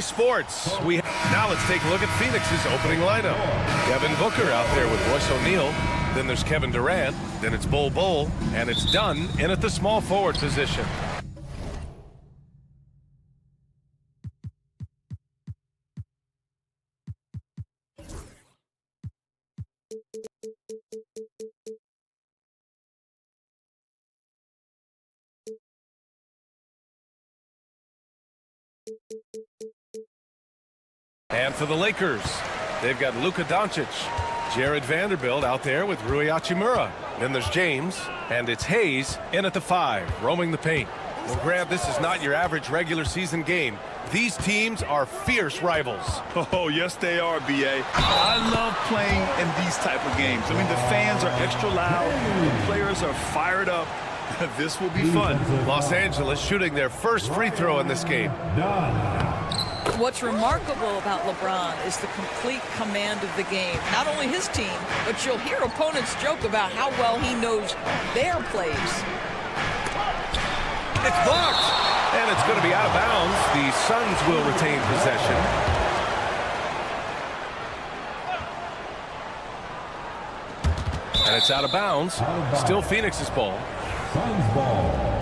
Sports. Now let's take a look at Phoenix's opening lineup. Devin Booker out there with Royce O'Neal. Then there's Kevin Durant. Then it's Bol, and it's Dunn in at the small forward position. And for the Lakers, they've got Luka Doncic, Jared Vanderbilt out there with Rui Hachimura. Then there's James, and it's Hayes in at the 5, roaming the paint. Well, Grant, this is not your average regular season game. These teams are fierce rivals. Oh, yes, they are, B.A. I love playing in these type of games. I mean, the fans are extra loud. The players are fired up. This will be fun. Los Angeles shooting their first free throw in this game. What's remarkable about LeBron is the complete command of the game. Not only his team, but you'll hear opponents joke about how well he knows their plays. It's blocked, and it's going to be out of bounds. The Suns will retain possession. And it's out of bounds. Still Phoenix's ball. Suns ball.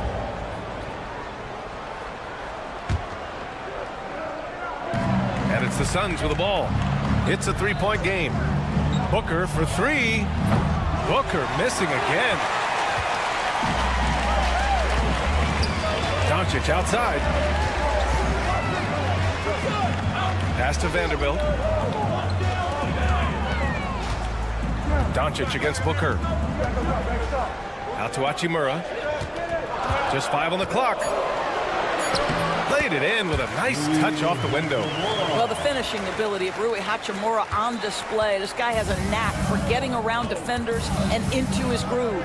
And it's the Suns with the ball. It's a three-point game. Booker for 3. Booker missing again. Doncic outside. Pass to Vanderbilt. Doncic against Booker. Out to Hachimura. Just 5 on the clock. Laid it in with a nice touch off the window. Well, the finishing ability of Rui Hachimura on display. This guy has a knack for getting around defenders and into his groove.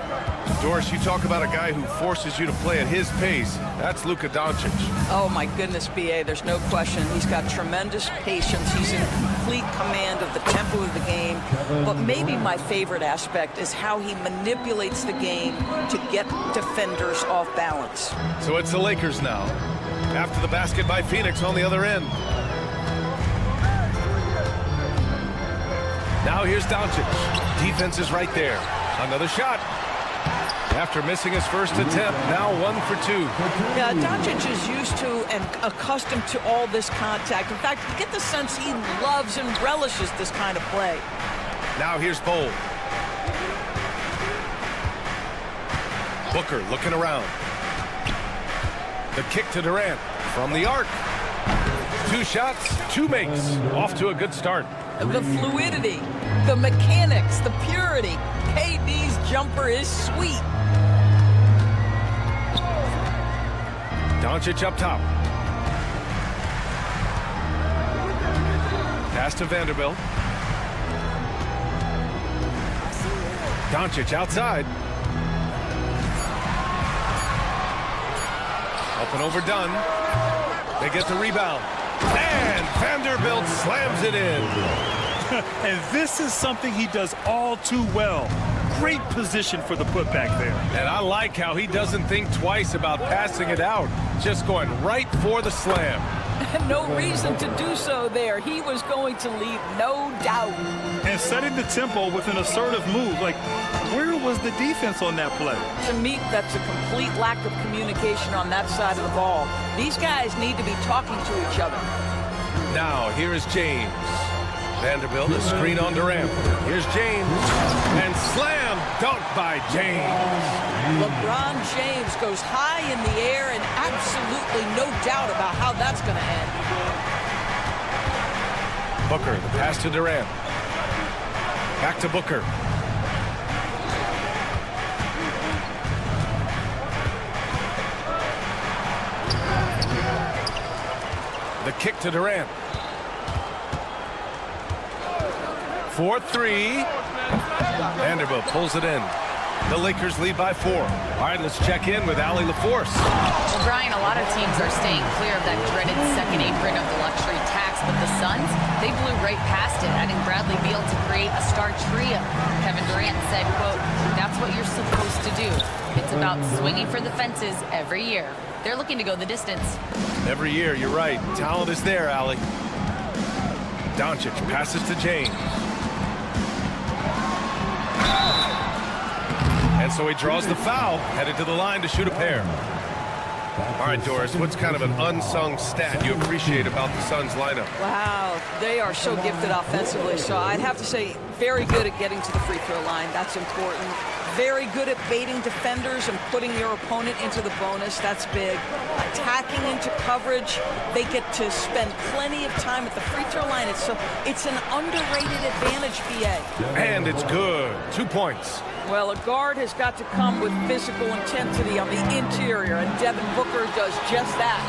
Doris, you talk about a guy who forces you to play at his pace. That's Luka Doncic. Oh, my goodness, B.A., there's no question. He's got tremendous patience. He's in complete command of the tempo of the game. But maybe my favorite aspect is how he manipulates the game to get defenders off balance. So it's the Lakers now, after the basket by Phoenix on the other end. Now here's Doncic. Defense is right there. Another shot. After missing his first attempt, now 1 for 2. Yeah, Doncic is used to and accustomed to all this contact. In fact, you get the sense he loves and relishes this kind of play. Now here's Bol. Booker looking around. The kick to Durant from the arc. 2 shots, 2 makes. Off to a good start. The fluidity, the mechanics, the purity. KD's jumper is sweet. Doncic up top. Pass to Vanderbilt. Doncic outside. Up and over Dunn. They get the rebound. And Vanderbilt slams it in. And this is something he does all too well. Great position for the putback there. And I like how he doesn't think twice about passing it out. Just going right for the slam. No reason to do so there. He was going to leave no doubt. And setting the tempo with an assertive move. Like, where was the defense on that play? To me, that's a complete lack of communication on that side of the ball. These guys need to be talking to each other. Now, here is James. Vanderbilt, a screen on Durant. Here's James. And slam. dunk by James. LeBron James goes high in the air, and absolutely no doubt about how that's going to end. Booker, the pass to Durant. Back to Booker. The kick to Durant. 4-3. Vanderbilt pulls it in. The Lakers lead by 4. All right, let's check in with Allie LaForce. Well, Brian, a lot of teams are staying clear of that dreaded second apron of the luxury tax, but the Suns, they blew right past it, adding Bradley Beal to create a star trio. Kevin Durant said, quote, "That's what you're supposed to do. It's about swinging for the fences every year." They're looking to go the distance. Every year, you're right. Talent is there, Allie. Doncic passes to James. And so he draws the foul, headed to the line to shoot a pair. All right, Doris, what's kind of an unsung stat you appreciate about the Suns lineup? Wow, they are so gifted offensively. So I'd have to say very good at getting to the free throw line. That's important. Very good at baiting defenders and putting your opponent into the bonus. That's big. Attacking into coverage. They get to spend plenty of time at the free throw line. It's an underrated advantage, BA. And it's good. 2 points. Well, a guard has got to come with physical intensity on the interior, and Devin Booker does just that.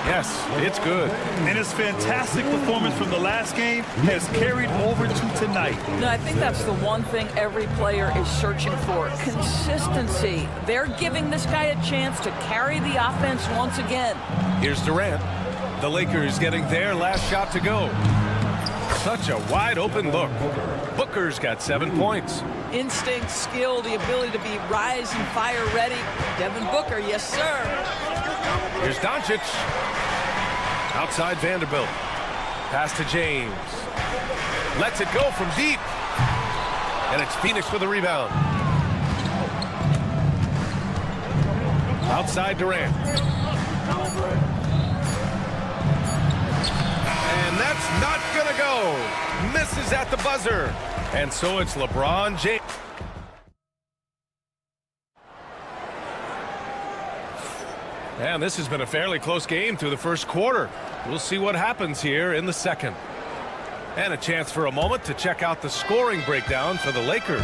Yes, it's good. And his fantastic performance from the last game has carried over to tonight. No, I think that's the one thing every player is searching for. Consistency. They're giving this guy a chance to carry the offense once again. Here's Durant. The Lakers getting their last shot to go. Such a wide open look. Booker's got 7 points. Instinct, skill, the ability to be rise and fire ready. Devin Booker, yes, sir. Here's Doncic. Outside Vanderbilt. Pass to James. Lets it go from deep. And it's Phoenix with a rebound. Outside Durant. And that's not gonna go. Misses at the buzzer. And so it's LeBron James. And this has been a fairly close game through the first quarter. We'll see what happens here in the second. And a chance for a moment to check out the scoring breakdown for the Lakers.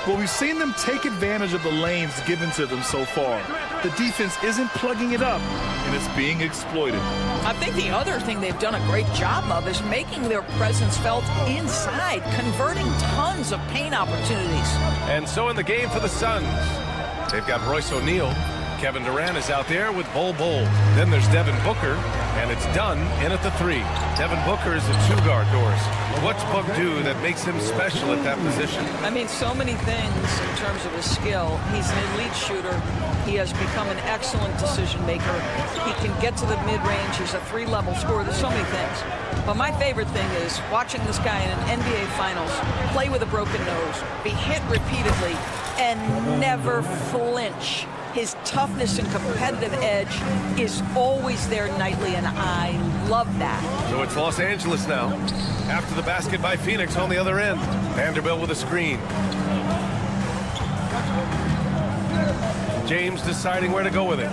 Well, we've seen them take advantage of the lanes given to them so far. The defense isn't plugging it up, and it's being exploited. I think the other thing they've done a great job of is making their presence felt inside, converting tons of paint opportunities. And so in the game for the Suns, they've got Royce O'Neal. Kevin Durant is out there with Bol Bol. Then there's Devin Booker, and it's Dunn in at the 3. Devin Booker is a 2-guard, Doris. What's Book do that makes him special at that position? I mean, so many things in terms of his skill. He's an elite shooter. He has become an excellent decision maker. He can get to the mid-range. He's a 3-level scorer. There's so many things. But my favorite thing is watching this guy in an NBA Finals play with a broken nose, be hit repeatedly, and never flinch. His toughness and competitive edge is always there nightly, and I love that. So it's Los Angeles now. After the basket by Phoenix on the other end. Vanderbilt with a screen. James deciding where to go with it.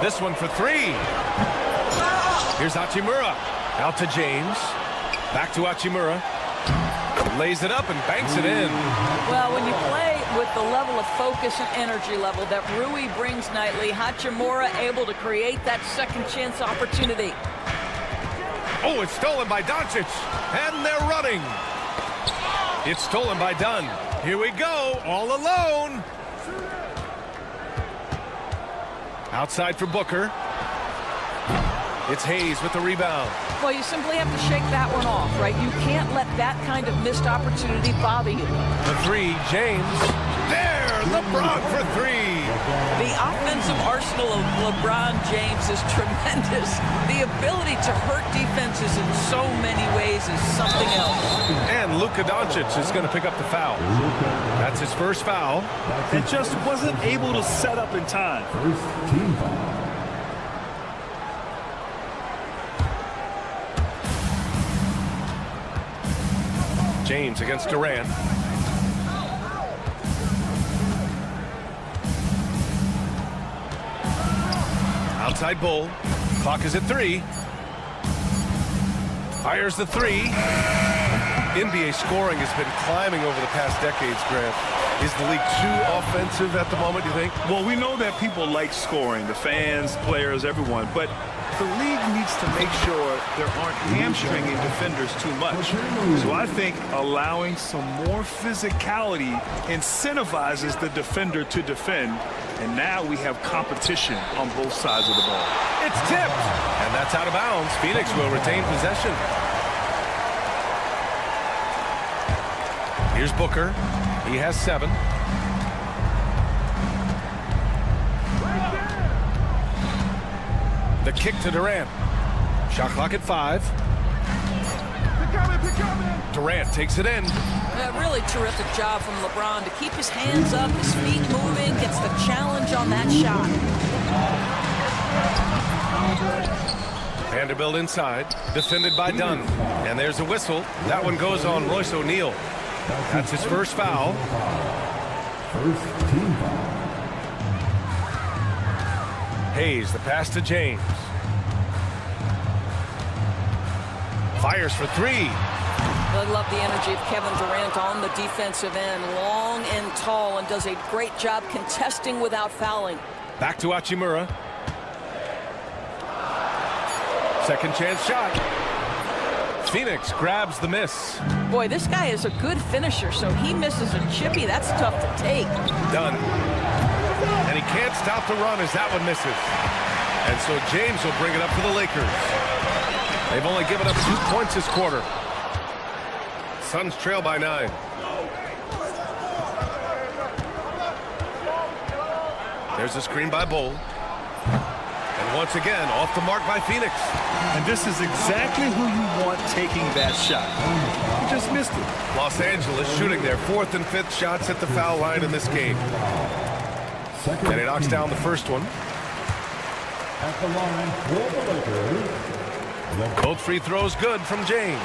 This one for 3. Here's Hachimura. Out to James. Back to Hachimura. Lays it up and banks it in. Well, when you play with the level of focus and energy level that Rui brings nightly, Hachimura able to create that second chance opportunity. Oh, it's stolen by Doncic. And they're running. It's stolen by Dunn. Here we go, all alone. Outside for Booker. It's Hayes with the rebound. Well, you simply have to shake that one off, right? You can't let that kind of missed opportunity bother you. The 3, James. There, LeBron for 3. The offensive arsenal of LeBron James is tremendous. The ability to hurt defenses in so many ways is something else. And Luka Doncic is going to pick up the foul. That's his first foul. And just wasn't able to set up in time. First team foul. James against Durant. Outside Bull. Clock is at 3. Fires the 3. NBA scoring has been climbing over the past decades, Grant. Is the league too offensive at the moment, you think? Well, we know that people like scoring, the fans, players, everyone, but the league needs to make sure there aren't hamstringing defenders too much. So I think allowing some more physicality incentivizes the defender to defend, and now we have competition on both sides of the ball. It's tipped, and that's out of bounds. Phoenix will retain possession. Here's Booker. He has 7. The kick to Durant. Shot clock at 5. Durant takes it in. A really terrific job from LeBron to keep his hands up, his feet moving, gets the challenge on that shot. Vanderbilt inside, defended by Dunn. And there's a whistle. That one goes on Royce O'Neal. That's his first foul. First team foul. Hayes, the pass to James. Fires for 3. I love the energy of Kevin Durant on the defensive end, long and tall, and does a great job contesting without fouling. Back to Hachimura. Second chance shot. Phoenix grabs the miss. Boy, this guy is a good finisher, so he misses a chippy. That's tough to take. Done. And he can't stop the run as that one misses. And so James will bring it up for the Lakers. They've only given up 2 points this quarter. Suns trail by 9. There's a screen by Bull. And once again, off the mark by Phoenix. And this is exactly who you want taking that shot. You just missed it. Los Angeles shooting their 4th and 5th shots at the foul line in this game. And he knocks down the first one. At the line for the Lakers. Both free throws good from James.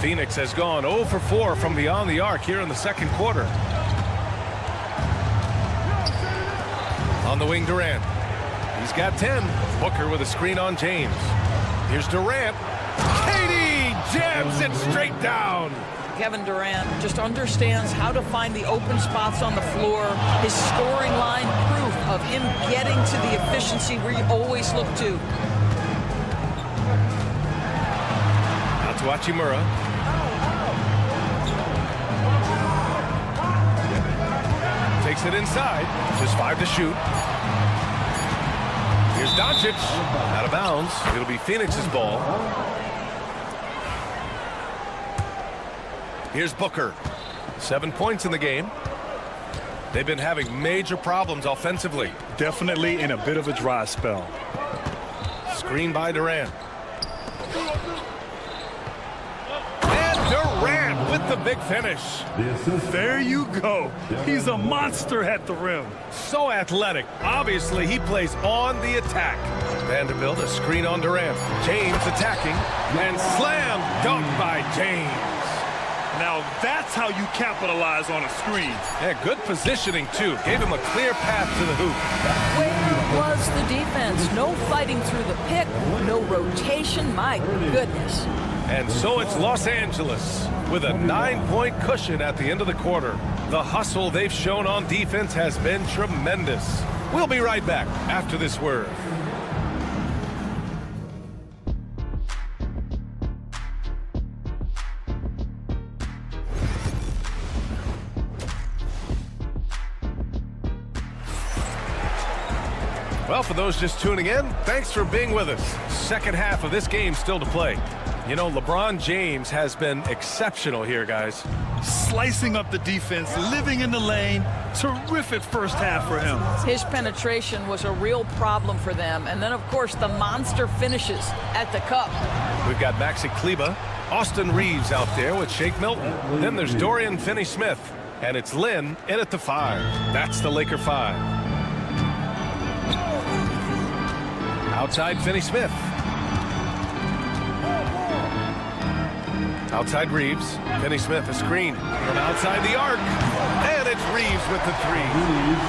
Phoenix has gone 0 for 4 from beyond the arc here in the second quarter. On the wing, Durant. He's got 10. Booker with a screen on James. Here's Durant. Katie jams it straight down. Kevin Durant just understands how to find the open spots on the floor. His scoring line proof of him getting to the efficiency where you always look to. Out to Hachimura. Takes it inside. Just 5 to shoot. Here's Doncic. Out of bounds. It'll be Phoenix's ball. Here's Booker. 7 points in the game. They've been having major problems offensively. Definitely in a bit of a dry spell. Screen by Durant. And Durant with the big finish. There you go. He's a monster at the rim. So athletic. Obviously, he plays on the attack. Vanderbilt, a screen on Durant. James attacking. And slam dunk by James. Now that's how you capitalize on a screen. Yeah, good positioning, too. Gave him a clear path to the hoop. Where was the defense? No fighting through the pick, no rotation. My goodness. And so it's Los Angeles with a 9-point cushion at the end of the quarter. The hustle they've shown on defense has been tremendous. We'll be right back after this word. Well, for those just tuning in, thanks for being with us. Second half of this game still to play. You know, LeBron James has been exceptional here, guys. Slicing up the defense, living in the lane. Terrific first half for him. His penetration was a real problem for them. And then, of course, the monster finishes at the cup. We've got Maxi Kleba, Austin Reeves out there with Shake Milton. Then there's Dorian Finney-Smith. And it's Lynn in at the 5. That's the Laker 5. Outside Finney-Smith. Outside Reeves. Finney Smith, a screen from outside the arc. And it's Reeves with the three.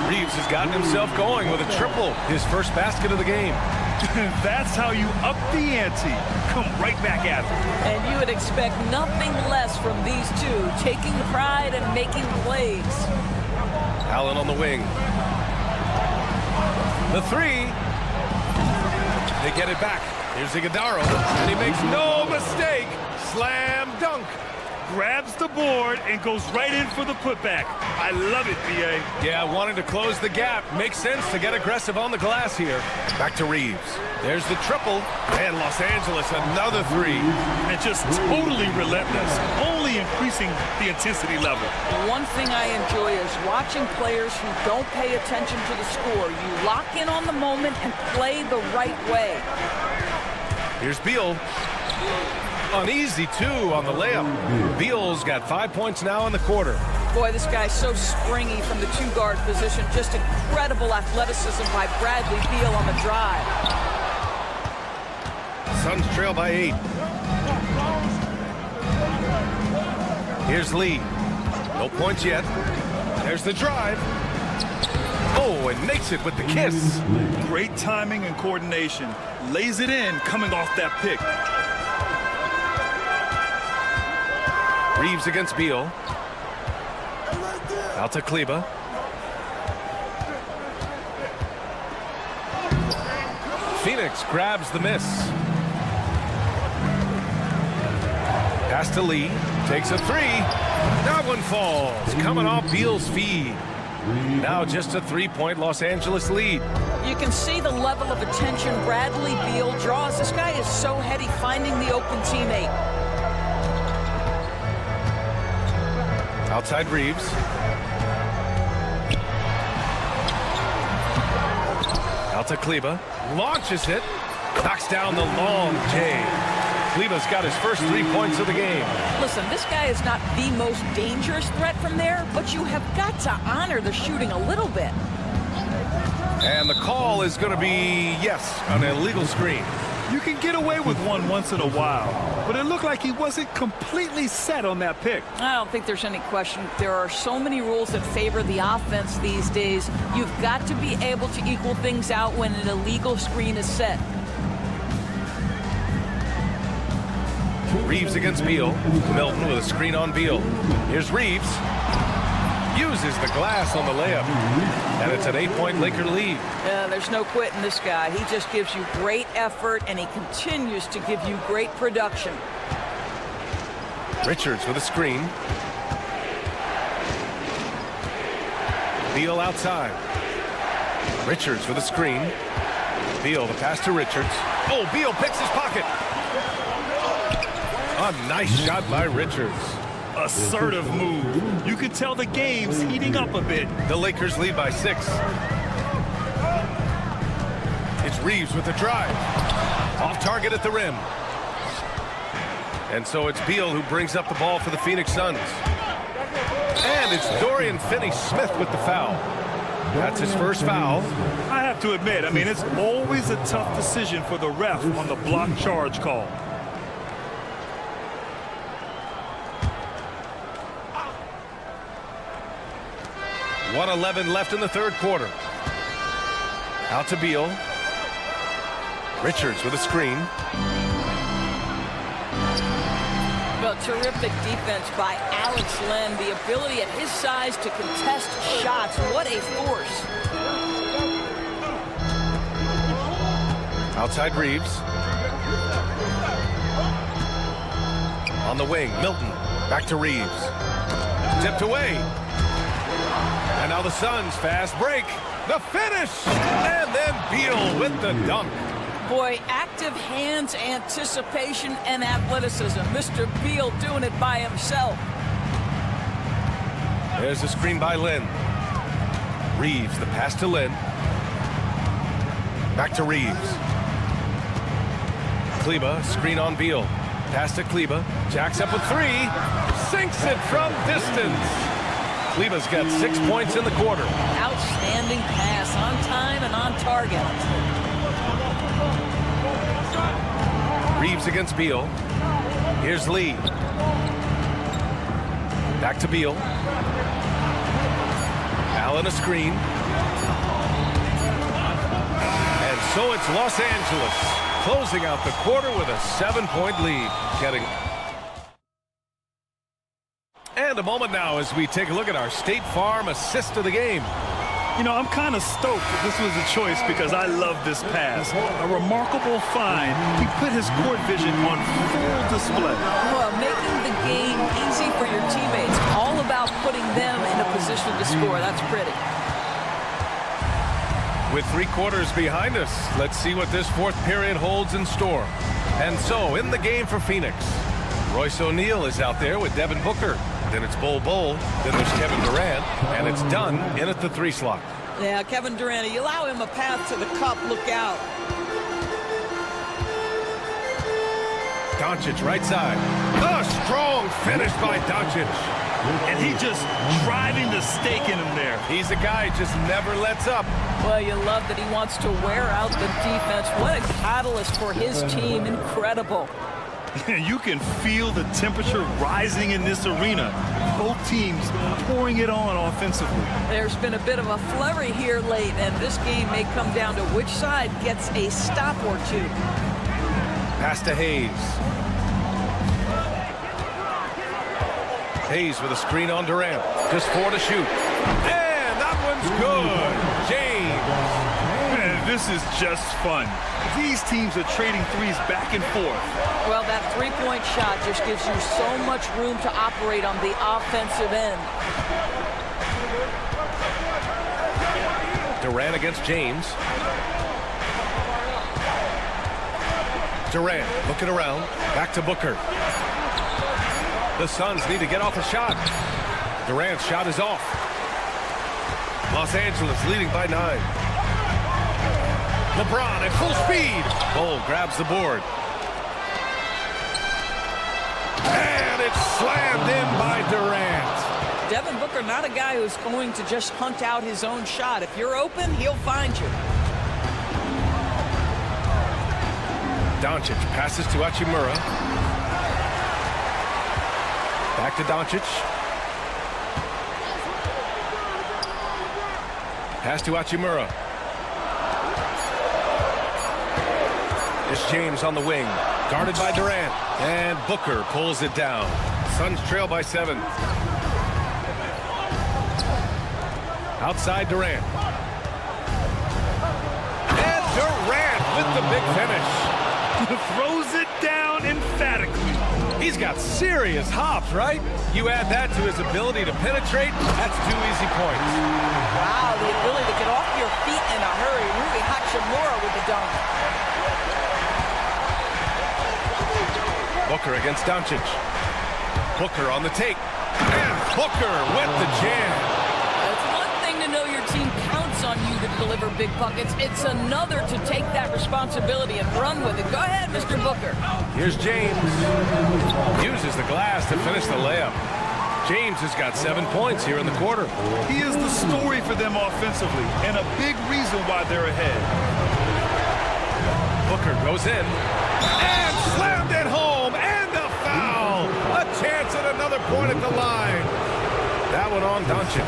Reeves has gotten himself going with a triple. His first basket of the game. That's how you up the ante. Come right back at it. And you would expect nothing less from these two, taking pride and making plays. Allen on the wing. The three. They get it back. Here's Iguodala, and he makes no mistake. Slam dunk. Grabs the board and goes right in for the putback. I love it, B.A. Yeah, wanting to close the gap. Makes sense to get aggressive on the glass here. Back to Reeves. There's the triple. And Los Angeles, another three. And just totally relentless, only increasing the intensity level. One thing I enjoy is watching players who don't pay attention to the score. You lock in on the moment and play the right way. Here's Beal. Uneasy, too, on the layup. Beal's got 5 points now in the quarter. Boy, this guy's so springy from the two-guard position. Just incredible athleticism by Bradley Beal on the drive. Suns trail by 8. Here's Lee. No points yet. There's the drive. Oh, and makes it with the kiss. Great timing and coordination. Lays it in coming off that pick. Reeves against Beal. Out to Kleba. Phoenix grabs the miss. Pass to Lee. Takes a three. That one falls. Coming off Beal's feed. Now just a three-point Los Angeles lead. You can see the level of attention Bradley Beal draws. This guy is so heady finding the open teammate. Outside Reeves. Out to Kleba. Launches it. Knocks down the long J. Kleba's got his first 3 points of the game. Listen, this guy is not the most dangerous threat from there, but you have got to honor the shooting a little bit. And the call is going to be, yes, an illegal screen. You can get away with one once in a while, but it looked like he wasn't completely set on that pick. I don't think there's any question. There are so many rules that favor the offense these days. You've got to be able to equal things out when an illegal screen is set. Reeves against Beal. Milton with a screen on Beal. Here's Reeves. Uses the glass on the layup. And it's an 8-point Laker lead. There's no quitting this guy. He just gives you great effort, and he continues to give you great production. Richards with a screen. Beal outside. Richards with a screen. Beal, the pass to Richards. Oh, Beal picks his pocket. A nice shot by Richards. Assertive move. You can tell the game's heating up a bit. The Lakers lead by 6. It's Reeves with the drive. Off target at the rim. And so it's Beal who brings up the ball for the Phoenix Suns. And it's Dorian Finney-Smith with the foul. That's his first foul. I have to admit, I mean, it's always a tough decision for the ref on the block charge call. .111 left in the third quarter. Out to Beal. Richards with a screen. Well, terrific defense by Alex Len. The ability at his size to contest shots. What a force. Outside Reeves. On the wing, Milton. Back to Reeves. Tipped away. And now the Suns fast break. The finish. And then Beal with the dunk. Boy, active hands, anticipation, and athleticism. Mr. Beal doing it by himself. There's a screen by Lynn. Reeves, the pass to Lynn. Back to Reeves. Kleba, screen on Beal. Pass to Kleba. Jacks up with 3. Sinks it from distance. Kleba's got 6 points in the quarter. Outstanding pass, on time and on target. Reeves against Beal. Here's Lee. Back to Beal. Allen a screen. And so it's Los Angeles closing out the quarter with a 7-point lead. And a moment now as we take a look at our State Farm assist of the game. You know, I'm kind of stoked that this was a choice because I love this pass. A remarkable find. He put his court vision on full display. Well, making the game easy for your teammates. All about putting them in a position to score. That's pretty. With 3 quarters behind us, let's see what this fourth period holds in store. And so, in the game for Phoenix, Royce O'Neal is out there with Devin Booker. Then it's Bol Bol. Then there's Kevin Durant. And it's done in at the 3 slot. Yeah, Kevin Durant, you allow him a path to the cup, look out. Doncic right side. A strong finish by Doncic. And he just driving the stake in him there. He's a guy who just never lets up. Well, you love that he wants to wear out the defense. What a catalyst for his team. Incredible. You can feel the temperature rising in this arena. Both teams pouring it on offensively. There's been a bit of a flurry here late, and this game may come down to which side gets a stop or two. Pass to Hayes. Hayes with a screen on Durant. Just 4 to shoot. And that one's good. James. Man, this is just fun. These teams are trading threes back and forth. Well, that three-point shot just gives you so much room to operate on the offensive end. Durant against James. Durant looking around. Back to Booker. The Suns need to get off a shot. Durant's shot is off. Los Angeles leading by 9. LeBron at full speed. Bol grabs the board. And it's slammed in by Durant. Devin Booker, not a guy who's going to just hunt out his own shot. If you're open, he'll find you. Doncic passes to Hachimura. Back to Doncic. Pass to Hachimura. It's James on the wing. Guarded by Durant. And Booker pulls it down. Suns trail by 7. Outside Durant. And Durant with the big finish. Throws it down emphatically. He's got serious hops, right? You add that to his ability to penetrate, that's 2 easy points. Wow, the ability to get off your feet in a hurry. Rui Hachimura with the dunk. Booker against Doncic. Booker on the take. And Booker with the jam. It's one thing to know your team counts on you to deliver big buckets. It's another to take that responsibility and run with it. Go ahead, Mr. Booker. Here's James. Uses the glass to finish the layup. James has got 7 points here in the quarter. He is the story for them offensively and a big reason why they're ahead. Booker goes in and slammed it home, and a foul. A chance at another point at the line. That one on Doncic.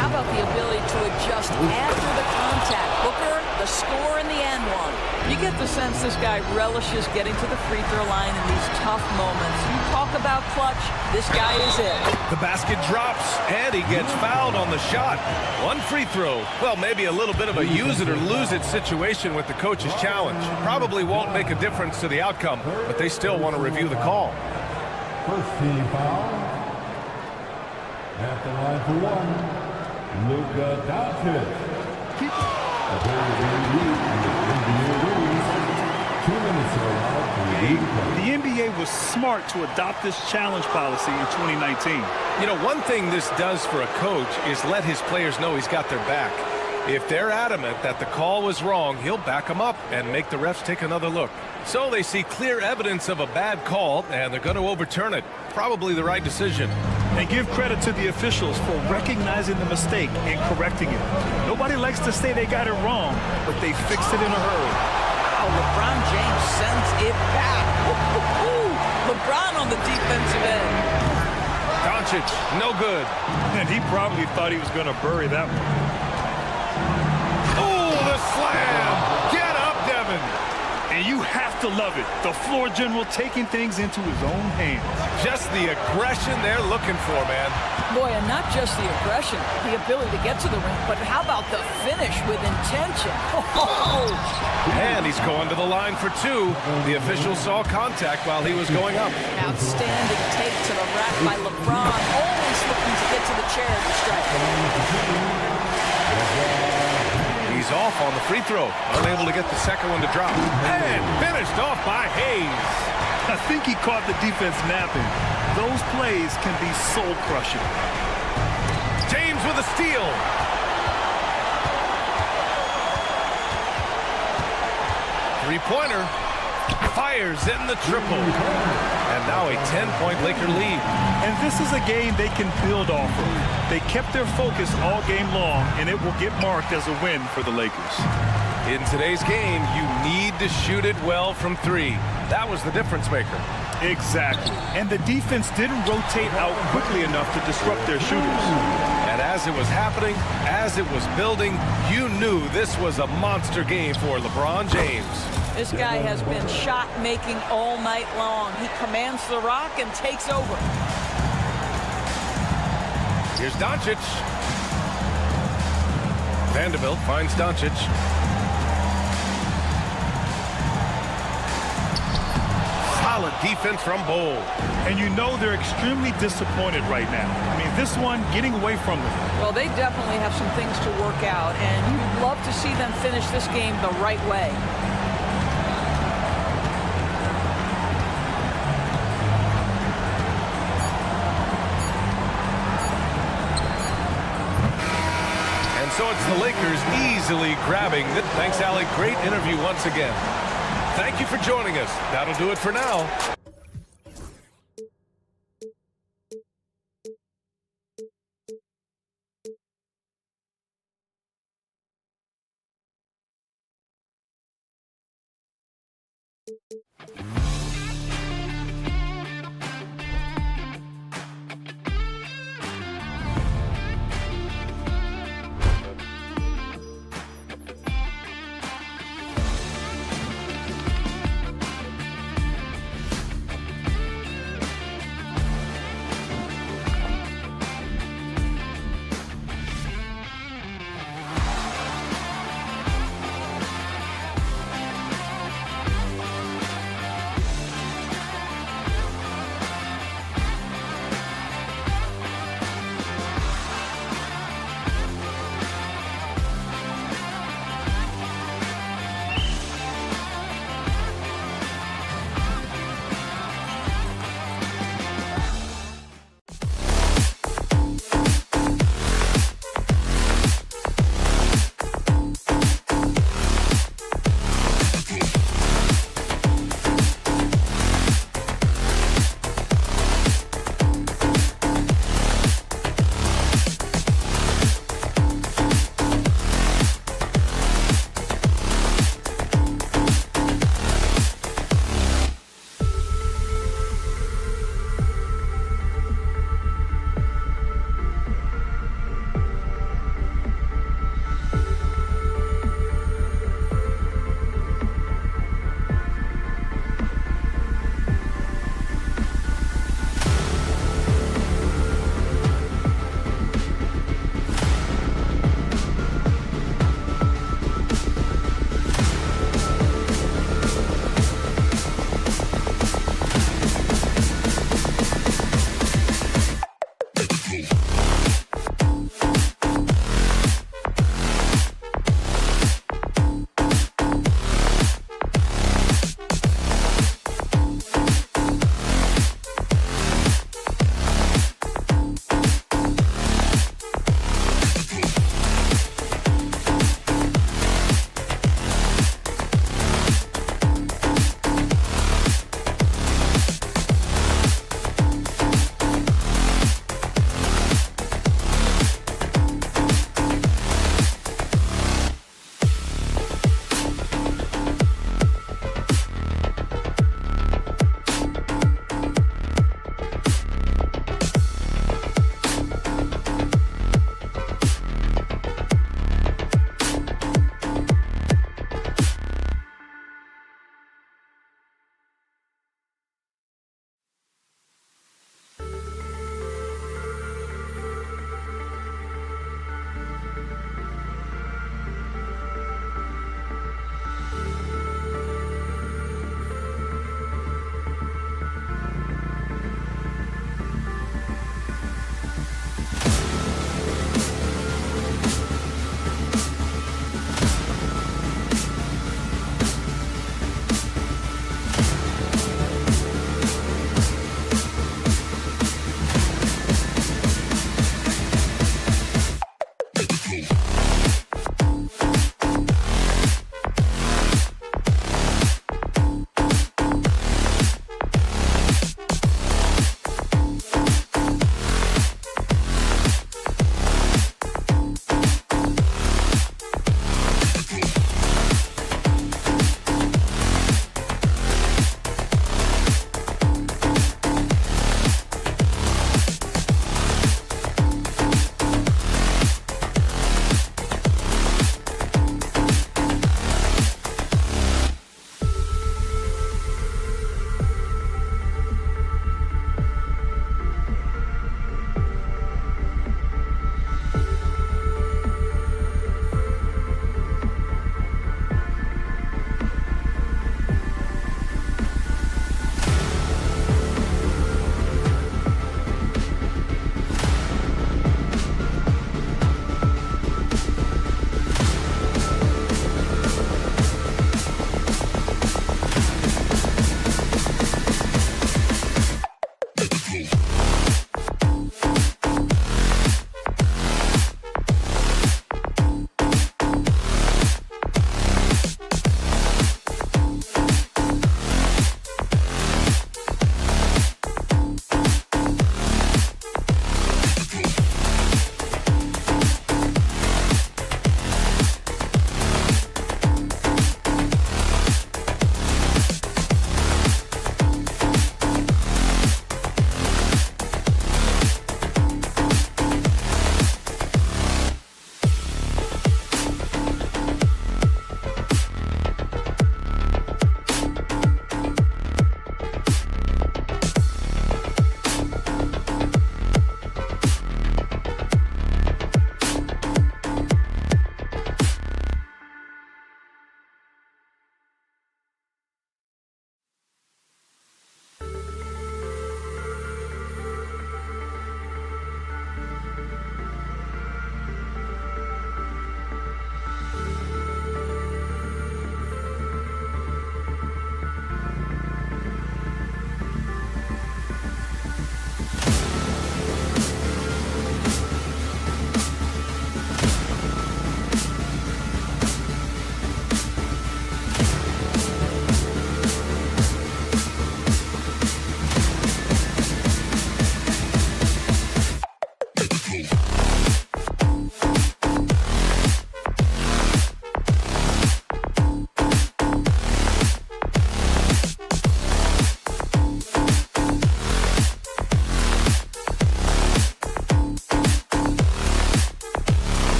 How about the ability to adjust after the contact? Booker, the score in the end one. You get the sense this guy relishes getting to the free throw line in these tough moments. You talk about clutch, this guy is it. The basket drops, and he gets fouled on the shot. 1 free throw. Well, maybe a little bit of a use it or lose it situation with the coach's challenge. Probably won't make a difference to the outcome, but they still want to review the call. First team foul. At the line for 1, Luka Doncic. The NBA was smart to adopt this challenge policy in 2019. You know, one thing this does for a coach is let his players know he's got their back. If they're adamant that the call was wrong, he'll back them up and make the refs take another look. So they see clear evidence of a bad call, and they're going to overturn it. Probably the right decision. And give credit to the officials for recognizing the mistake and correcting it. Nobody likes to say they got it wrong, but they fixed it in a hurry. Wow, LeBron James sends it back. Woo-hoo-hoo. LeBron on the defensive end. Doncic, no good. And he probably thought he was going to bury that one. Oh, the slam! Get up, Devin! And you have to love it. The floor general taking things into his own hands. Just the aggression they're looking for, man. Boy, and not just the aggression, the ability to get to the ring, but how about the finish with intention? Oh! And he's going to the line for two. The official saw contact while he was going up. Outstanding take to the rack by LeBron, always looking to get to the chair to strike. He's off on the free throw, unable to get the second one to drop. And finished off by Hayes. I think he caught the defense napping. Those plays can be soul-crushing. James with a steal. Three-pointer. Fires in the triple. And now a 10-point Laker lead. And this is a game they can build off of. They kept their focus all game long, and it will get marked as a win for the Lakers. In today's game, you need to shoot it well from three. That was the difference maker. Exactly. And the defense didn't rotate out quickly enough to disrupt their shooters. And as it was happening, as it was building, you knew this was a monster game for LeBron James. This guy has been shot-making all night long. He commands the rock and takes over. Here's Doncic. Vanderbilt finds Doncic. Solid defense from Bull. And you know they're extremely disappointed right now. I mean, this one getting away from them. Well, they definitely have some things to work out, and you'd love to see them finish this game the right way. And so it's the Lakers easily grabbing it. Thanks, Allie. Great interview once again. Thank you for joining us. That'll do it for now.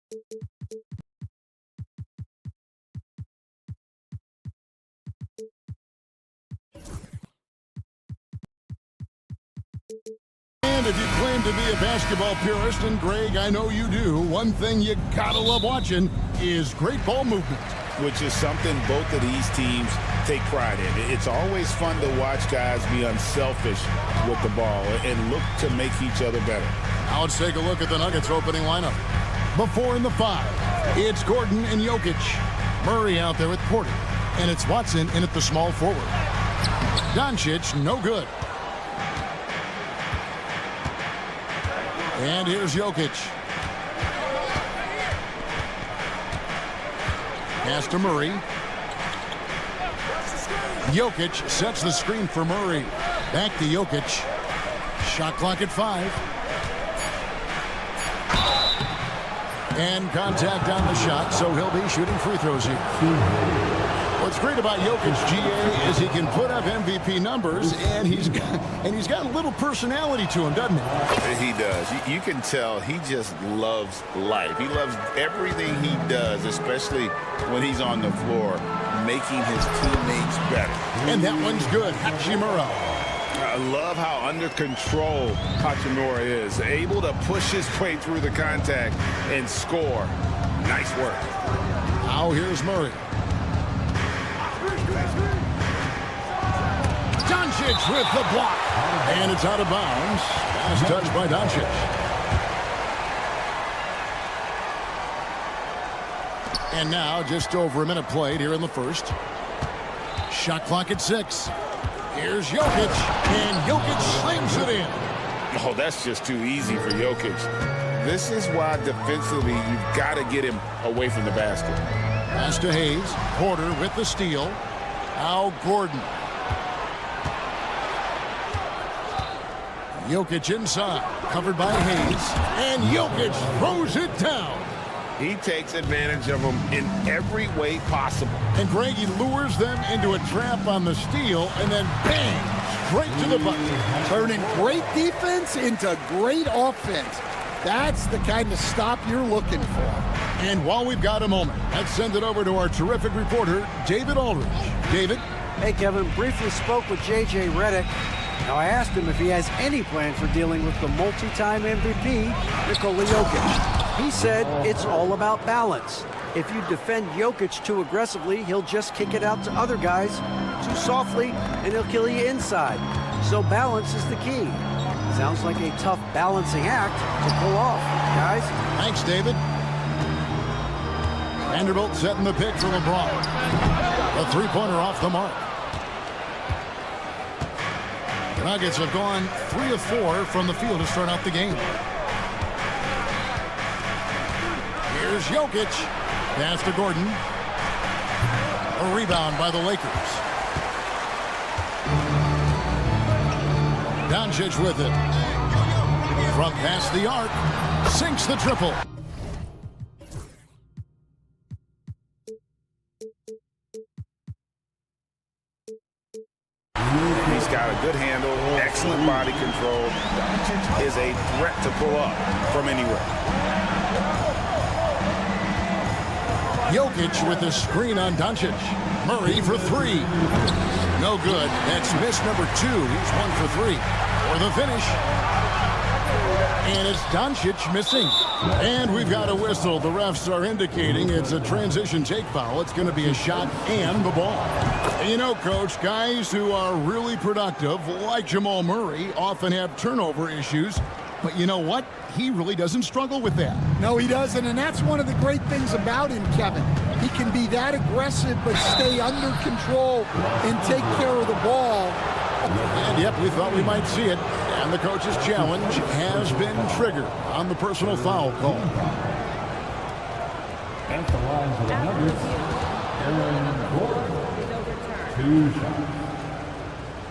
And if you claim to be a basketball purist, and Greg, I know you do, one thing you gotta love watching is great ball movement. Which is something both of these teams take pride in. It's always fun to watch guys be unselfish with the ball and look to make each other better. Now let's take a look at the Nuggets opening lineup. Before in the 5, it's Gordon and Jokic. Murray out there with Porter. And it's Watson in at the small forward. Doncic, no good. And here's Jokic. Pass to Murray. Jokic sets the screen for Murray. Back to Jokic. Shot clock at 5. And contact on the shot, so he'll be shooting free throws here. What's great about Jokic, GA, is he can put up MVP numbers, and he's got a little personality to him, doesn't he? He does. You can tell he just loves life. He loves everything he does, especially when he's on the floor, making his teammates better. And that one's good. Hachimura. I love how under control Hachimura is, able to push his way through the contact and score. Nice work. Now here's Murray. Doncic with the block. And it's out of bounds. Last touch by Doncic. And now just over a minute played here in the first. Shot clock at 6. Here's Jokic. And Jokic slams it in. Oh, that's just too easy for Jokic. This is why defensively you've got to get him away from the basket. Pass to Hayes. Porter with the steal. Now Gordon. Jokic inside, covered by Hayes, and Jokic throws it down. He takes advantage of them in every way possible. And Greg, he lures them into a trap on the steal, and then bang, straight to the bucket. Turning great defense into great offense. That's the kind of stop you're looking for. And while we've got a moment, let's send it over to our terrific reporter, David Aldridge. David? Hey, Kevin, briefly spoke with J.J. Redick. Now, I asked him if he has any plan for dealing with the multi-time MVP, Nikola Jokic. He said it's all about balance. If you defend Jokic too aggressively, he'll just kick it out to other guys too softly, and he'll kill you inside. So balance is the key. Sounds like a tough balancing act to pull off, guys. Thanks, David. Vanderbilt setting the pick for LeBron. A three-pointer off the mark. The Nuggets have gone 3 of 4 from the field to start out the game. Here's Jokic. Pass to Gordon. A rebound by the Lakers. Doncic with it. From past the arc. Sinks the triple. He's got a good handle, excellent body control. Doncic is a threat to pull up from anywhere. Jokic with the screen on Doncic. Murray for 3. No good. That's miss number 2. He's 1 for 3. For the finish. And it's Doncic missing. And we've got a whistle. The refs are indicating it's a transition take foul. It's going to be a shot and the ball. And you know, Coach, guys who are really productive, like Jamal Murray, often have turnover issues. But you know what? He really doesn't struggle with that. No, he doesn't, and that's one of the great things about him, Kevin. He can be that aggressive but stay under control and take care of the ball. And yep, we thought we might see it. And the coach's challenge has been triggered on the personal foul call. At the line for the Nuggets, Aaron Gordon. 2 shots.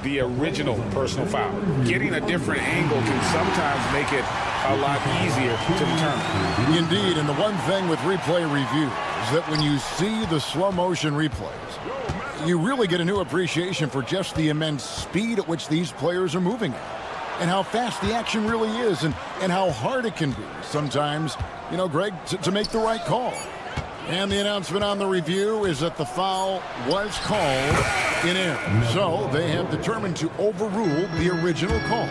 The original personal foul. Getting a different angle can sometimes make it a lot easier to determine. Indeed, and the one thing with replay review is that when you see the slow motion replays, you really get a new appreciation for just the immense speed at which these players are moving at. and how fast the action really is and how hard it can be sometimes, you know, Greg, to make the right call. And the announcement on the review is that the foul was called in error. So they have determined to overrule the original call.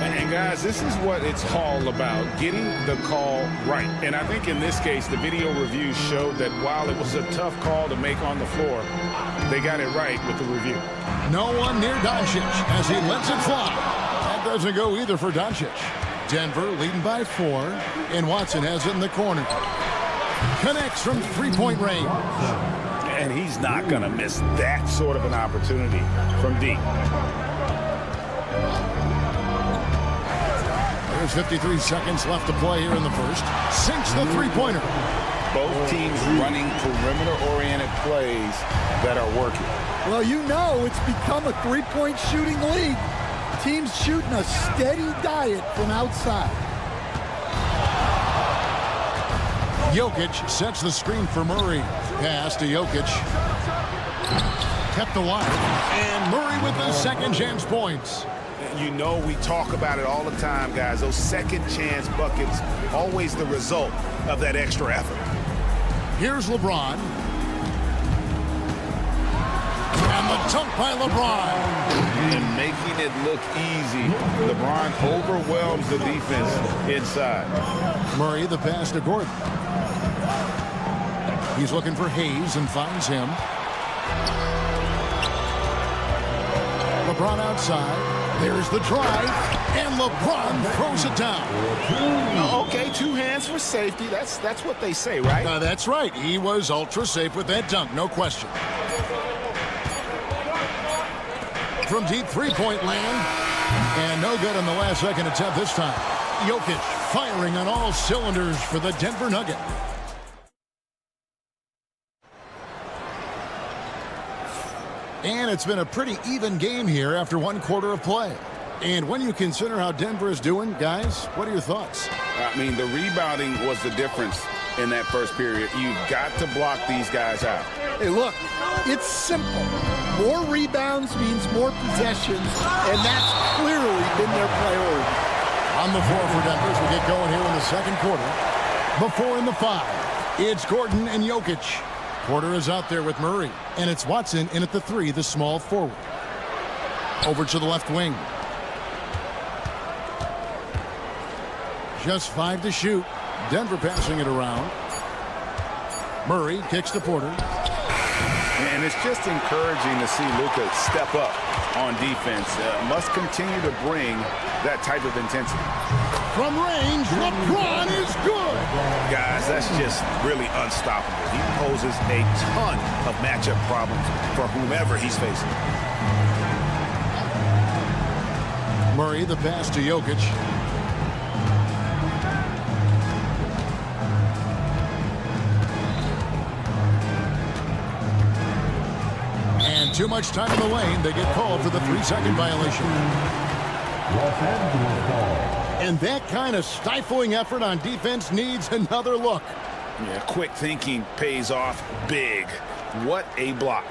And guys, this is what it's all about, getting the call right. And I think in this case, the video review showed that while it was a tough call to make on the floor, they got it right with the review. No one near Doncic as he lets it fly. That doesn't go either for Doncic. Denver leading by 4, and Watson has it in the corner. Connects from three-point range. And he's not going to miss that sort of an opportunity from deep. There's 53 seconds left to play here in the first. Sinks the three-pointer. Both teams running perimeter-oriented plays that are working. Well, you know it's become a three-point shooting league. Teams shooting a steady diet from outside. Jokic sets the screen for Murray. Pass to Jokic. Kept alive. And Murray with the second chance points. You know we talk about it all the time, guys. Those second chance buckets, always the result of that extra effort. Here's LeBron. And the dunk by LeBron. And making it look easy. LeBron overwhelms the defense inside. Murray, the pass to Gordon. He's looking for Hayes and finds him. LeBron outside. There's the drive. And LeBron throws it down. Okay, 2 hands for safety. That's what they say, right? That's right. He was ultra safe with that dunk, no question. From deep three-point land. And no good on the last second attempt this time. Jokic firing on all cylinders for the Denver Nuggets. And it's been a pretty even game here after 1 quarter of play. And when you consider how Denver is doing, guys, what are your thoughts? I mean, the rebounding was the difference in that first period. You've got to block these guys out. Hey, look, it's simple. More rebounds means more possessions, and that's clearly been their priority. On the floor for Denver as we get going here in the second quarter. Before in the 5, it's Gordon and Jokic. Porter is out there with Murray, and it's Watson in at the 3, the small forward. Over to the left wing. Just 5 to shoot. Denver passing it around. Murray kicks to Porter. And it's just encouraging to see Luka step up on defense. Must continue to bring that type of intensity. From range, LeBron is good. Guys, that's just really unstoppable. He poses a ton of matchup problems for whomever he's facing. Murray, the pass to Jokic. And too much time in the lane. They get called for the 3-second violation. Los Angeles ball. And that kind of stifling effort on defense needs another look. Yeah, quick thinking pays off big. What a block.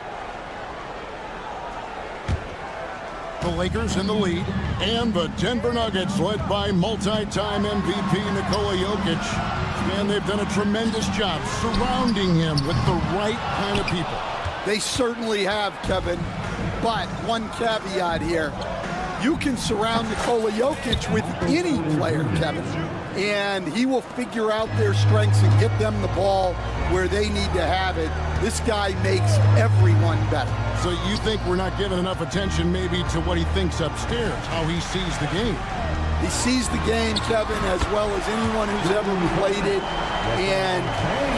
The Lakers in the lead, and the Denver Nuggets led by multi-time MVP Nikola Jokic. And they've done a tremendous job surrounding him with the right kind of people. They certainly have, Kevin. But one caveat here. You can surround Nikola Jokic with any player, Kevin, and he will figure out their strengths and get them the ball where they need to have it. This guy makes everyone better. So you think we're not giving enough attention maybe to what he thinks upstairs, how he sees the game? He sees the game, Kevin, as well as anyone who's ever played it, and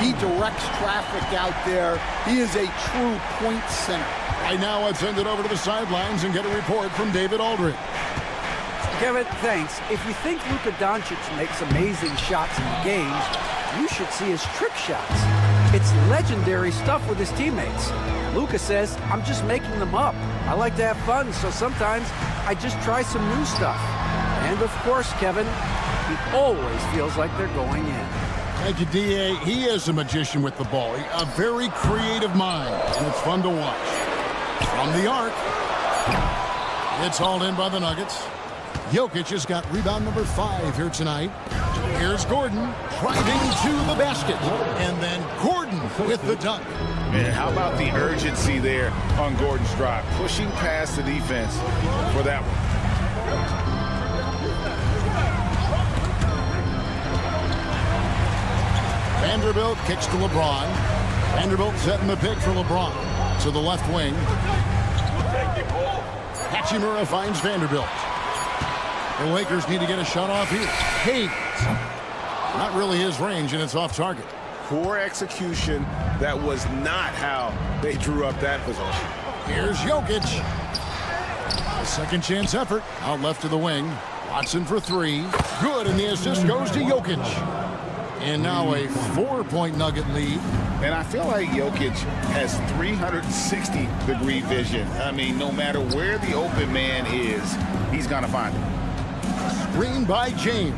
he directs traffic out there. He is a true point center. Right now, let's send it over to the sidelines and get a report from David Aldridge. Kevin, thanks. If you think Luka Doncic makes amazing shots in the games, you should see his trick shots. It's legendary stuff with his teammates. Luka says, I'm just making them up. I like to have fun, so sometimes I just try some new stuff. And of course, Kevin, he always feels like they're going in. Thank you, D.A. He is a magician with the ball. A very creative mind, and it's fun to watch. From the arc. It's hauled in by the Nuggets. Jokic has got rebound number 5 here tonight. Here's Gordon driving to the basket. And then Gordon with the dunk. Man, how about the urgency there on Gordon's drive? Pushing past the defense for that one. Vanderbilt kicks to LeBron. Vanderbilt setting the pick for LeBron. To the left wing. Hachimura finds Vanderbilt. The Lakers need to get a shot off here. Hayes. Not really his range, and it's off target. Poor execution. That was not how they drew up that possession. Here's Jokic. A second chance effort. Out left to the wing. Watson for 3. Good, and the assist goes to Jokic. And now a 4-point Nugget lead. And I feel like Jokic has 360-degree vision. I mean, no matter where the open man is, he's going to find him. Screen by James.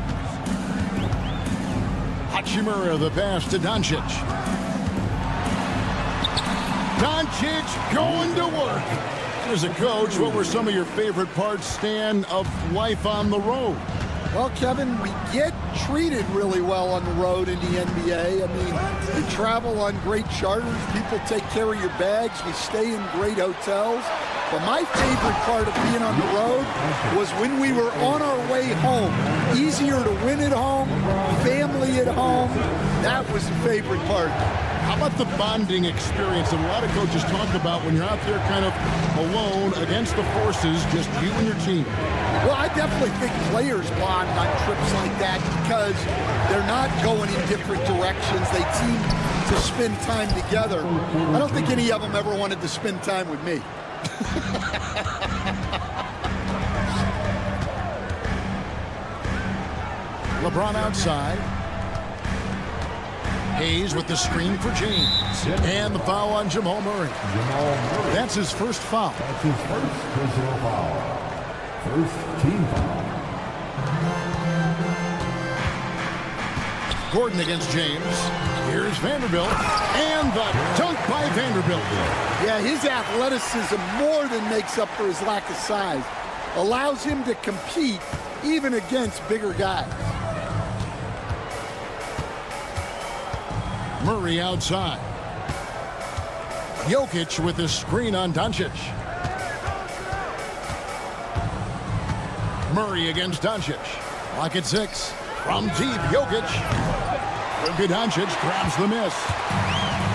Hachimura the pass to Doncic. Doncic going to work. As a coach, what were some of your favorite parts, Stan, of life on the road? Well, Kevin, we get treated really well on the road in the NBA. I mean, we travel on great charters. People take care of your bags. We stay in great hotels. But my favorite part of being on the road was when we were on our way home. Easier to win at home, family at home. That was the favorite part. How about the bonding experience that a lot of coaches talk about when you're out there kind of alone against the forces, just you and your team? Well, I definitely think players bond on trips like that because they're not going in different directions. They team to spend time together. I don't think any of them ever wanted to spend time with me. LeBron outside. Hayes with the screen for James. And the foul on Jamal Murray. That's his first foul. That's his first personal foul. First team foul. Gordon against James. Here's Vanderbilt. And the dunk by Vanderbilt. Yeah, his athleticism more than makes up for his lack of size. Allows him to compete even against bigger guys. Murray outside. Jokic with the screen on Doncic. Murray against Doncic. Lock at 6. From deep, Jokic. Luka Doncic grabs the miss.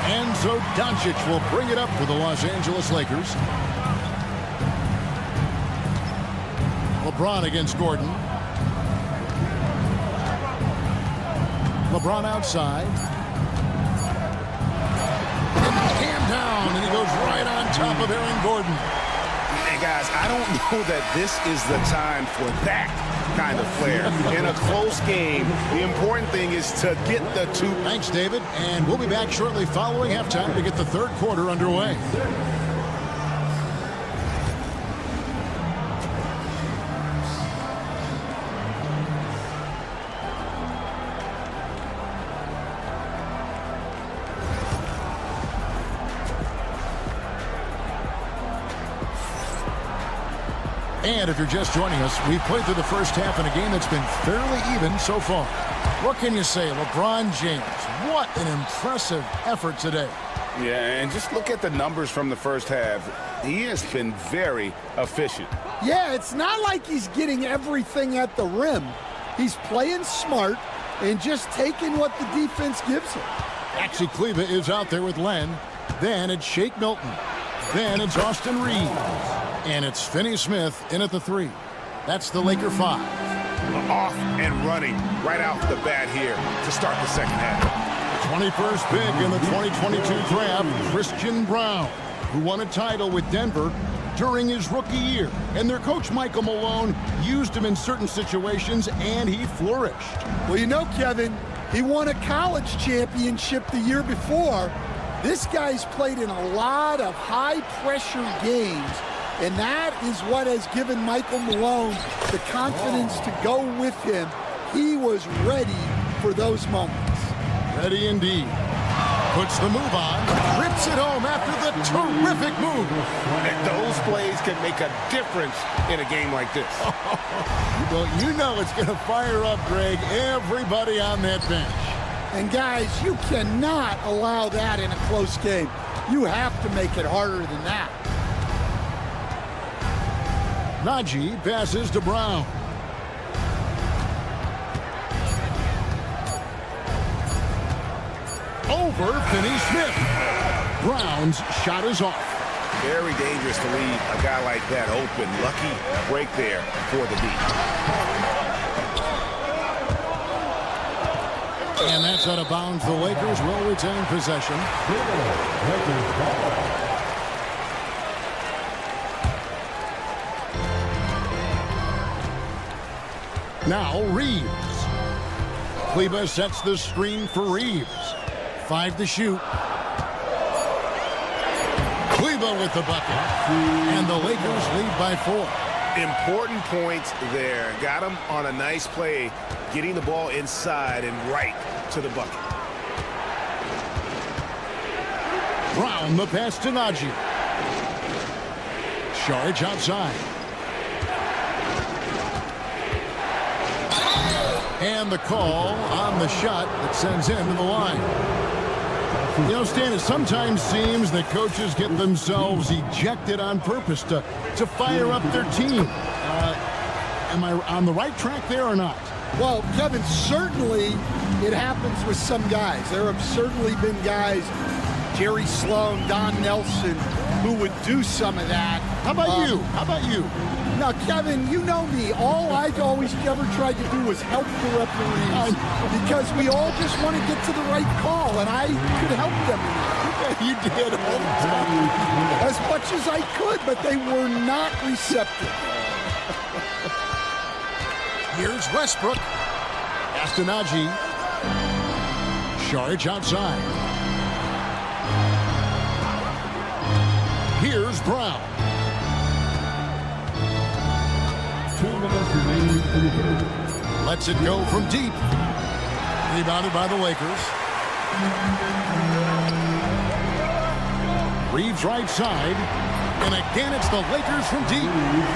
And so Doncic will bring it up for the Los Angeles Lakers. LeBron against Gordon. LeBron outside. Down, and he goes right on top of Aaron Gordon. Man, guys, I don't know that this is the time for that kind of flair. In a close game, the important thing is to get the two. Thanks, David. And we'll be back shortly following halftime to get the third quarter underway. And if you're just joining us, we've played through the first half in a game that's been fairly even so far. What can you say? LeBron James, what an impressive effort today. Yeah, and just look at the numbers from the first half. He has been very efficient. Yeah, it's not like he's getting everything at the rim. He's playing smart and just taking what the defense gives him. Maxi Kleba is out there with Len. Then it's Shake Milton. Then it's Austin Reeves. And it's Finney Smith in at the 3. That's the Laker 5. Off and running right out the bat here to start the second half. 21st pick in the 2022 draft, Christian Brown, who won a title with Denver during his rookie year. And their coach, Michael Malone, used him in certain situations, and he flourished. Well, you know, Kevin, he won a college championship the year before. This guy's played in a lot of high-pressure games. And that is what has given Michael Malone the confidence to go with him. He was ready for those moments. Ready indeed. Puts the move on. Rips it home after the terrific move. And those plays can make a difference in a game like this. Well, you know it's going to fire up, Greg, everybody on that bench. And guys, you cannot allow that in a close game. You have to make it harder than that. Najee passes to Brown. Over Finney-Smith. Brown's shot is off. Very dangerous to leave a guy like that open. Lucky break there for the D. And that's out of bounds. The Lakers will retain possession. Now Reeves. Kleba sets the screen for Reeves. 5 to shoot. Kleba with the bucket. And the Lakers lead by 4. Important points there. Got him on a nice play, getting the ball inside and right to the bucket. Brown the pass to Najee. Sharge outside. And the call on the shot that sends him to the line. You know, Stan, it sometimes seems that coaches get themselves ejected on purpose to fire up their team. Am I on the right track there or not? Well, Kevin, certainly it happens with some guys. There have certainly been guys, Jerry Sloan, Don Nelson, who would do some of that. How about you? How about you? Now, Kevin, you know me. All I always ever tried to do was help the referees because we all just want to get to the right call, and I could help them. You did all the time. As much as I could, but they were not receptive. Here's Westbrook. Pass to Najee. Sharge outside. Here's Brown. 2 minutes remaining in the third. Lets it go from deep. Rebounded by the Lakers. Reeves right side. And again, it's the Lakers from deep.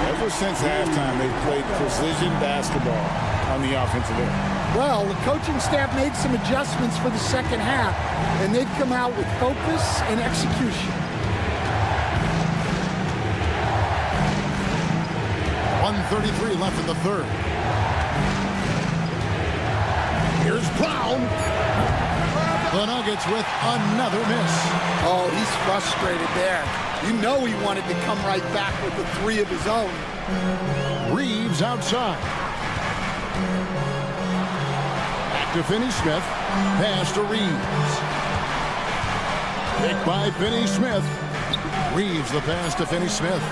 Ever since halftime, they've played precision basketball on the offensive end. Well, the coaching staff made some adjustments for the second half, and they've come out with focus and execution. 1:33 left in the third. Here's Brown. The Nuggets with another miss. Oh, he's frustrated there. You know he wanted to come right back with the 3 of his own. Reeves outside. Back to Finney-Smith. Pass to Reeves. Picked by Finney-Smith. Reeves the pass to Finney-Smith.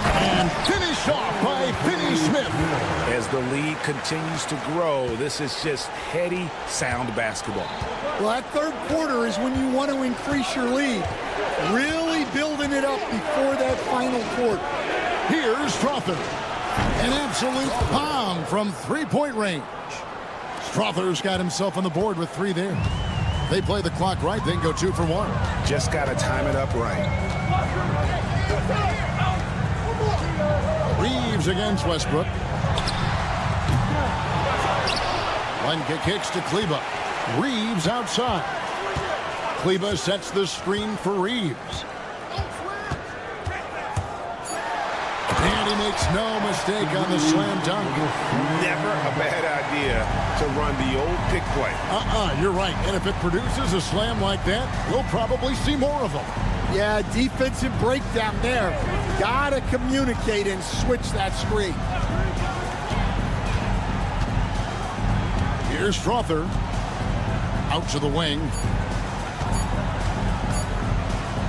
And finished off by Finney-Smith. As the lead continues to grow, this is just heady, sound basketball. Well, that third quarter is when you want to increase your lead. Really building it up before that final quarter. Here's Strother. An absolute bomb from three-point range. Strother's got himself on the board with 3 there. They play the clock right, they can go 2 for 1. Just got to time it up right. Reeves against Westbrook. One kicks to Kleba. Reeves outside. Kleba sets the screen for Reeves. And he makes no mistake on the slam dunk. Never a bad idea to run the old pick play. You're right. And if it produces a slam like that, we'll probably see more of them. Yeah, defensive breakdown there. Gotta communicate and switch that screen. Here's Strother. Out to the wing.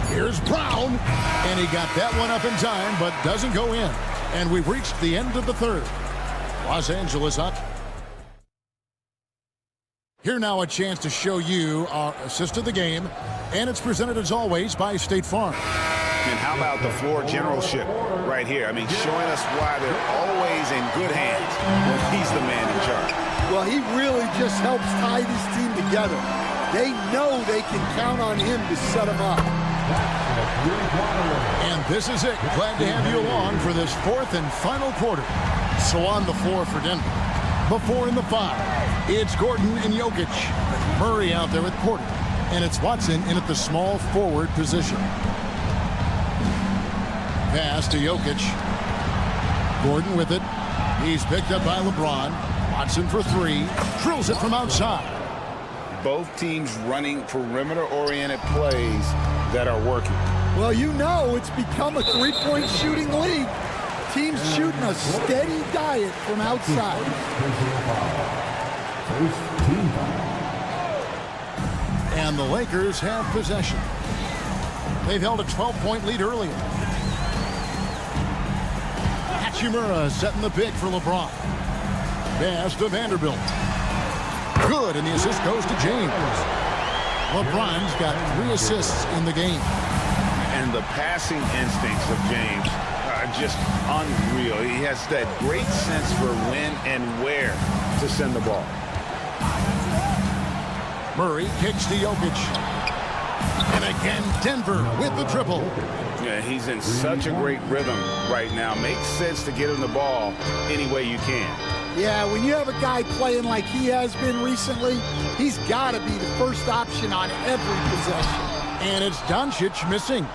Here's Brown. And he got that one up in time, but doesn't go in. And we've reached the end of the third. Los Angeles up. Here now a chance to show you our assist of the game. And it's presented as always by State Farm. And how about the floor generalship right here? I mean, showing us why they're always in good hands when he's the man in charge. Well, he really just helps tie this team together. They know they can count on him to set them up. And this is it. Glad to have you along for this fourth and final quarter. So on the floor for Denver. Before in the 5, it's Gordon and Jokic. Murray out there at Porter. And it's Watson in at the small forward position. Pass to Jokic. Gordon with it. He's picked up by LeBron. Watson for 3. Drills it from outside. Both teams running perimeter-oriented plays that are working. Well, you know it's become a three-point shooting league. Teams shooting a steady diet from outside. And the Lakers have possession. They've held a 12-point lead earlier. Hachimura setting the pick for LeBron. Pass to Vanderbilt. Good, and the assist goes to James. LeBron's got 3 assists in the game. And the passing instincts of James are just unreal. He has that great sense for when and where to send the ball. Murray kicks to Jokic. And again, Denver with the triple. Yeah, he's in such a great rhythm right now. Makes sense to get him the ball any way you can. Yeah, when you have a guy playing like he has been recently, he's got to be the first option on every possession. And it's Doncic missing.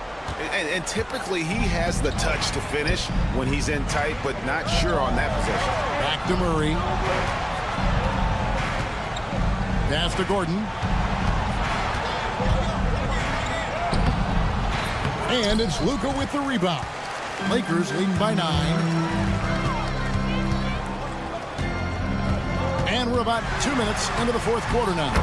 And typically he has the touch to finish when he's in tight, but not sure on that possession. Back to Murray. Pass to Gordon. And it's Luka with the rebound. Lakers leading by 9. And we're about 2 minutes into the fourth quarter now.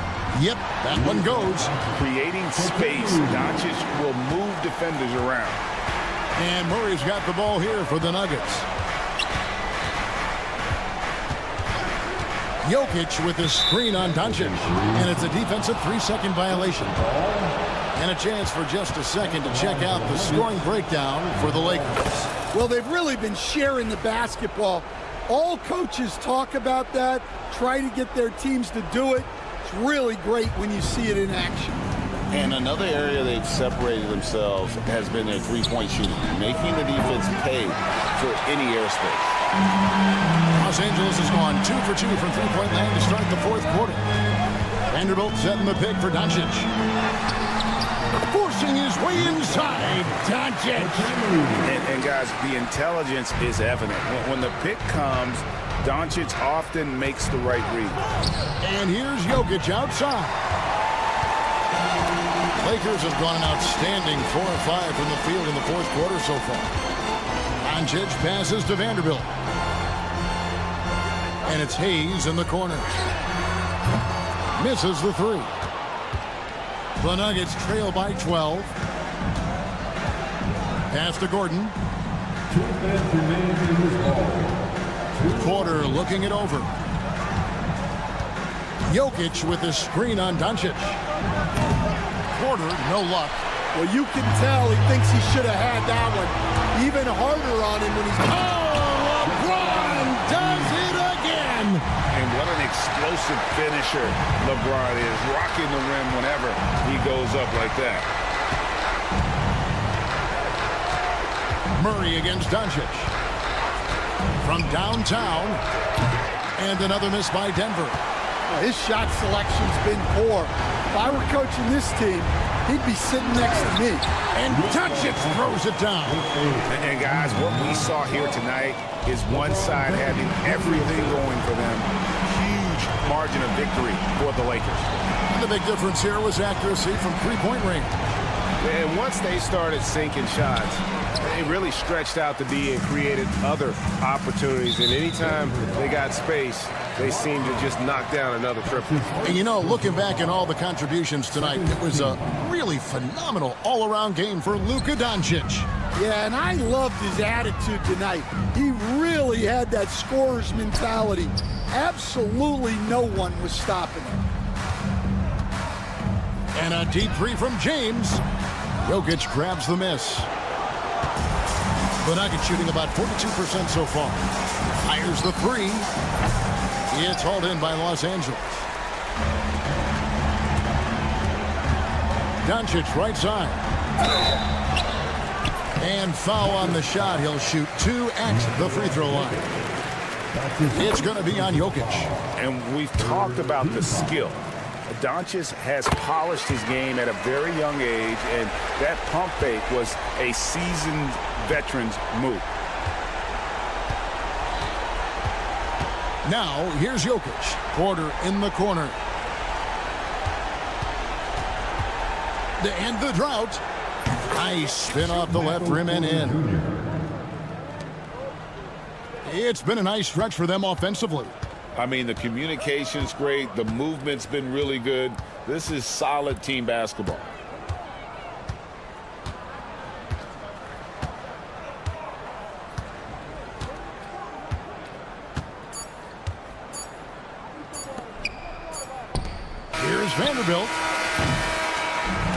Yep, that one goes. Creating space. Doncic will move defenders around. And Murray's got the ball here for the Nuggets. Jokic with the screen on Doncic. And it's a defensive 3-second violation. And a chance for just a second to check out the scoring breakdown for the Lakers. Well, they've really been sharing the basketball. All coaches talk about that, try to get their teams to do it. It's really great when you see it in action. And another area they've separated themselves has been their three-point shooting, making the defense pay for any airspace. Los Angeles has gone 2 for 2 from three-point land to start the fourth quarter. Vanderbilt setting the pick for Doncic. Forcing his way inside. Doncic. And guys, the intelligence is evident. When the pick comes, Doncic often makes the right read. And here's Jokic outside. Lakers have gone an outstanding 4 of 5 from the field in the fourth quarter so far. Doncic passes to Vanderbilt. And it's Hayes in the corner. Misses the 3. The Nuggets trail by 12. Pass to Gordon. Porter looking it over. Jokic with the screen on Doncic. Porter, no luck. Well, you can tell he thinks he should have had that one. Even harder on him when he's... Oh, LeBron does it again! And what an explosive finisher LeBron is, rocking the rim whenever he goes up like that. Murray against Doncic. From downtown. And another miss by Denver. Well, his shot selection's been poor. If I were coaching this team, he'd be sitting next to me. And Doncic throws it down. And guys, what we saw here tonight is one side having everything going for them. Huge margin of victory for the Lakers. And the big difference here was accuracy from three-point range. And once they started sinking shots, they really stretched out the D and created other opportunities. And anytime they got space, they seemed to just knock down another triple. And you know, looking back at all the contributions tonight, it was a really phenomenal all-around game for Luka Doncic. Yeah, and I loved his attitude tonight. He really had that scorer's mentality. Absolutely no one was stopping him. And a deep three from James. Jokic grabs the miss. The Nuggets shooting about 42% so far. Fires the 3. It's hauled in by Los Angeles. Doncic, right side. And foul on the shot. He'll shoot 2 at the free throw line. It's going to be on Jokic. And we've talked about the skill. Doncic has polished his game at a very young age, and that pump fake was a seasoned veteran's move. Now, here's Jokic. Porter in the corner. To end the drought. Nice spin off the left rim and in. It's been a nice stretch for them offensively. I mean, the communication's great. The movement's been really good. This is solid team basketball. Here's Vanderbilt.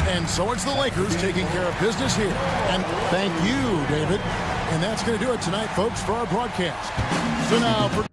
And so it's the Lakers taking care of business here. And thank you, David. And that's going to do it tonight, folks, for our broadcast. So now for...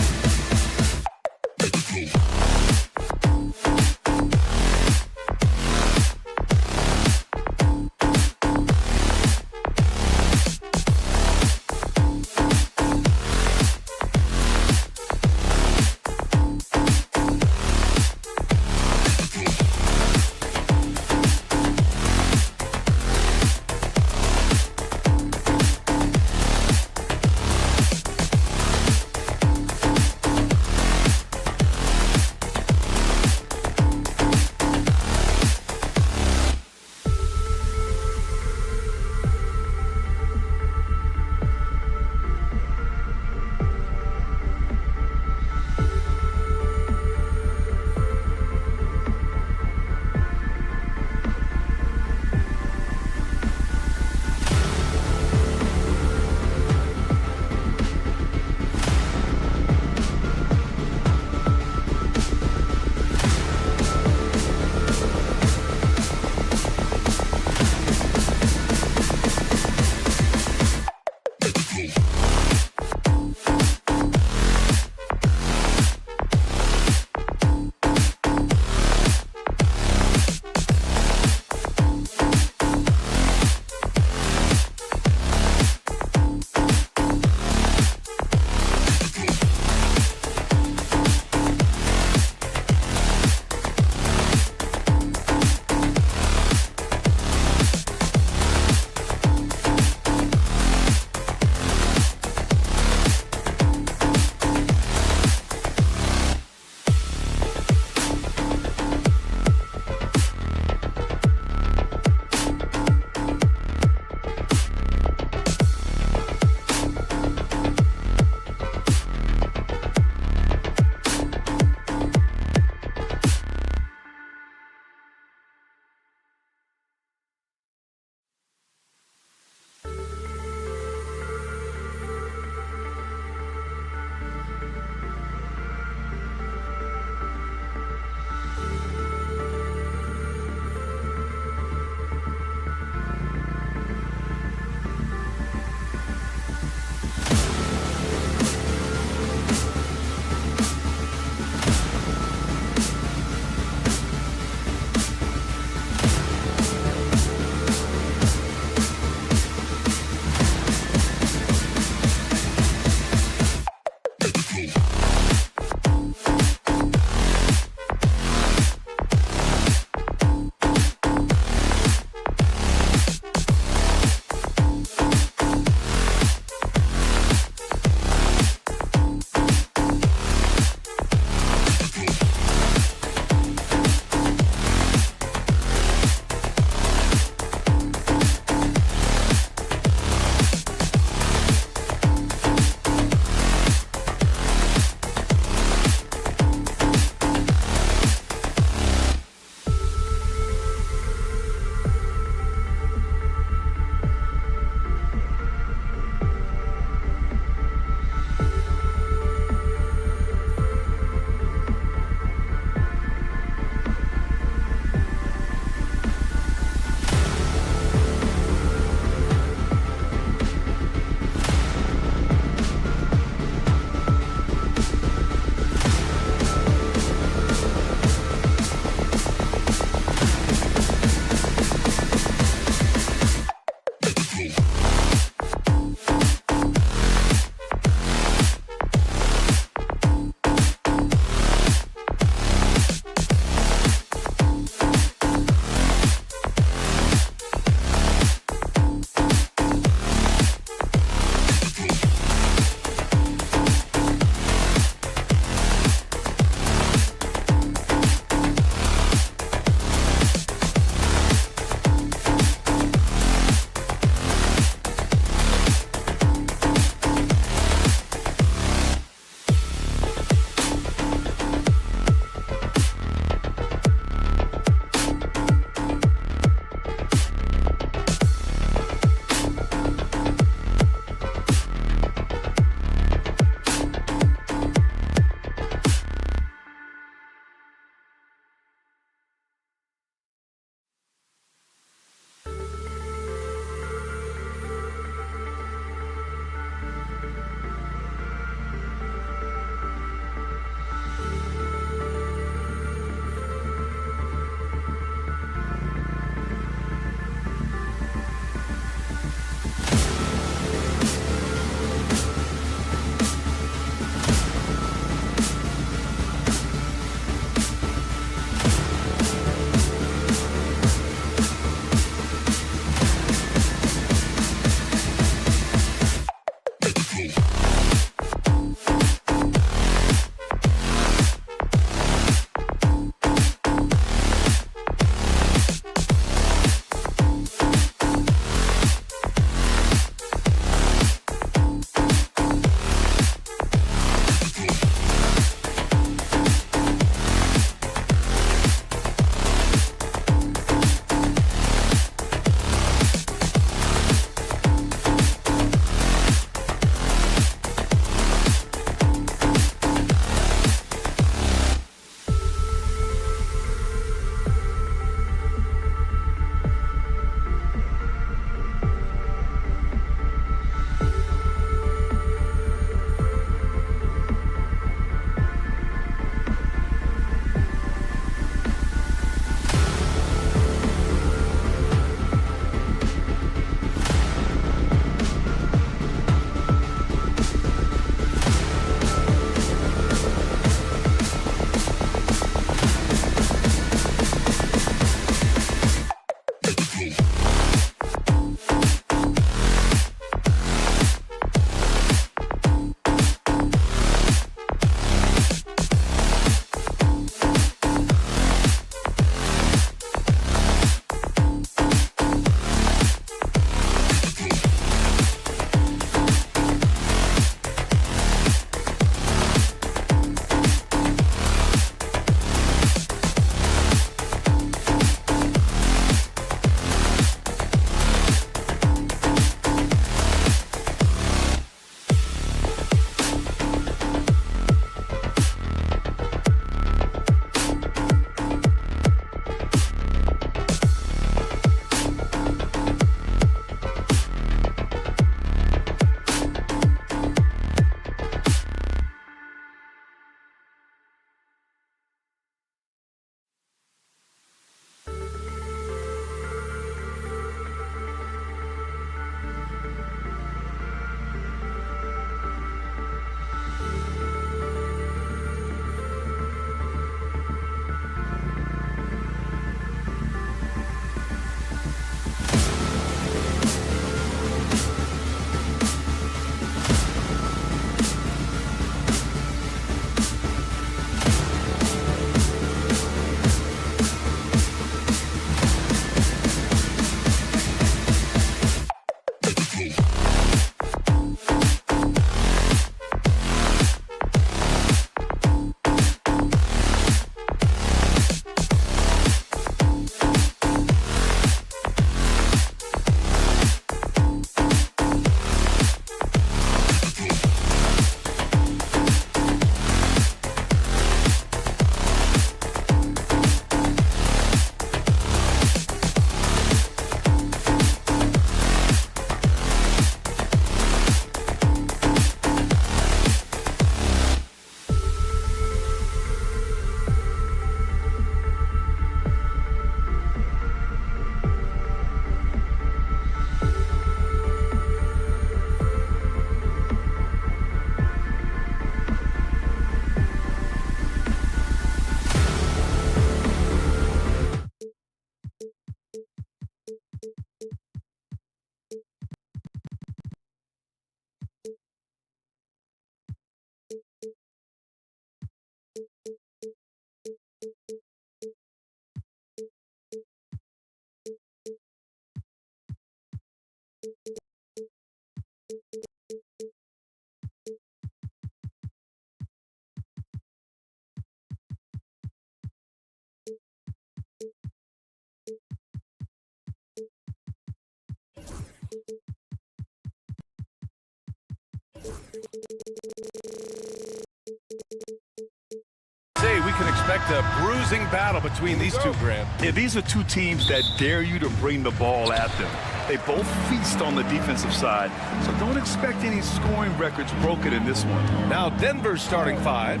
Say we can expect a bruising battle between these two, Grant. Yeah, these are two teams that dare you to bring the ball at them. They both feast on the defensive side, so don't expect any scoring records broken in this one. Now Denver's starting five.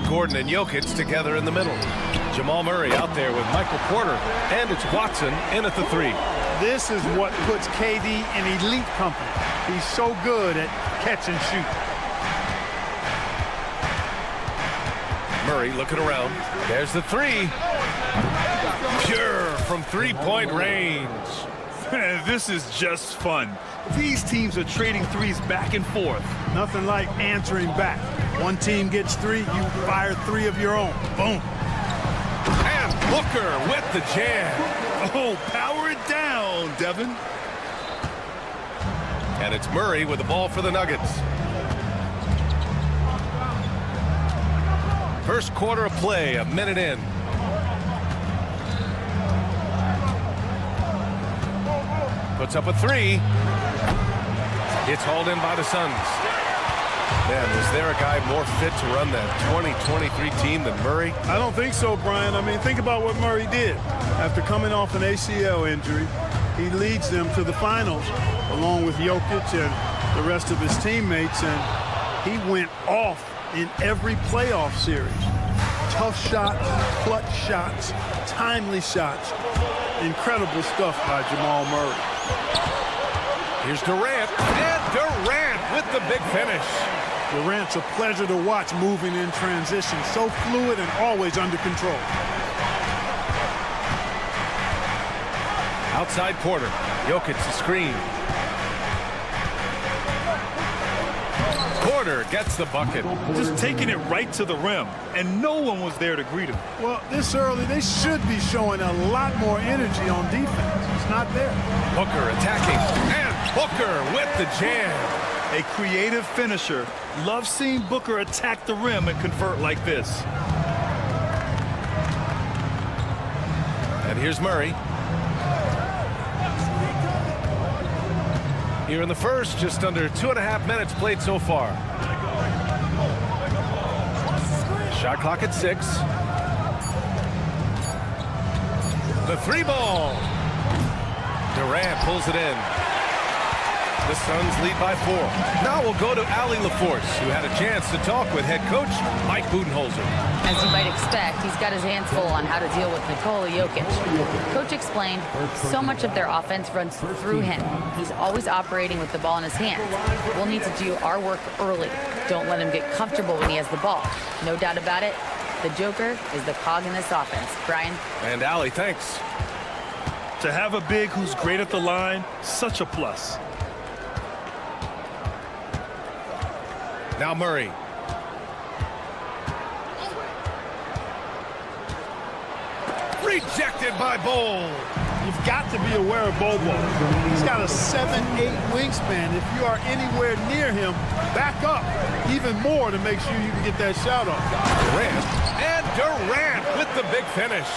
Gordon and Jokic together in the middle. Jamal Murray out there with Michael Porter, and it's Watson in at the three. This is what puts KD in elite company. He's so good at catch and shoot. Murray looking around. There's the three. Pure from three-point range. This is just fun. These teams are trading threes back and forth. Nothing like answering back. One team gets three, you fire three of your own. Boom. And Booker with the jam. Oh, power it down, Devin. And it's Murray with the ball for the Nuggets. First quarter of play, a minute in. Puts up a three. It's hauled in by the Suns. Man, was there a guy more fit to run that 2023 team than Murray? I don't think so, Brian. I mean, think about what Murray did. After coming off an ACL injury, he leads them to the finals along with Jokic and the rest of his teammates, and he went off in every playoff series. Tough shots, clutch shots, timely shots. Incredible stuff by Jamal Murray. Here's Durant, and Durant with the big finish. Durant's a pleasure to watch moving in transition. So fluid and always under control. Outside Porter. Jokic the screen. Porter gets the bucket. Just taking it right to the rim, and no one was there to greet him. Well, this early, they should be showing a lot more energy on defense. It's not there. Booker attacking, and Booker with the jam. A creative finisher. Love seeing Booker attack the rim and convert like this. And here's Murray. Here in the first, just under 2.5 minutes played so far. Shot clock at 6. The three ball. Durant pulls it in. The Suns lead by 4. Now we'll go to Allie LaForce, who had a chance to talk with head coach Mike Budenholzer. As you might expect, he's got his hands full on how to deal with Nikola Jokic. Coach explained so much of their offense runs through him. He's always operating with the ball in his hands. We'll need to do our work early. Don't let him get comfortable when he has the ball. No doubt about it, the Joker is the cog in this offense. Brian? And Allie, thanks. To have a big who's great at the line, such a plus. Now Murray. Rejected by Bol. You've got to be aware of Bobo. He's got a 7'8" wingspan. If you are anywhere near him, back up even more to make sure you can get that shot off. Durant. And Durant with the big finish.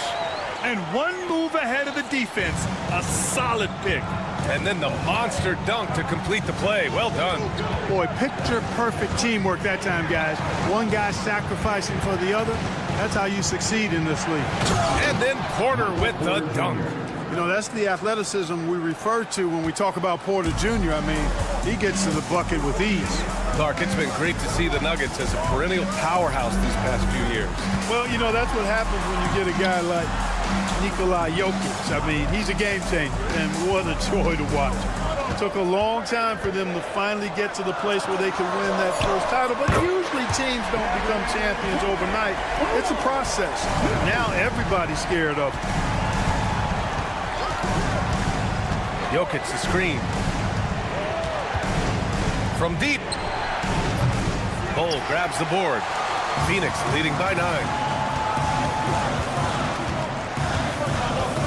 And one move ahead of the defense. A solid pick. And then the monster dunk to complete the play. Well done. Boy, picture-perfect teamwork that time, guys. One guy sacrificing for the other. That's how you succeed in this league. And then Porter with the dunk. You know, that's the athleticism we refer to when we talk about Porter Jr. I mean, he gets to the bucket with ease. Clark, it's been great to see the Nuggets as a perennial powerhouse these past few years. Well, you know, that's what happens when you get a guy like Nikola Jokic. I mean, he's a game changer, and what a joy to watch. It took a long time for them to finally get to the place where they could win that first title, but usually teams don't become champions overnight. It's a process. Now everybody's scared of him. Jokic the screen. From deep. Bol grabs the board. Phoenix leading by 9.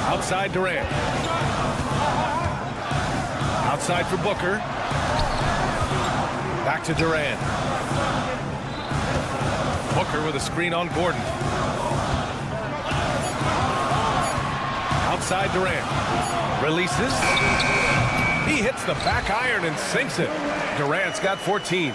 Outside Durant. Outside for Booker. Back to Durant. Booker with a screen on Gordon. Outside Durant. Releases. He hits the back iron and sinks it. Durant's got 14.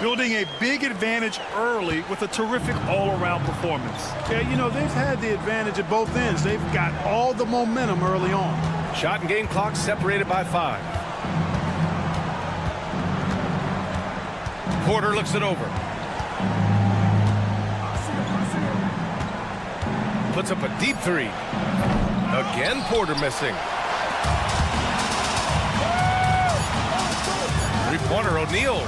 building a big advantage early with a terrific all-around performance. Yeah, you know, they've had the advantage at both ends. They've got all the momentum early on. Shot and game clock separated by 5. Porter looks it over. Puts up a deep 3. Again, Porter missing. Three-pointer, O'Neal.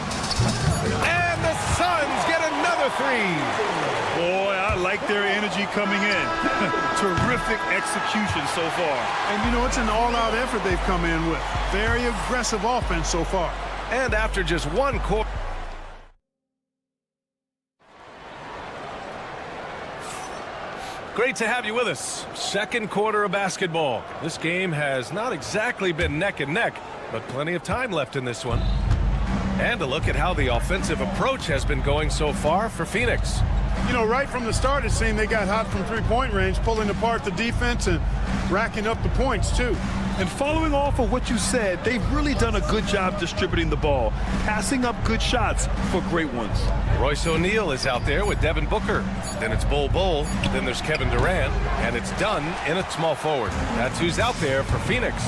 And the Suns get another 3. Boy, I like their energy coming in. Terrific execution so far. And, you know, it's an all-out effort they've come in with. Very aggressive offense so far. And after just one quarter. Great to have you with us. Second quarter of basketball. This game has not exactly been neck and neck, but plenty of time left in this one. And a look at how the offensive approach has been going so far for Phoenix. You know, right from the start, it seemed they got hot from three-point range, pulling apart the defense and racking up the points, too. And following off of what you said, they've really done a good job distributing the ball, passing up good shots for great ones. Royce O'Neal is out there with Devin Booker. Then it's Bol Bol. Then there's Kevin Durant. And it's Dunn in at small forward. That's who's out there for Phoenix.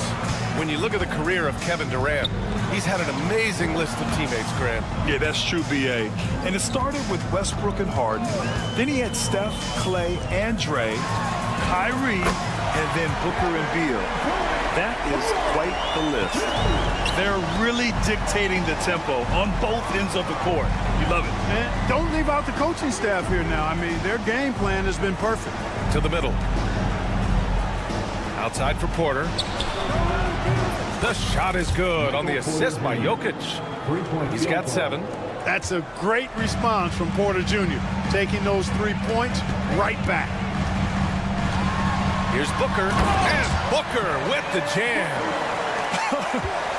When you look at the career of Kevin Durant, he's had an amazing list of teammates, Grant. Yeah, that's true, B.A. And it started with Westbrook and Harden. Then he had Steph, Clay, and Dre, Kyrie, and then Booker and Beal. That is quite the list. They're really dictating the tempo on both ends of the court. You love it. And don't leave out the coaching staff here now. I mean, their game plan has been perfect. To the middle. Outside for Porter. The shot is good on the assist by Jokic. He's got 7. That's a great response from Porter Jr., taking those 3 points right back. Here's Booker, and Booker with the jam.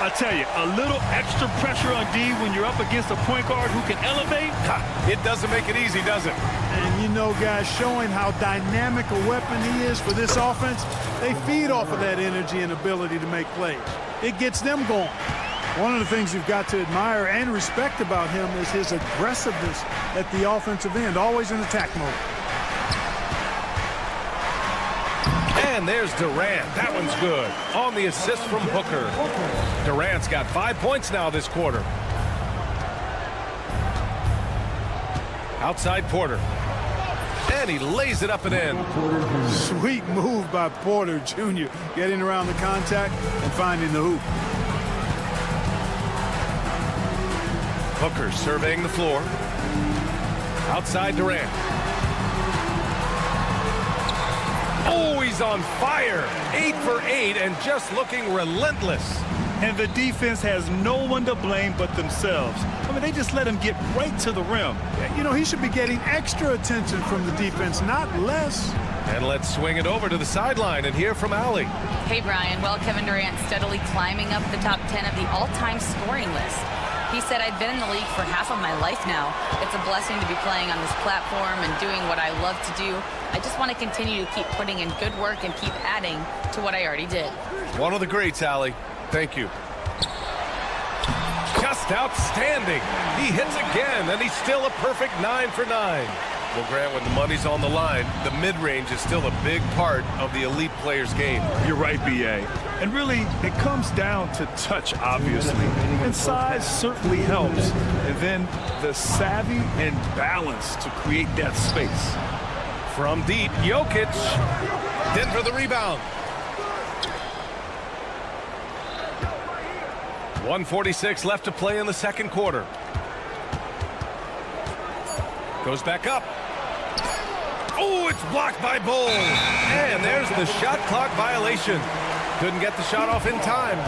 I tell you, a little extra pressure on D when you're up against a point guard who can elevate. It doesn't make it easy, does it? And you know, guys, showing how dynamic a weapon he is for this offense, they feed off of that energy and ability to make plays. It gets them going. One of the things you've got to admire and respect about him is his aggressiveness at the offensive end, always in attack mode. And there's Durant. That one's good. On the assist from Booker. Durant's got 5 points now this quarter. Outside Porter. And he lays it up and in. Sweet move by Porter Jr. Getting around the contact and finding the hoop. Booker surveying the floor. Outside Durant. Oh, he's on fire. 8 for 8 and just looking relentless. And the defense has no one to blame but themselves. I mean, they just let him get right to the rim. You know, he should be getting extra attention from the defense, not less. And let's swing it over to the sideline and hear from Allie. Hey, Brian. Well, Kevin Durant steadily climbing up the top 10 of the all-time scoring list. He said, I've been in the league for half of my life now. It's a blessing to be playing on this platform and doing what I love to do. I just want to continue to keep putting in good work and keep adding to what I already did. One of the greats, Allie. Thank you. Just outstanding. He hits again, and he's still a perfect 9 for 9. Well, Grant, when the money's on the line, the mid-range is still a big part of the elite player's game. You're right, B.A. And really, it comes down to touch, obviously. And size certainly helps. And then the savvy and balance to create that space. From deep, Jokic. Denver the rebound. 1:46 left to play in the second quarter. Goes back up. Oh, it's blocked by Bol. And there's the shot clock violation. Couldn't get the shot off in time.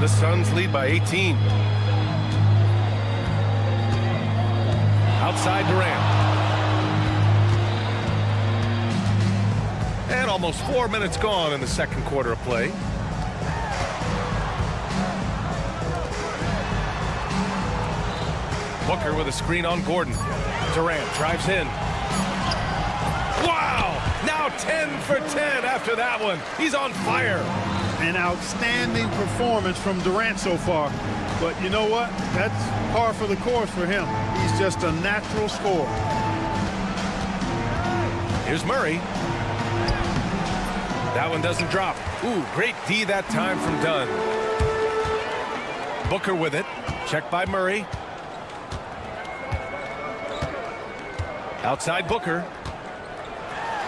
The Suns lead by 18. Outside Durant. And almost 4 minutes gone in the second quarter of play. Booker with a screen on Gordon. Durant drives in. Wow! Now 10 for 10 after that one. He's on fire. an outstanding performance from Durant so far. But you know what? That's par for the course for him. He's just a natural scorer. Here's Murray. That one doesn't drop. Ooh, great D that time from Dunn. Booker with it. Checked by Murray. Outside Booker.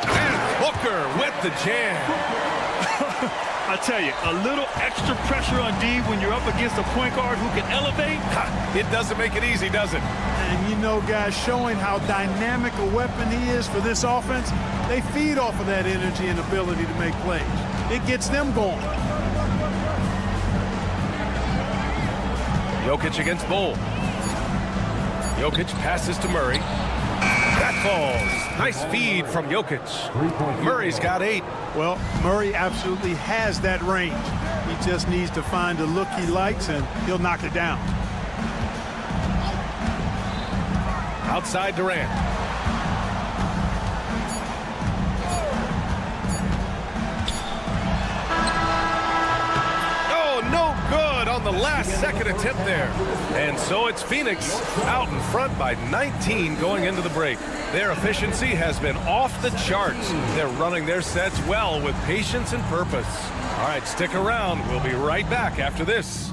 And Booker with the jam. I tell you, a little extra pressure on D when you're up against a point guard who can elevate. It doesn't make it easy, does it? And you know, guys, showing how dynamic a weapon he is for this offense, they feed off of that energy and ability to make plays. It gets them going. Jokic against Bull. Jokic passes to Murray. That falls. Nice feed from Jokic. Murray's got 8. Well, Murray absolutely has that range. He just needs to find the look he likes, and he'll knock it down. Outside Durant. Oh, no good on the last second attempt there. And so it's Phoenix out in front by 19 going into the break. Their efficiency has been off the charts. They're running their sets well with patience and purpose. All right, stick around. We'll be right back after this.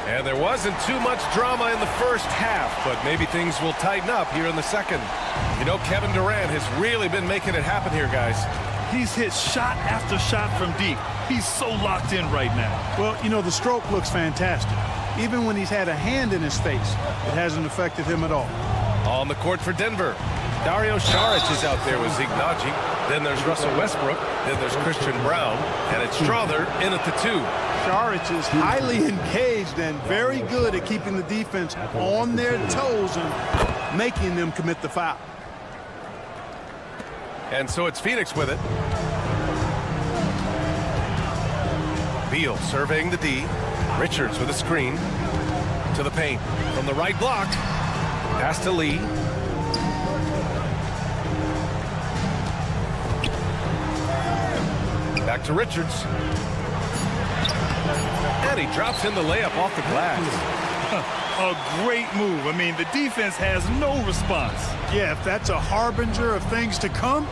And there wasn't too much drama in the first half, but maybe things will tighten up here in the second. You know, Kevin Durant has really been making it happen here, guys. He's hit shot after shot from deep. He's so locked in right now. Well, you know, the stroke looks fantastic. Even when he's had a hand in his face, it hasn't affected him at all. On the court for Denver, Dario Saric is out there with Ignaji. Then there's Russell Westbrook. Then there's Christian Brown. And it's Strother in at the 2. Saric is highly engaged and very good at keeping the defense on their toes and making them commit the foul. And so it's Phoenix with it. Beal surveying the D. Richards with a screen. To the paint. From the right block. Pass to Lee. Back to Richards. And he drops in the layup off the glass. A great move. I mean, the defense has no response. Yeah, if that's a harbinger of things to come,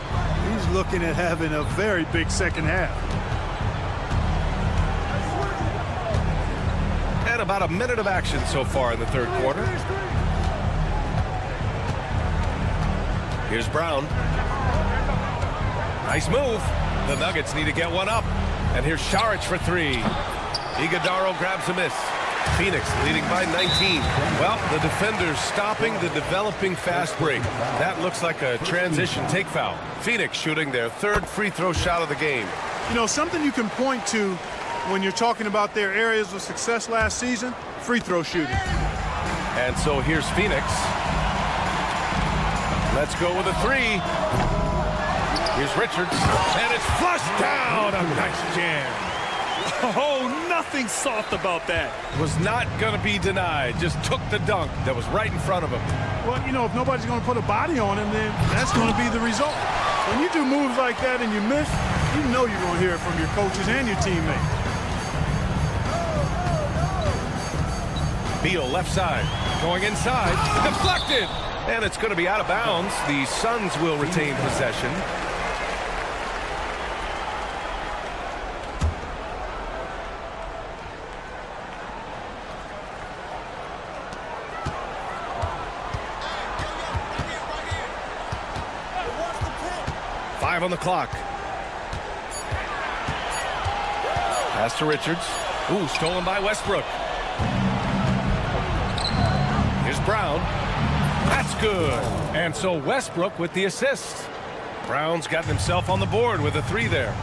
he's looking at having a very big second half. And about a minute of action so far in the third quarter. Here's Brown. Nice move. The Nuggets need to get one up. And here's Saric for 3. Iguodaro grabs a miss. Phoenix leading by 19. Well, the defenders stopping the developing fast break. That looks like a transition take foul. Phoenix shooting their 3rd free throw shot of the game. You know, something you can point to when you're talking about their areas of success last season, free throw shooting. And so here's Phoenix. Let's go with a 3. Here's Richards. And it's flushed down. A nice jam. Oh, nothing soft about that. Was not going to be denied. Just took the dunk that was right in front of him. Well, you know, if nobody's going to put a body on him, then that's going to be the result. When you do moves like that and you miss, you know you're going to hear it from your coaches and your teammates. Beal left side. Going inside. Deflected. And it's going to be out of bounds. The Suns will retain possession. On the clock. Pass to Richards. Ooh, stolen by Westbrook. Here's Brown. That's good. And so Westbrook with the assist. Brown's gotten himself on the board with a 3 there.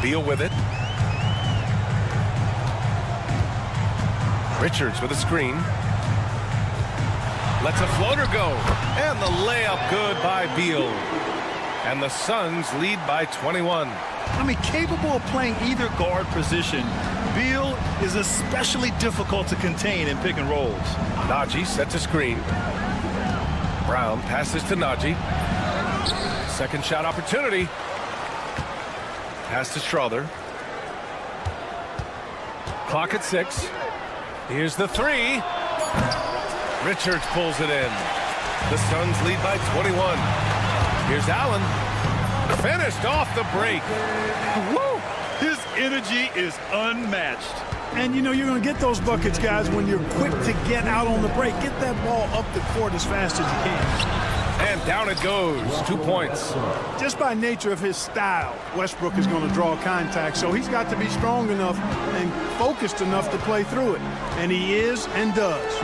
Beal with it. Richards with a screen. Lets a floater go. And the layup good by Beal. And the Suns lead by 21. I mean, capable of playing either guard position. Beal is especially difficult to contain in pick and rolls. Najee sets a screen. Brown passes to Najee. Second shot opportunity. Pass to Strother. Clock at 6. Here's the 3. Richards pulls it in. The Suns lead by 21. Here's Allen. Finished off the break. Woo! His energy is unmatched. And, you know, you're going to get those buckets, guys, when you're quick to get out on the break. Get that ball up the court as fast as you can. And down it goes. 2 points. Just by nature of his style, Westbrook is going to draw contact, so he's got to be strong enough and focused enough to play through it. And he is and does.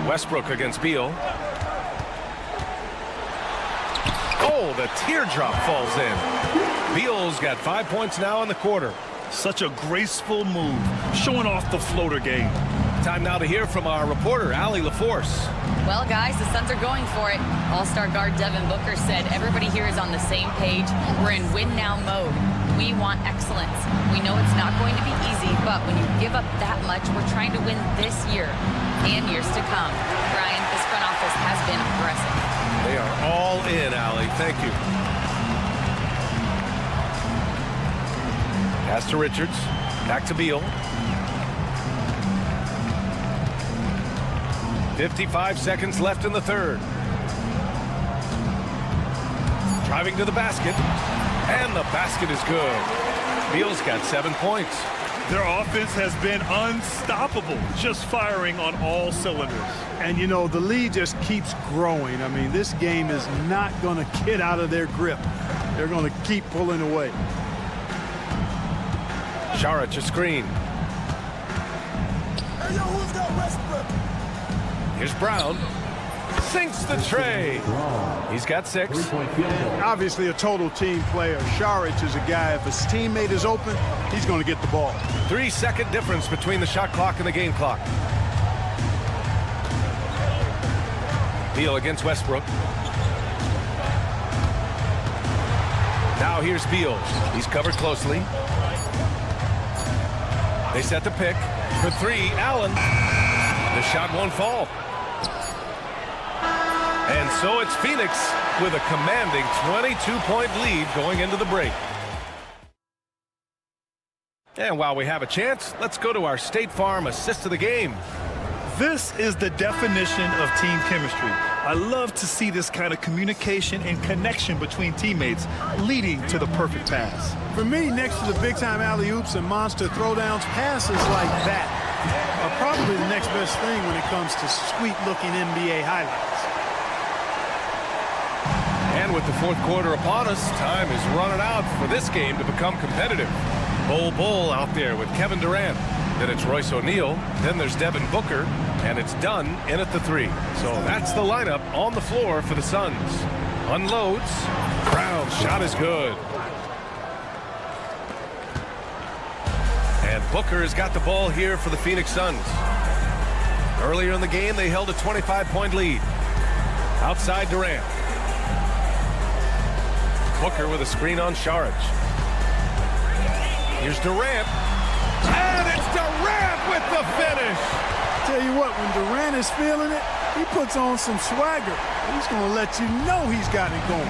Westbrook against Beal. Oh, the teardrop falls in. Beal's got 5 points now in the quarter. Such a graceful move, showing off the floater game. Time now to hear from our reporter, Allie LaForce. Well, guys, the Suns are going for it. All-star guard Devin Booker said everybody here is on the same page. We're in win-now mode. We want excellence. We know it's not going to be easy, but when you give up that much, we're trying to win this year and years to come. Brian, this front office has been aggressive. They are all in, Allie. Thank you. Pass to Richards. Back to Beal. 55 seconds left in the third. Driving to the basket. And the basket is good. Beal's got 7 points. Their offense has been unstoppable, just firing on all cylinders. And, you know, the lead just keeps growing. I mean, this game is not going to get out of their grip. They're going to keep pulling away. Saric a screen. Hey, yo, who's got Westbrook? Here's Brown. Sinks the tray. He's got 6. Obviously a total team player. Saric is a guy, if his teammate is open, he's going to get the ball. 3-second difference between the shot clock and the game clock. Beal against Westbrook. Now here's Beal. He's covered closely. They set the pick. For 3, Allen. The shot won't fall. And so it's Phoenix with a commanding 22-point lead going into the break. And while we have a chance, let's go to our State Farm assist of the game. This is the definition of team chemistry. I love to see this kind of communication and connection between teammates leading to the perfect pass. For me, next to the big-time alley-oops and monster throwdowns, passes like that are probably the next best thing when it comes to sweet-looking NBA highlights. And with the fourth quarter upon us, time is running out for this game to become competitive. Bull out there with Kevin Durant. Then it's Royce O'Neal. Then there's Devin Booker. And it's Dunn in at the 3. So that's the lineup on the floor for the Suns. Unloads. Brown's shot is good. And Booker has got the ball here for the Phoenix Suns. Earlier in the game, they held a 25-point lead. Outside Durant. Booker with a screen on Saric. Here's Durant. And it's Durant with the finish. Tell you what, when Durant is feeling it, he puts on some swagger. He's going to let you know he's got it going.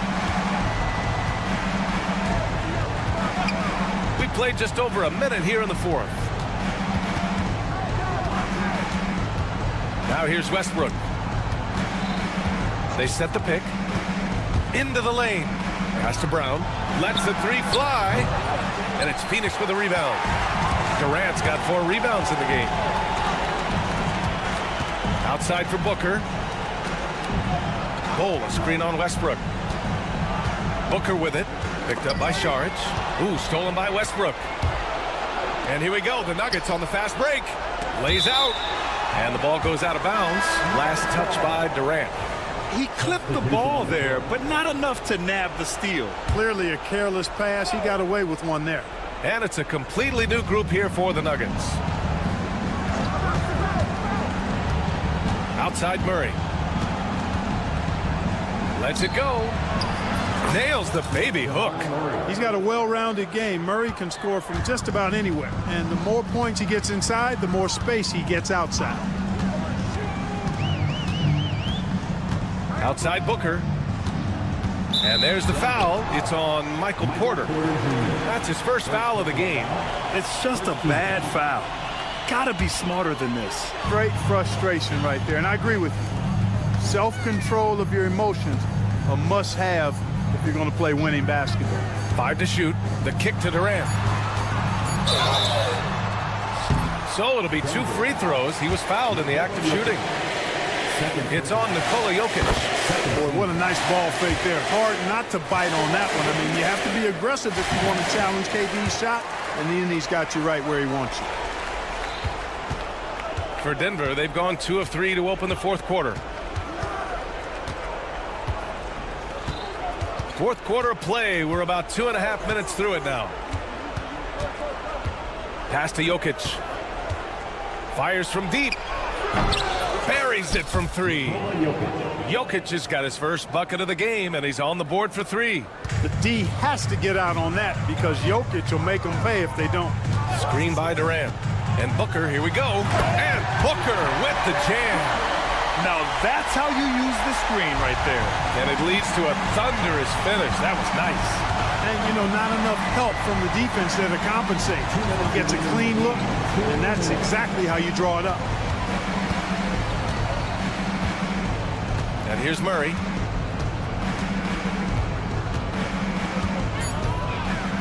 We played just over a minute here in the fourth. Now here's Westbrook. They set the pick. Into the lane. Pass to Brown. Lets the 3 fly. And it's Phoenix with a rebound. Durant's got 4 rebounds in the game. Outside for Booker. Bull, a screen on Westbrook. Booker with it. Picked up by Saric. Ooh, stolen by Westbrook. And here we go. The Nuggets on the fast break. Lays out. And the ball goes out of bounds. Last touch by Durant. He clipped the ball there, but not enough to nab the steal. Clearly a careless pass. He got away with one there. And it's a completely new group here for the Nuggets. Outside Murray. Lets it go. Nails the baby hook. He's got a well-rounded game. Murray can score from just about anywhere. And the more points he gets inside, the more space he gets outside. Outside Booker. And there's the foul. It's on Michael Porter. That's his first foul of the game. It's just a bad foul. Gotta be smarter than this. Great frustration right there. And I agree with you. Self-control of your emotions, a must-have if you're going to play winning basketball. 5 to shoot. The kick to Durant. So it'll be 2 free throws. He was fouled in the act of shooting. It's on Nikola Jokic. Boy, what a nice ball fake there. Hard not to bite on that one. I mean, you have to be aggressive if you want to challenge KD's shot, and then he's got you right where he wants you. For Denver, they've gone 2 of 3 to open the fourth quarter. Fourth quarter of play. We're about 2.5 minutes through it now. Pass to Jokic. Fires from deep. Buries it from 3. Jokic has got his first bucket of the game, and he's on the board for 3. The D has to get out on that because Jokic will make them pay if they don't. Screen by Durant. And Booker, here we go. And Booker with the jam. Now that's how you use the screen right there. And it leads to a thunderous finish. That was nice. And, you know, not enough help from the defense there to compensate. He gets a clean look, and that's exactly how you draw it up. And here's Murray.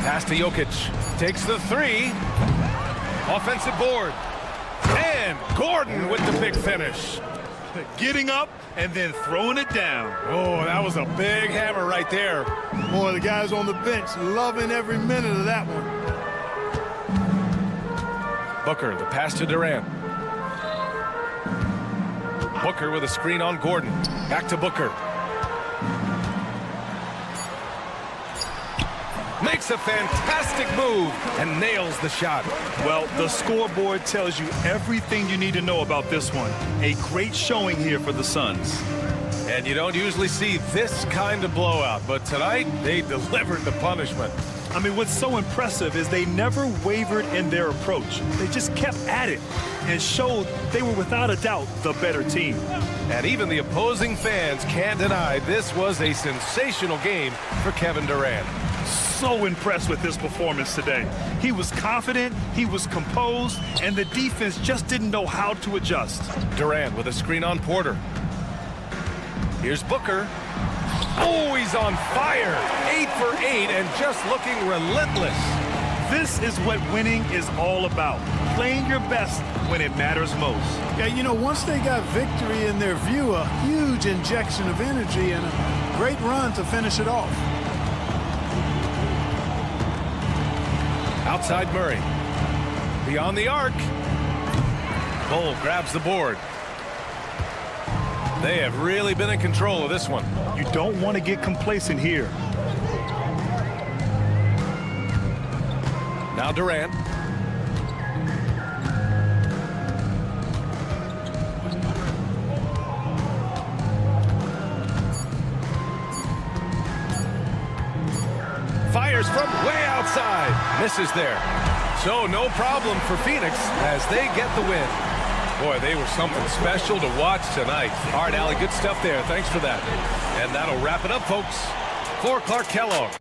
Pass to Jokic. Takes the 3. Offensive board. And Gordon with the big finish. Getting up and then throwing it down. Oh, that was a big hammer right there. Boy, the guys on the bench loving every minute of that one. Booker, the pass to Durant. Booker with a screen on Gordon. Back to Booker. Makes a fantastic move and nails the shot. Well, the scoreboard tells you everything you need to know about this one. A great showing here for the Suns. And you don't usually see this kind of blowout, but tonight they delivered the punishment. I mean, what's so impressive is they never wavered in their approach. They just kept at it and showed they were without a doubt the better team. And even the opposing fans can't deny this was a sensational game for Kevin Durant. So impressed with this performance today. He was confident, he was composed, and the defense just didn't know how to adjust. Durant with a screen on Porter. Here's Booker. Oh, he's on fire. 8 for 8 and just looking relentless. This is what winning is all about. Playing your best when it matters most. Yeah, you know, once they got victory in their view, a huge injection of energy and a great run to finish it off. Outside Murray. Beyond the arc. Cole grabs the board. They have really been in control of this one. You don't want to get complacent here. Now Durant. Fires from way outside. Misses there. So no problem for Phoenix as they get the win. Boy, they were something special to watch tonight. All right, Allie, good stuff there. Thanks for that. And that'll wrap it up, folks. For Clark Kellogg.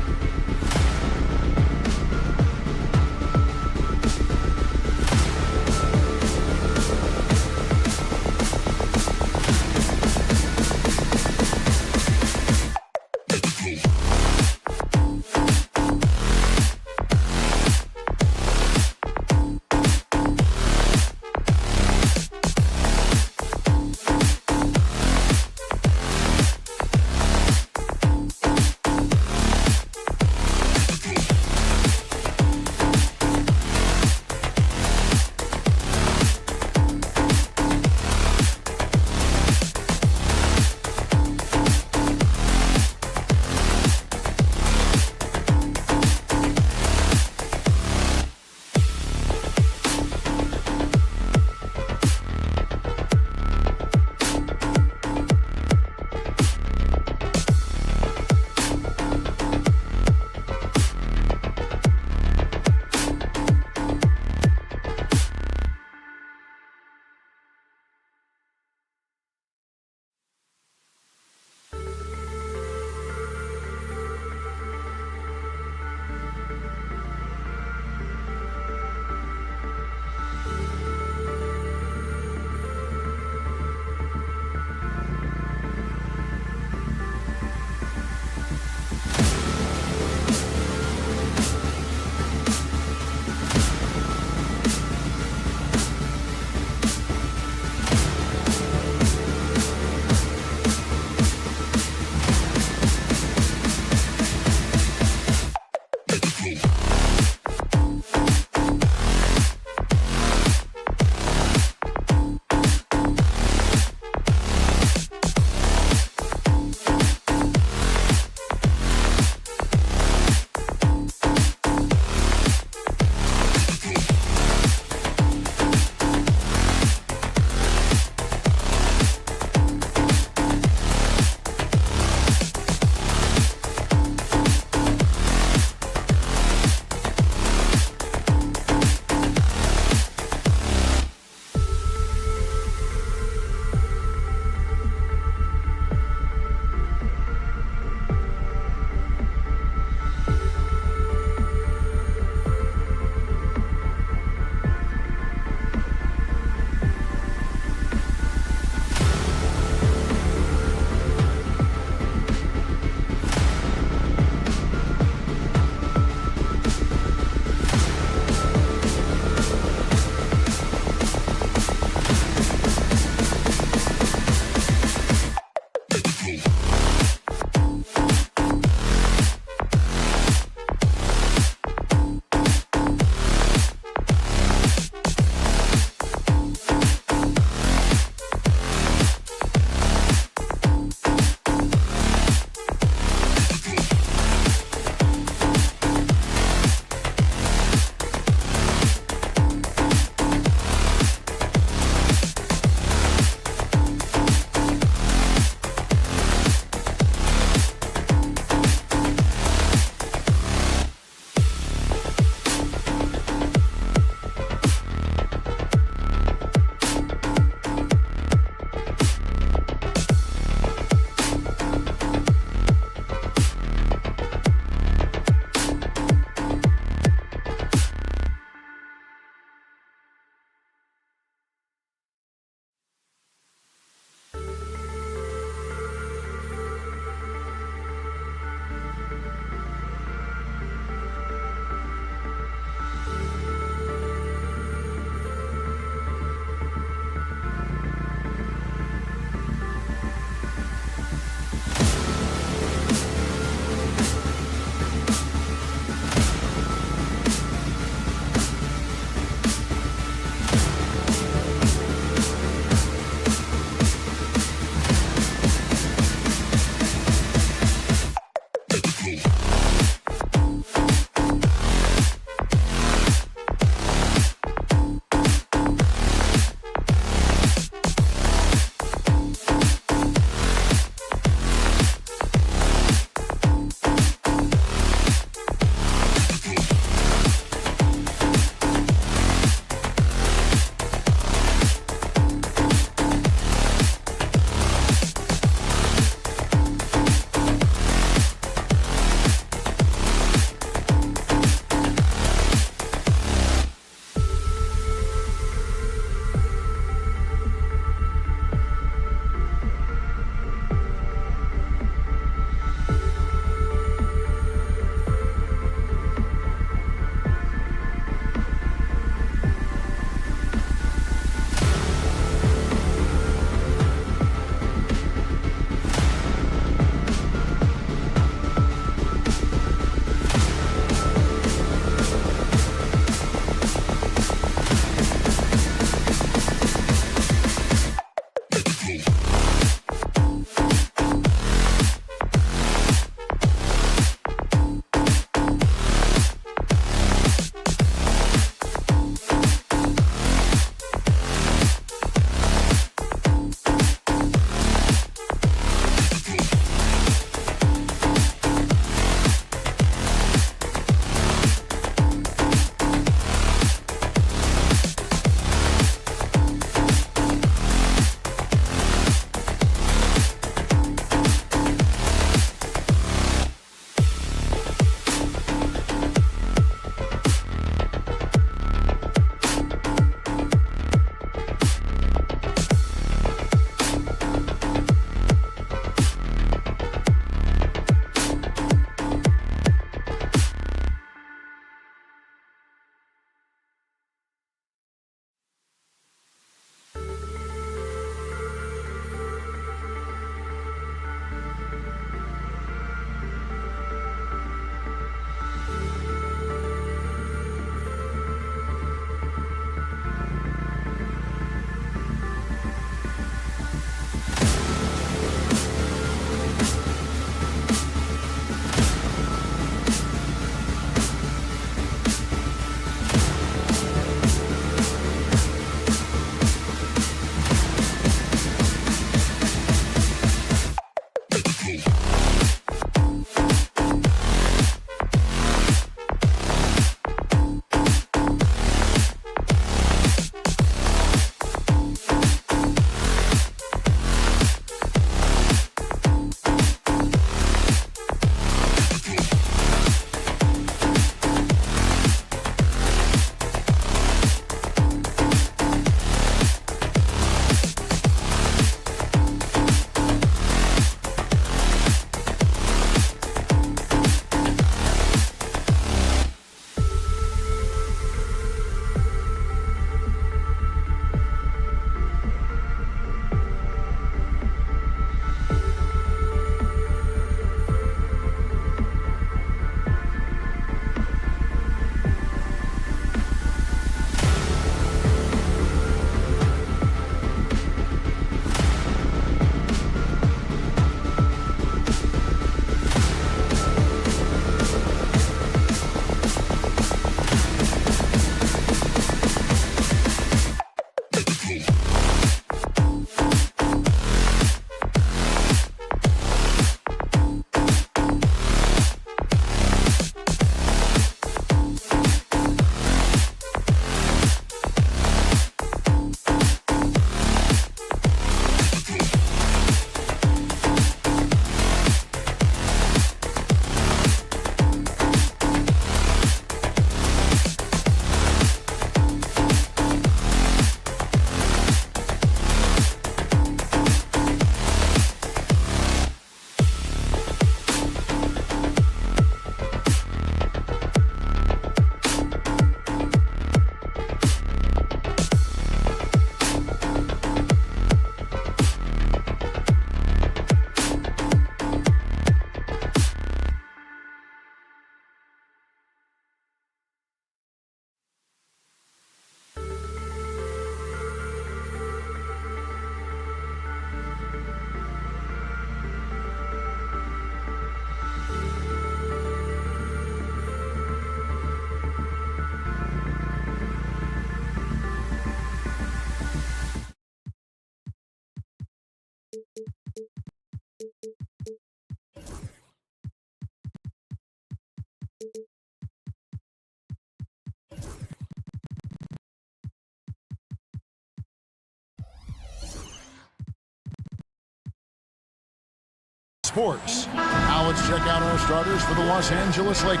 Sports. Now let's check out our starters for the Los Angeles Lakers.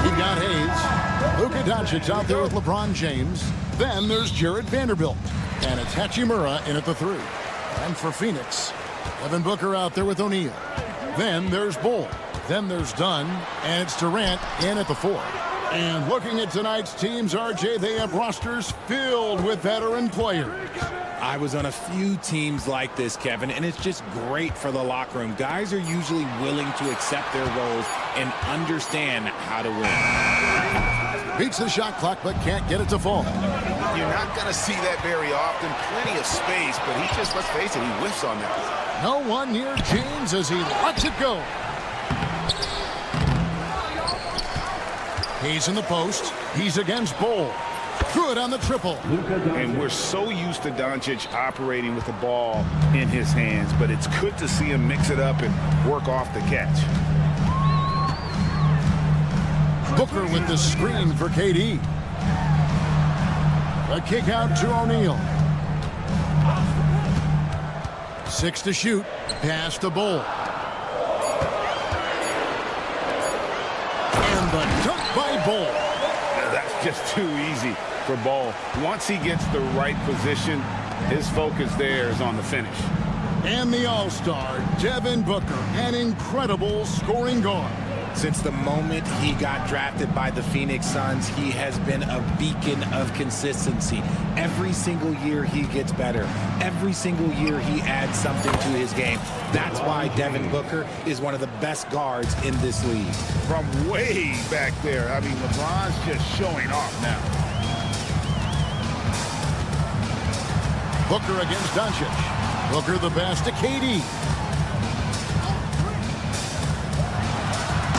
We've got Hayes. Luka Doncic out there with LeBron James. Then there's Jared Vanderbilt. And it's Hachimura in at the 3. And for Phoenix, Devin Booker out there with O'Neal. Then there's Bull. Then there's Dunn. And it's Durant in at the 4. And looking at tonight's teams, RJ, they have rosters filled with veteran players. I was on a few teams like this, Kevin, and it's just great for the locker room. Guys are usually willing to accept their roles and understand how to win. Beats the shot clock, but can't get it to fall. You're not going to see that very often. Plenty of space, but he just, let's face it, he whiffs on that. No one near James as he lets it go. He's in the post. He's against Bull. Good on the triple. And we're so used to Doncic operating with the ball in his hands, but it's good to see him mix it up and work off the catch. Booker with the screen for KD. A kick out to O'Neal. 6 to shoot. Pass to Bull. And the dunk by Bull. That's just too easy for Ball. Once he gets the right position, his focus there is on the finish. And the All-Star, Devin Booker, an incredible scoring guard. Since the moment he got drafted by the Phoenix Suns, he has been a beacon of consistency. Every single year he gets better. Every single year he adds something to his game. That's why Devin Booker is one of the best guards in this league. From way back there, I mean, LeBron's just showing off now. Booker against Doncic. Booker the pass to KD.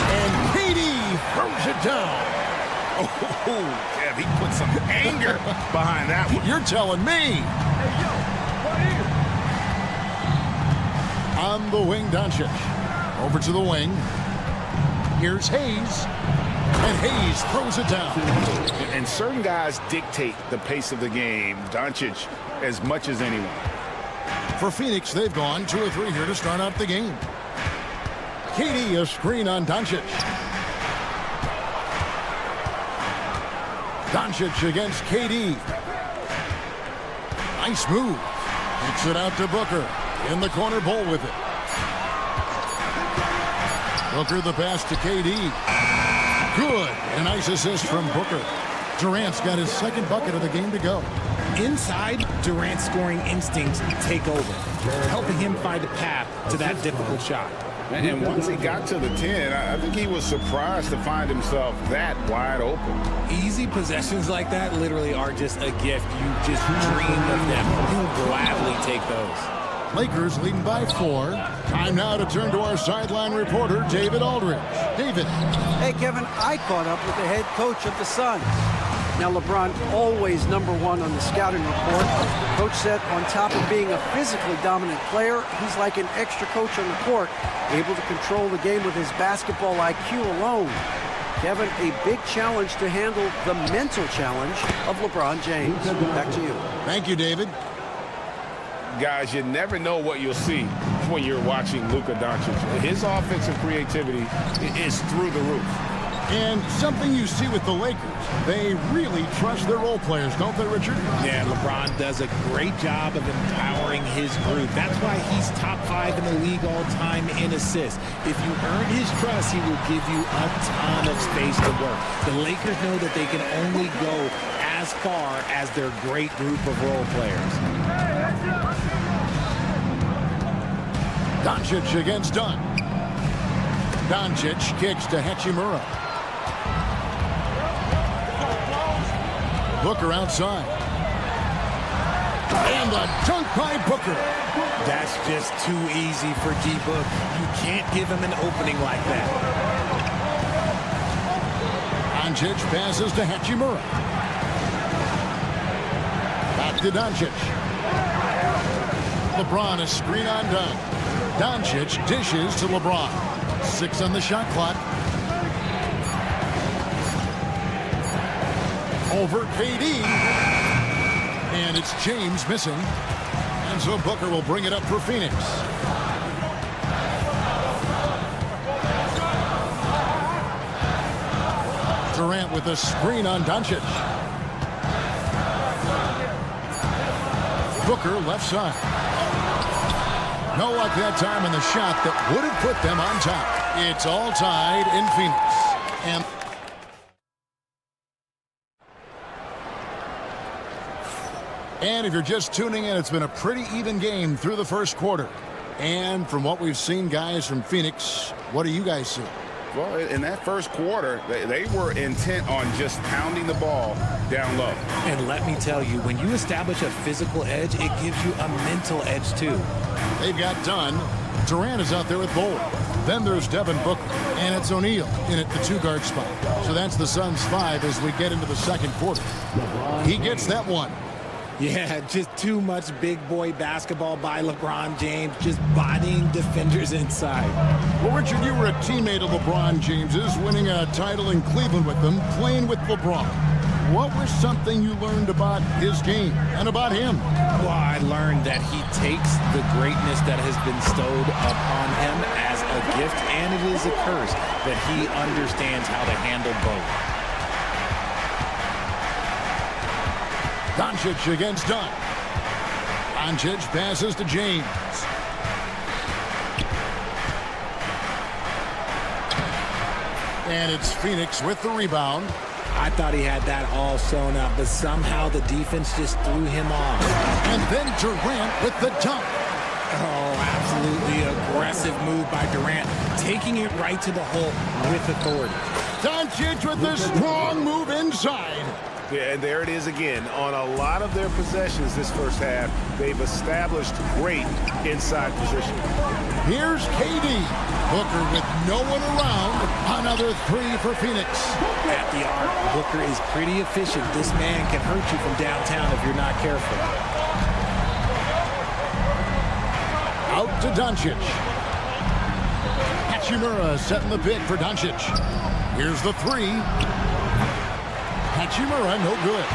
And KD throws it down. Oh, yeah, he put some anger behind that one. You're telling me. On the wing, Doncic. Over to the wing. Here's Hayes. And Hayes throws it down. And certain guys dictate the pace of the game. Doncic as much as anyone. For Phoenix, they've gone 2 or 3 here to start out the game. KD, a screen on Doncic. Doncic against KD. Nice move. Kicks it out to Booker. In the corner, Bull with it. Booker the pass to KD. Good. A nice assist from Booker. Durant's got his second bucket of the game to go. Inside, Durant's scoring instincts take over, helping him find a path to that difficult shot. And once he got to the 10, I think he was surprised to find himself that wide open. Easy possessions like that literally are just a gift. You just dream of them. He'll gladly take those. Lakers leading by 4. Time now to turn to our sideline reporter, David Aldridge. David. Hey, Kevin, I caught up with the head coach of the Suns. Now, LeBron always #1 on the scouting report. Coach said on top of being a physically dominant player, he's like an extra coach on the court, able to control the game with his basketball IQ alone. Kevin, a big challenge to handle the mental challenge of LeBron James. Back to you. Thank you, David. Guys, you never know what you'll see when you're watching Luka Doncic. His offensive creativity is through the roof. And something you see with the Lakers, they really trust their role players, don't they, Richard? Yeah, LeBron does a great job of empowering his group. That's why he's top 5 in the league all time in assists. If you earn his trust, he will give you a ton of space to work. The Lakers know that they can only go as far as their great group of role players. Doncic against Dunn. Doncic kicks to Hachimura. Booker outside. And the dunk by Booker. That's just too easy for D-Book. You can't give him an opening like that. Doncic passes to Hachimura. Back to Doncic. LeBron a screen on Dunn. Doncic dishes to LeBron. 6 on the shot clock. Over KD. And it's James missing. And so Booker will bring it up for Phoenix. Durant with a screen on Doncic. Booker left side. No luck that time in the shot that would have put them on top. It's all tied in Phoenix. And if you're just tuning in, it's been a pretty even game through the first quarter. And from what we've seen, guys, from Phoenix, what do you guys see? Well, in that first quarter, they were intent on just pounding the ball down low. And let me tell you, when you establish a physical edge, it gives you a mental edge, too. They've got Dunn. Durant is out there with Bowl. Then there's Devin Booker. And it's O'Neal in at the two-guard spot. So that's the Suns' 5 as we get into the second quarter. He gets that one. Yeah, just too much big boy basketball by LeBron James, just bodying defenders inside. Well, Richard, you were a teammate of LeBron James's, winning a title in Cleveland with them, playing with LeBron. What was something you learned about his game and about him? Well, I learned that he takes the greatness that has been bestowed upon him as a gift, and it is a curse, that he understands how to handle both. Doncic against Dunn. Doncic passes to James. And it's Phoenix with the rebound. I thought he had that all sewn up, but somehow the defense just threw him off. And then Durant with the dunk. Oh, absolutely aggressive move by Durant, taking it right to the hole with authority. Doncic with the strong move inside. Yeah, and there it is again. On a lot of their possessions this first half, they've established great inside position. Here's KD. Booker with no one around. Another 3 for Phoenix. At the arc, Booker is pretty efficient. This man can hurt you from downtown if you're not careful. Out to Doncic. Hachimura setting the pick for Doncic. Here's the 3. Hachimura, no good.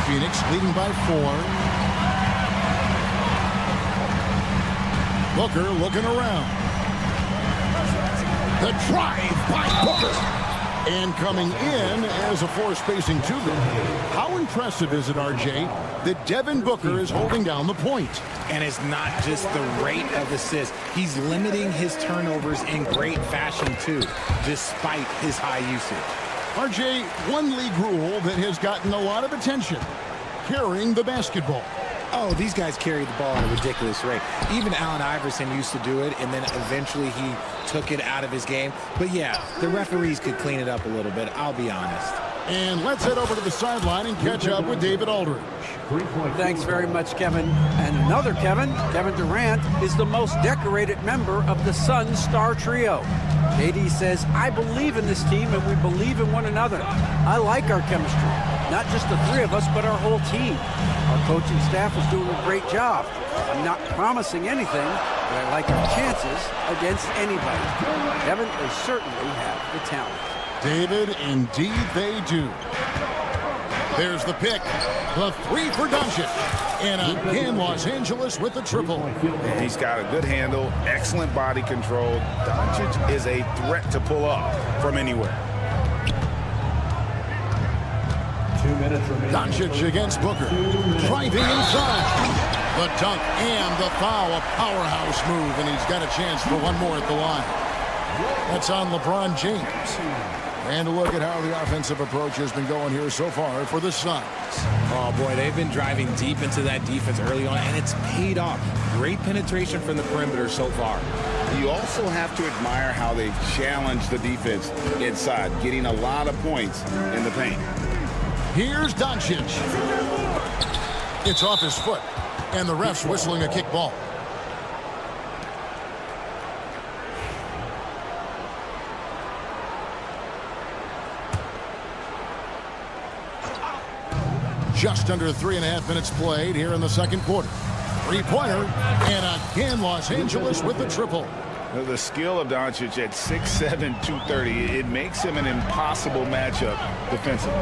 Phoenix leading by 4. Booker looking around. The drive by Booker. And coming in as a force spacing 2 guard. How impressive is it, RJ, that Devin Booker is holding down the point? And it's not just the rate of assists. He's limiting his turnovers in great fashion, too, despite his high usage. RJ, one league rule that has gotten a lot of attention, carrying the basketball. Oh, these guys carry the ball at a ridiculous rate. Even Allen Iverson used to do it, and then eventually he took it out of his game. But yeah, the referees could clean it up a little bit, I'll be honest. And let's head over to the sideline and catch up with David Aldridge. Thanks very much, Kevin. And another Kevin, Kevin Durant, is the most decorated member of the Suns star trio. KD says, I believe in this team and we believe in one another. I like our chemistry. Not just the 3 of us, but our whole team. Our coaching staff is doing a great job. I'm not promising anything, but I like our chances against anybody. Kevin, they certainly have the talent. David, indeed they do. There's the pick. The 3 for Doncic. And again, Los Angeles with the triple. He's got a good handle, excellent body control. Doncic is a threat to pull up from anywhere. 2 minutes remaining. Doncic against Booker. Driving inside. The dunk and the foul. A powerhouse move, and he's got a chance for one more at the line. That's on LeBron James. And a look at how the offensive approach has been going here so far for the Suns. Oh, boy, they've been driving deep into that defense early on, and it's paid off. Great penetration from the perimeter so far. You also have to admire how they've challenged the defense inside, getting a lot of points in the paint. Here's Doncic. It's off his foot, and the ref's whistling a kick ball. Just under 3.5 minutes played here in the second quarter. 3-pointer, and again Los Angeles with the triple. The skill of Doncic at 6'7", 230, it makes him an impossible matchup defensively.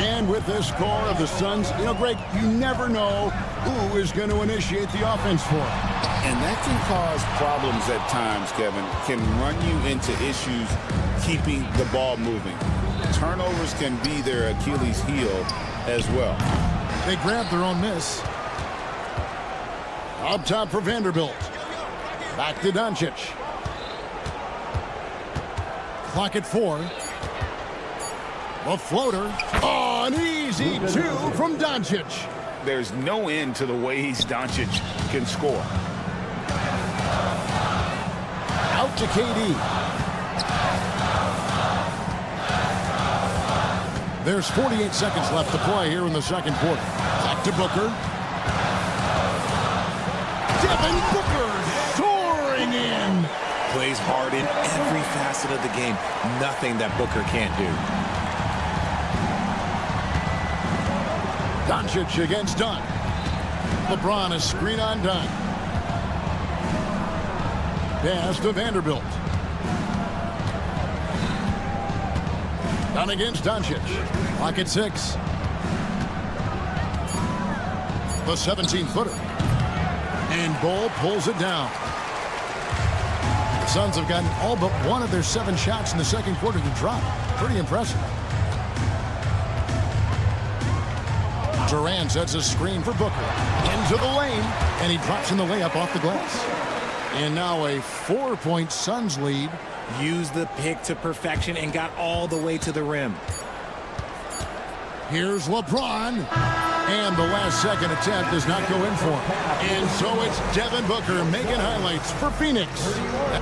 And with this core of the Suns, you know, Greg, you never know who is going to initiate the offense for him. And that can cause problems at times, Kevin. Can run you into issues keeping the ball moving. turnovers can be their Achilles heel as well. They grab their own miss. Up top for Vanderbilt. Back to Doncic. Clock at 4. A floater. Oh, an easy 2 from Doncic. There's no end to the ways Doncic can score. Out to KD. There's 48 seconds left to play here in the second quarter. Back to Booker. Devin Booker soaring in. Plays hard in every facet of the game. Nothing that Booker can't do. Doncic against Dunn. LeBron a screen on Dunn. Pass to Vanderbilt. Dunn against Doncic. Clock at 6. The 17-footer. And Ball pulls it down. The Suns have gotten all but one of their 7 shots in the second quarter to drop. Pretty impressive. Durant sets a screen for Booker. Into the lane. And he drops in the layup off the glass. And now a 4-point Suns lead. Used the pick to perfection and got all the way to the rim. Here's LeBron. And the last second attempt does not go in for him. And so it's Devin Booker making highlights for Phoenix.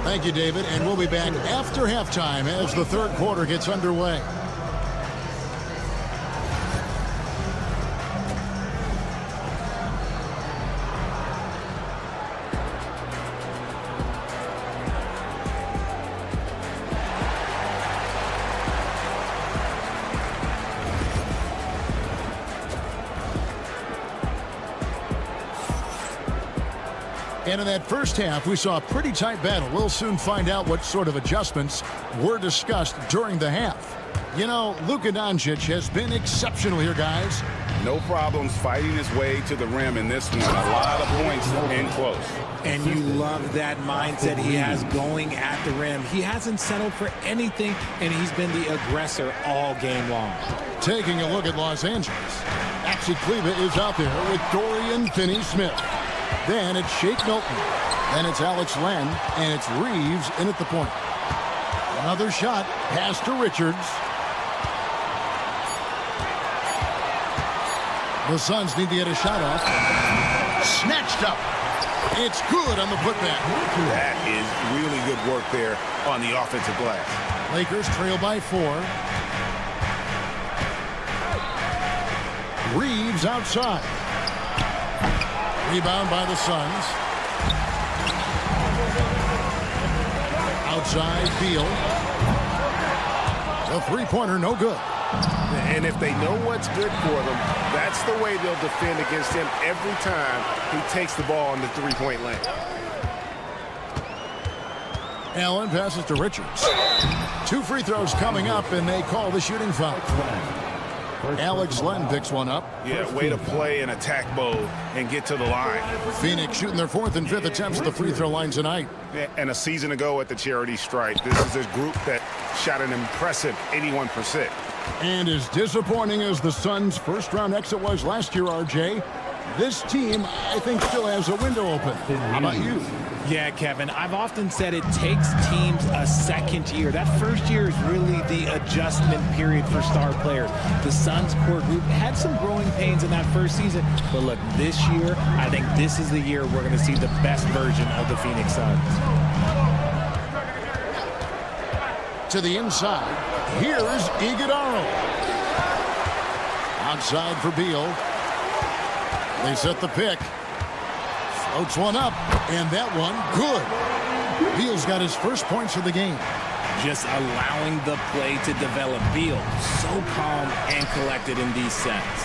Thank you, David. And we'll be back after halftime as the third quarter gets underway. And in that first half, we saw a pretty tight battle. We'll soon find out what sort of adjustments were discussed during the half. You know, Luka Doncic has been exceptional here, guys. No problems fighting his way to the rim in this one. A lot of points in close. And you love that mindset he has going at the rim. He hasn't settled for anything, and he's been the aggressor all game long. Taking a look at Los Angeles. Maxi Kleber is out there with Dorian Finney-Smith. Then it's Shake Milton. Then it's Alex Len. And it's Reeves in at the point. Another shot. Pass to Richards. The Suns need to get a shot off. Snatched up. It's good on the putback. That is really good work there on the offensive glass. Lakers trail by 4. Reeves outside. Rebound by the Suns. Outside Beal. The three-pointer no good. And if they know what's good for them, that's the way they'll defend against him every time he takes the ball in the three-point lane. Allen passes to Richards. 2 free throws coming up, and they call the shooting foul. Alex Len picks one up. Yeah, way to play an attack mode and get to the line. Phoenix shooting their 4th and 5th attempts at the free throw line tonight. And a season ago at the charity stripe, this is a group that shot an impressive 81%. And as disappointing as the Suns' first-round exit was last year, RJ, this team, I think, still has a window open. How about you? Yeah, Kevin, I've often said it takes teams a second year. That first year is really the adjustment period for star players. The Suns core group had some growing pains in that first season, but look, this year, I think this is the year we're going to see the best version of the Phoenix Suns. To the inside, here's Iguodala. Outside for Beal. They set the pick. Floats one up, and that one good. Beal's got his first points of the game. Just allowing the play to develop. Beal, so calm and collected in these sets.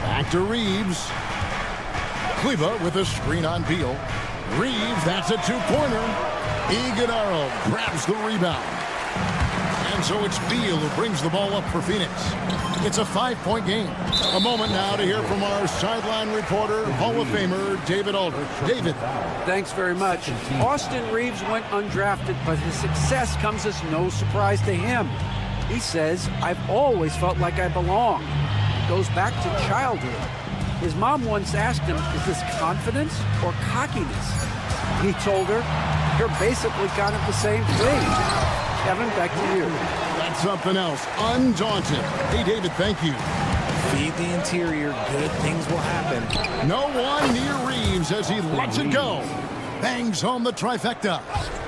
Back to Reeves. Kleber with a screen on Beal. Reeves, that's a 2-pointer. Iguodala grabs the rebound. And so it's Beal who brings the ball up for Phoenix. It's a 5-point game. A moment now to hear from our sideline reporter, Hall of Famer David Aldridge. David. Thanks very much. Austin Reeves went undrafted, but his success comes as no surprise to him. He says, "I've always felt like I belong." It goes back to childhood. His mom once asked him, "Is this confidence or cockiness?" He told her, "You're basically kind of the same thing." Kevin, back to you. That's something else. Undaunted. Hey, David, thank you. Feed the interior. Good things will happen. No one near Reeves as he lets it go. Bangs home the trifecta.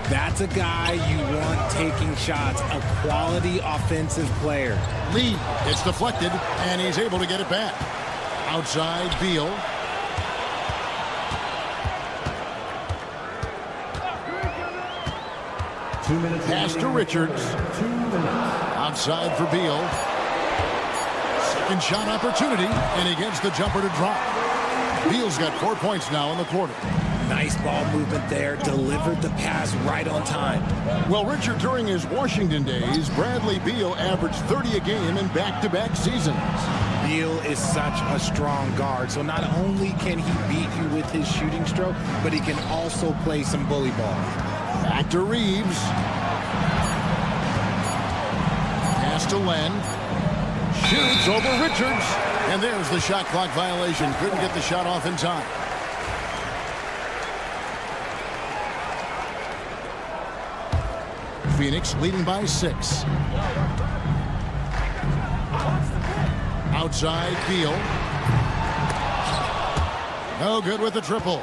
That's a guy you want taking shots, a quality offensive player. Lee, it's deflected, and he's able to get it back. Outside, Beal. Pass to Richards. Outside for Beal. Second shot opportunity, and he gets the jumper to drop. Beal's got 4 points now in the quarter. Nice ball movement there. Delivered the pass right on time. Well, Richard, during his Washington days, Bradley Beal averaged 30 a game in back-to-back seasons. Beal is such a strong guard, so not only can he beat you with his shooting stroke, but he can also play some bully ball. Back to Reeves. Pass to Len. Shoots over Richards. And there's the shot clock violation. Couldn't get the shot off in time. Phoenix leading by 6. Outside, Beal. No good with the triple.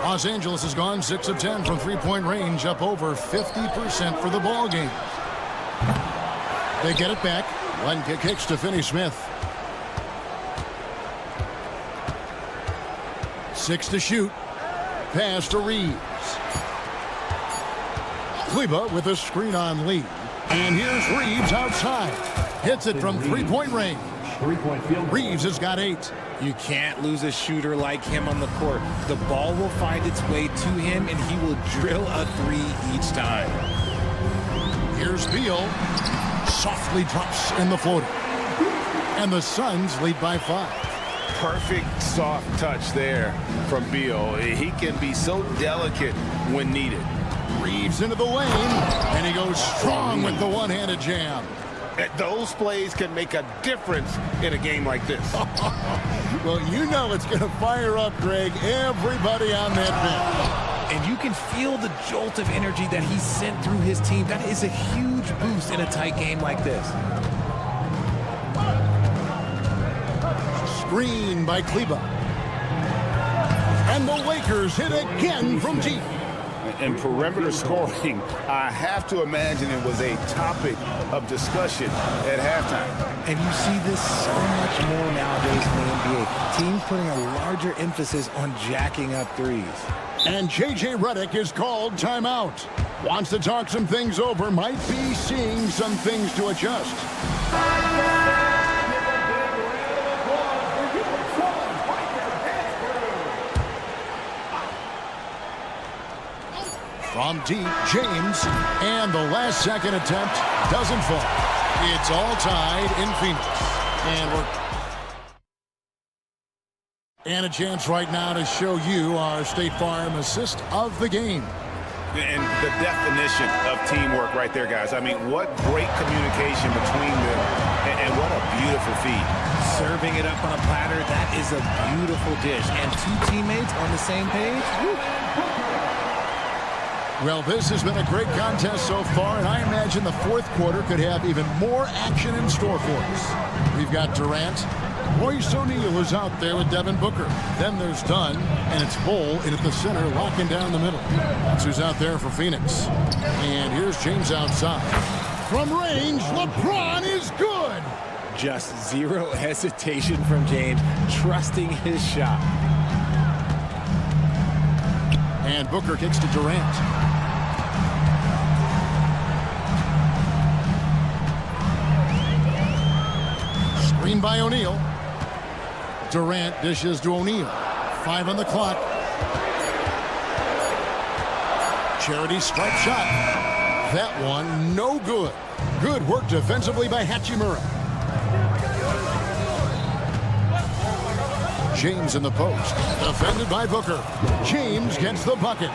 Los Angeles has gone 6 of 10 from three-point range, up over 50% for the ball game. They get it back. Len kicks to Finney Smith. 6 to shoot. Pass to Reeves. Kleba with a screen on Lee. And here's Reeves outside. Hits it from three-point range. Reeves has got 8. You can't lose a shooter like him on the court. The ball will find its way to him, and he will drill a 3 each time. Here's Beal. Softly drops in the floater. And the Suns lead by 5. Perfect soft touch there from Beal. He can be so delicate when needed. Reeves into the lane, and he goes strong with the one-handed jam. Those plays can make a difference in a game like this. Well, you know it's going to fire up, Greg, everybody on that bench. And you can feel the jolt of energy that he sent through his team. That is a huge boost in a tight game like this. Screen by Kleba. And the Lakers hit again from deep. And perimeter scoring, I have to imagine it was a topic of discussion at halftime. And you see this so much more nowadays in the NBA. Teams putting a larger emphasis on jacking up threes. And J.J. Redick is called timeout. Wants to talk some things over, might be seeing some things to adjust. From deep, James, and the last second attempt doesn't fall. It's all tied in Phoenix. And a chance right now to show you our State Farm assist of the game. And the definition of teamwork right there, guys. I mean, what great communication between them, and what a beautiful feed. Serving it up on a platter, that is a beautiful dish. And 2 teammates on the same page. Woo. Well, this has been a great contest so far, and I imagine the fourth quarter could have even more action in store for us. We've got Durant. Royce O'Neal is out there with Devin Booker. Then there's Dunn, and it's Bull in at the center, locking down the middle. That's who's out there for Phoenix. And here's James outside. From range, LeBron is good. Just zero hesitation from James, trusting his shot. And Booker kicks to Durant. Screen by O'Neal. Durant dishes to O'Neal. 5 on the clock. Charity stripe shot. That one no good. Good work defensively by Hachimura. James in the post. Defended by Booker. James gets the bucket.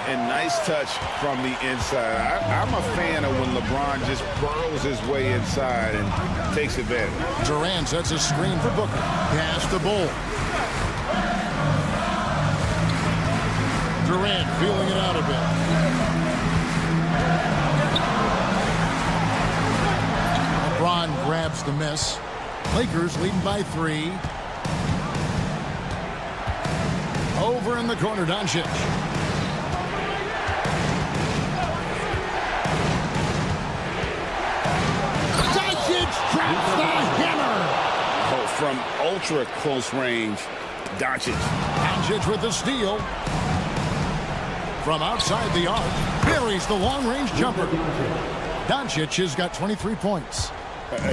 And nice touch from the inside. I'm a fan of when LeBron just burrows his way inside and takes advantage. Durant sets a screen for Booker. Pass to Bull. Durant feeling it out a bit. LeBron grabs the miss. Lakers leading by 3. Over in the corner, Doncic. Doncic traps the hammer. Oh, from ultra close range, Doncic. Doncic with the steal. From outside the arc, buries the long-range jumper. Doncic has got 23 points.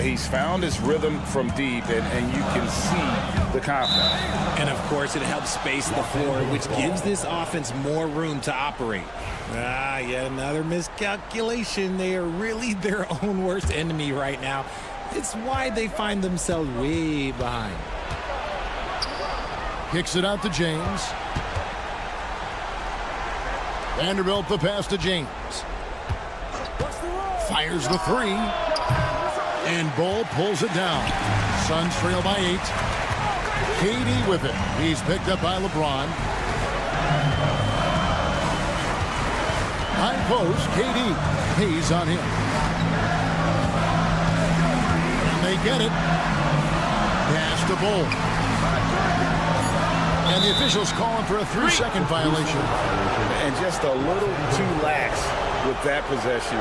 He's found his rhythm from deep, and you can see the confidence. And, of course, it helps space the floor, which gives this offense more room to operate. Yet another miscalculation. They are really their own worst enemy right now. It's why they find themselves way behind. Kicks it out to James. Vanderbilt the pass to James. Fires the 3. And Bull pulls it down. Suns trail by 8. KD with it. He's picked up by LeBron. High post, KD. Hayes on him. And they get it. Pass to Bull. And the officials calling for a 3-second violation. And just a little too lax with that possession,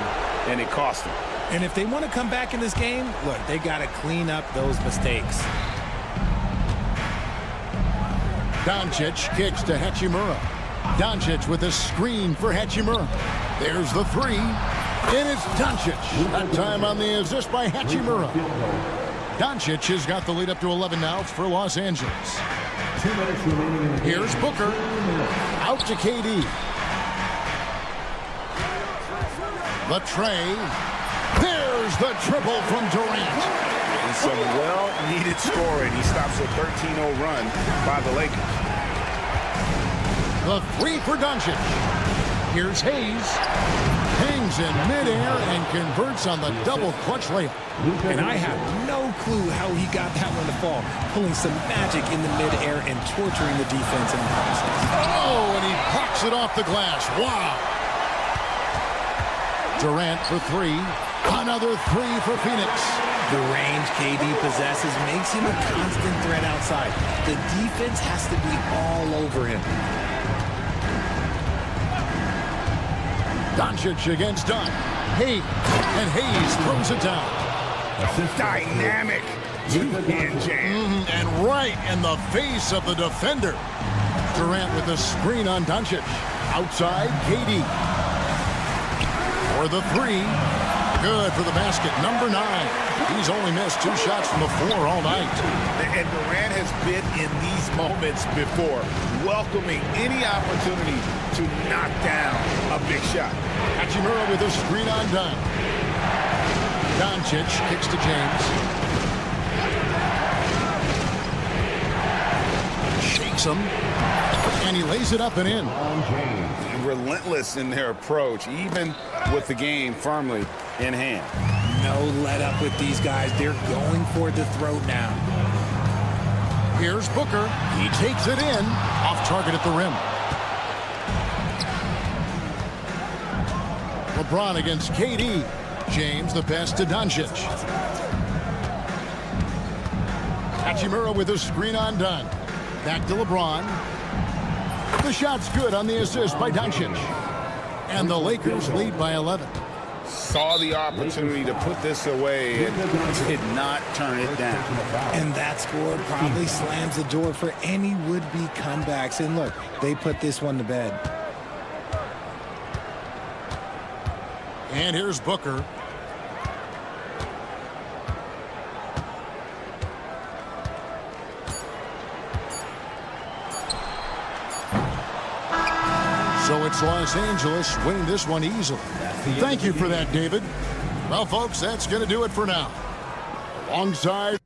and it cost them. And if they want to come back in this game, look, they got to clean up those mistakes. Doncic kicks to Hachimura. Doncic with a screen for Hachimura. There's the 3. And it's Doncic. That time on the assist by Hachimura. Doncic has got the lead up to 11 now for Los Angeles. 2 minutes remaining in the game. Here's Booker. Out to KD. The tray. There's the triple from Durant. And some well-needed scoring. He stops a 13-0 run by the Lakers. The 3 for Doncic. Here's Hayes. Hangs in midair and converts on the double clutch layup. And I have no clue how he got that one to fall. Pulling some magic in the midair and torturing the defense in the process. Oh, and he blocks it off the glass. Wow. Durant for 3. Another 3 for Phoenix. The range KD possesses makes him a constant threat outside. The defense has to be all over him. Doncic against Dunn. Hayes. And Hayes throws it down. Dynamic two-hand jam. And right in the face of the defender. Durant with the screen on Doncic. Outside, KD. For the 3. Good for the basket. Number 9. He's only missed 2 shots from the floor all night. And Durant has been in these moments before, welcoming any opportunity to knock down a big shot. Hachimura with a screen on Dunn. Doncic kicks to James. Shakes him. And he lays it up and in. Relentless in their approach, even with the game firmly in hand. No let up with these guys. They're going for the throat now. Here's Booker. He takes it in. Off target at the rim. LeBron against KD. James the pass to Doncic. Hachimura with a screen on Dunn. Back to LeBron. The shot's good on the assist by Doncic. And the Lakers lead by 11. Saw the opportunity to put this away and did not turn it down. And that score probably slams the door for any would-be comebacks. And look, they put this one to bed. And here's Booker. So it's Los Angeles winning this one easily. Thank you for that, David. Well, folks, that's going to do it for now. Alongside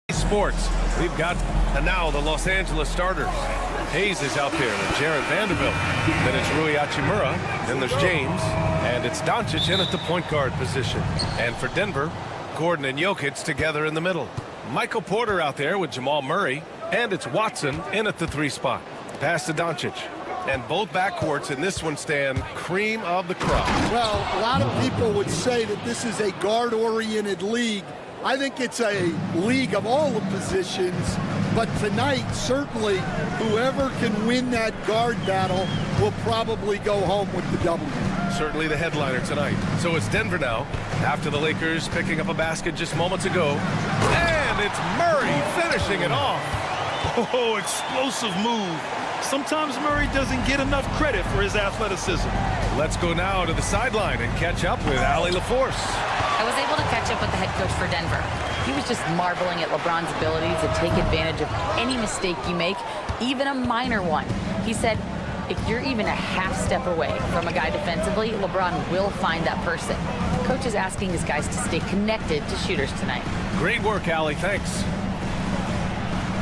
Sports. We've got now the Los Angeles starters. Hayes is out there with Jared Vanderbilt. Then it's Rui Hachimura. Then there's James. And it's Doncic in at the point guard position. And for Denver, Gordon and Jokic together in the middle. Michael Porter out there with Jamal Murray. And it's Watson in at the 3 spot. Pass to Doncic. And both backcourts in this one stand cream of the crop. Well, a lot of people would say that this is a guard-oriented league. I think it's a league of all the positions, but tonight, certainly, whoever can win that guard battle will probably go home with the W. Certainly the headliner tonight. So it's Denver now, after the Lakers picking up a basket just moments ago. And it's Murray finishing it off. Oh, explosive move. Sometimes Murray doesn't get enough credit for his athleticism. Let's go now to the sideline and catch up with Allie LaForce. I was able to catch up with the head coach for Denver. He was just marveling at LeBron's ability to take advantage of any mistake you make, even a minor one. He said, if you're even a half step away from a guy defensively, LeBron will find that person. Coach is asking his guys to stay connected to shooters tonight. Great work, Allie. Thanks.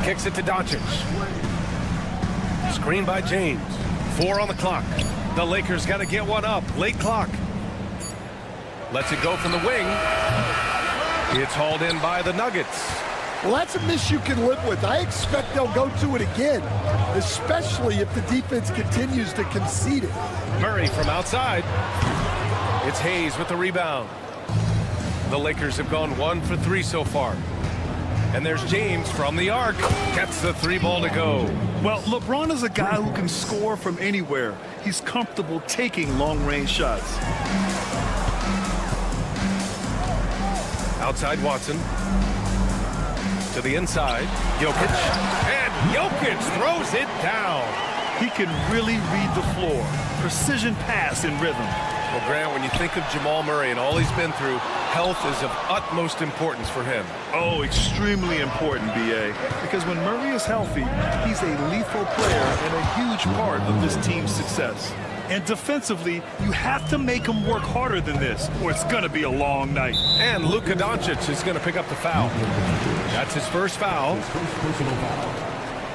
Kicks it to Doncic. Screen by James. 4 on the clock. The Lakers got to get one up. Late clock. Lets it go from the wing. It's hauled in by the Nuggets. Well, that's a miss you can live with. I expect they'll go to it again, especially if the defense continues to concede it. Murray from outside. It's Hayes with the rebound. The Lakers have gone 1 for 3 so far. And there's James from the arc. Gets the 3 ball to go. Well, LeBron is a guy who can score from anywhere. He's comfortable taking long-range shots. Outside Watson. To the inside. Jokic. And Jokic throws it down. He can really read the floor. Precision pass in rhythm. Well, Grant, when you think of Jamal Murray and all he's been through, health is of utmost importance for him. Oh, extremely important, B.A. Because when Murray is healthy, he's a lethal player and a huge part of this team's success. And defensively, you have to make him work harder than this, or it's going to be a long night. And Luka Doncic is going to pick up the foul. That's his first foul.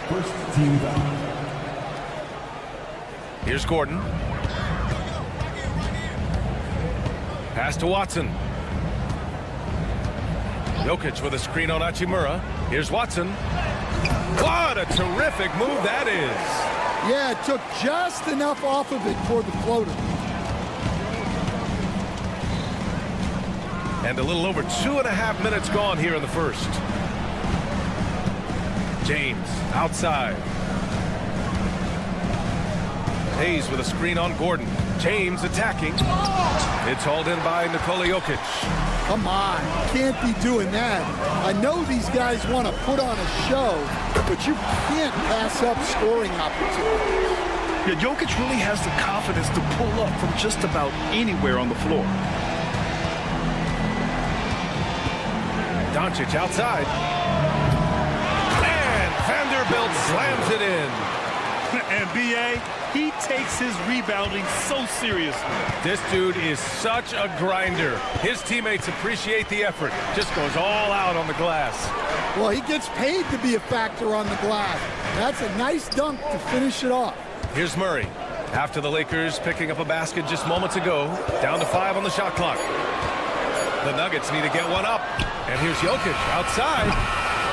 First team foul. Here's Gordon. Pass to Watson. Jokic with a screen on Hachimura. Here's Watson. What a terrific move that is. Yeah, it took just enough off of it for the floater. And a little over 2.5 minutes gone here in the first. James outside. Hayes with a screen on Gordon. James attacking. It's hauled in by Nikola Jokic. Come on, can't be doing that. I know these guys want to put on a show, but you can't pass up scoring opportunities. Yeah, Jokic really has the confidence to pull up from just about anywhere on the floor. Doncic outside. And Vanderbilt slams it in. And B.A., he takes his rebounding so seriously. This dude is such a grinder. His teammates appreciate the effort. Just goes all out on the glass. Well, he gets paid to be a factor on the glass. That's a nice dunk to finish it off. Here's Murray. After the Lakers picking up a basket just moments ago, down to 5 on the shot clock. The Nuggets need to get one up. And here's Jokic outside.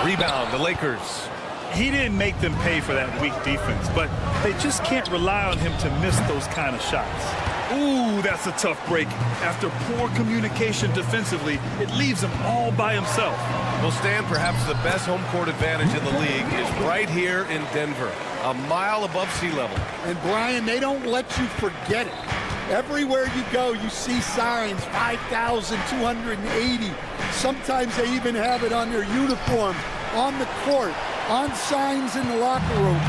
Rebound, the Lakers. He didn't make them pay for that weak defense, but they just can't rely on him to miss those kind of shots. Ooh, that's a tough break. After poor communication defensively, it leaves him all by himself. Well, Stan, perhaps the best home court advantage in the league is right here in Denver, a mile above sea level. And, Brian, they don't let you forget it. Everywhere you go, you see signs, 5,280. Sometimes they even have it on their uniform, on the court, on signs in the locker room.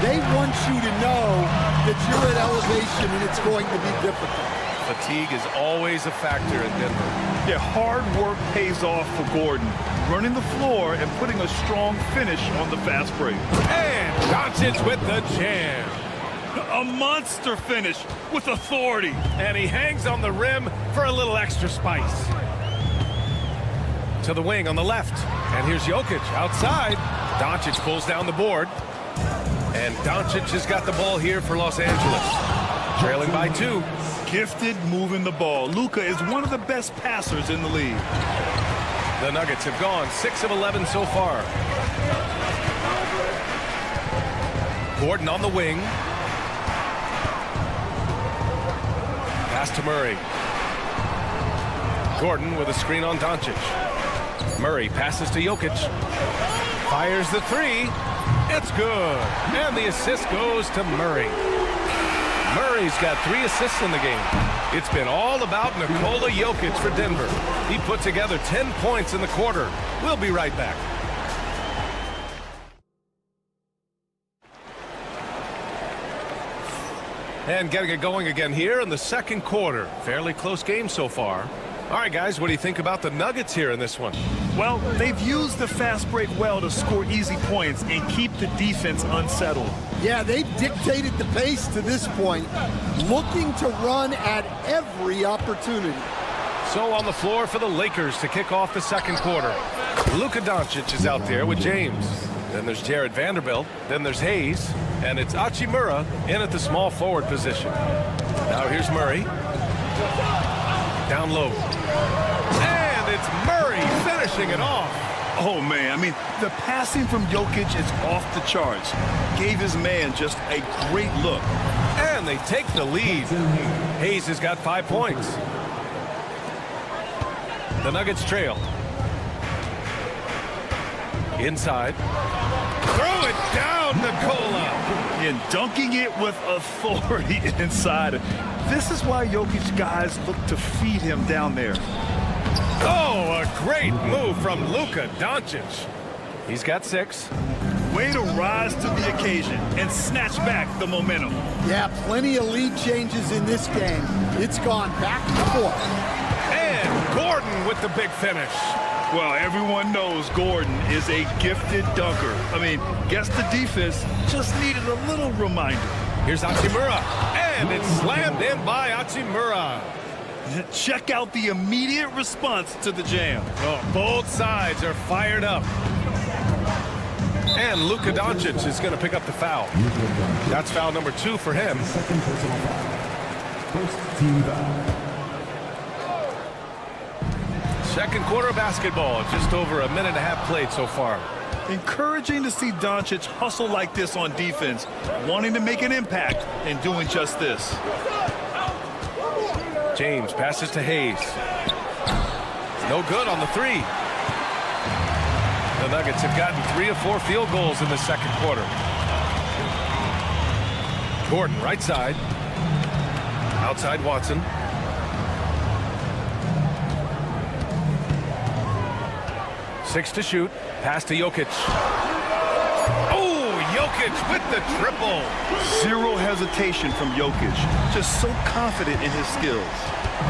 They want you to know that you're at elevation and it's going to be difficult. Fatigue is always a factor in Denver. Yeah, hard work pays off for Gordon, running the floor and putting a strong finish on the fast break. And Doncic with the jam. A monster finish with authority. And he hangs on the rim for a little extra spice. To the wing on the left. And here's Jokic outside. Doncic pulls down the board. And Doncic has got the ball here for Los Angeles. Trailing by 2. Gifted moving the ball. Luka is one of the best passers in the league. The Nuggets have gone 6 of 11 so far. Gordon on the wing. Pass to Murray. Gordon with a screen on Doncic. Murray passes to Jokic. Fires the 3. It's good. And the assist goes to Murray. Murray's got 3 assists in the game. It's been all about Nikola Jokic for Denver. He put together 10 points in the quarter. We'll be right back. And getting it going again here in the second quarter. Fairly close game so far. All right, guys, what do you think about the Nuggets here in this one? Well, they've used the fast break well to score easy points and keep the defense unsettled. Yeah, they've dictated the pace to this point, looking to run at every opportunity. So on the floor for the Lakers to kick off the second quarter. Luka Doncic is out there with James. Then there's Jared Vanderbilt. Then there's Hayes. And it's Hachimura in at the small forward position. Now here's Murray. Down low. And it's Murray finishing it off. Oh, man, I mean, the passing from Jokic is off the charts. Gave his man just a great look. And they take the lead. Hayes has got 5 points. The Nuggets trail. Inside. Throw it down, Nikola. And dunking it with authority inside. This is why Jokic guys look to feed him down there. Oh, a great move from Luka Doncic. He's got 6. Way to rise to the occasion and snatch back the momentum. Yeah, plenty of lead changes in this game. It's gone back and forth. And Gordon with the big finish. Well, everyone knows Gordon is a gifted dunker. I mean, guess the defense just needed a little reminder. Here's Hachimura. And it's slammed in by Hachimura. Check out the immediate response to the jam. Oh, both sides are fired up. And Luka Doncic is going to pick up the foul. That's foul number 2 for him. Second personal foul. First team foul. Second quarter of basketball. Just over a minute and a half played so far. Encouraging to see Doncic hustle like this on defense, wanting to make an impact and doing just this. James passes to Hayes. No good on the 3. The Nuggets have gotten 3 of 4 field goals in the second quarter. Gordon, right side. Outside Watson. Six to shoot. Pass to Jokic. Oh, Jokic with the triple. Zero hesitation from Jokic. Just so confident in his skills.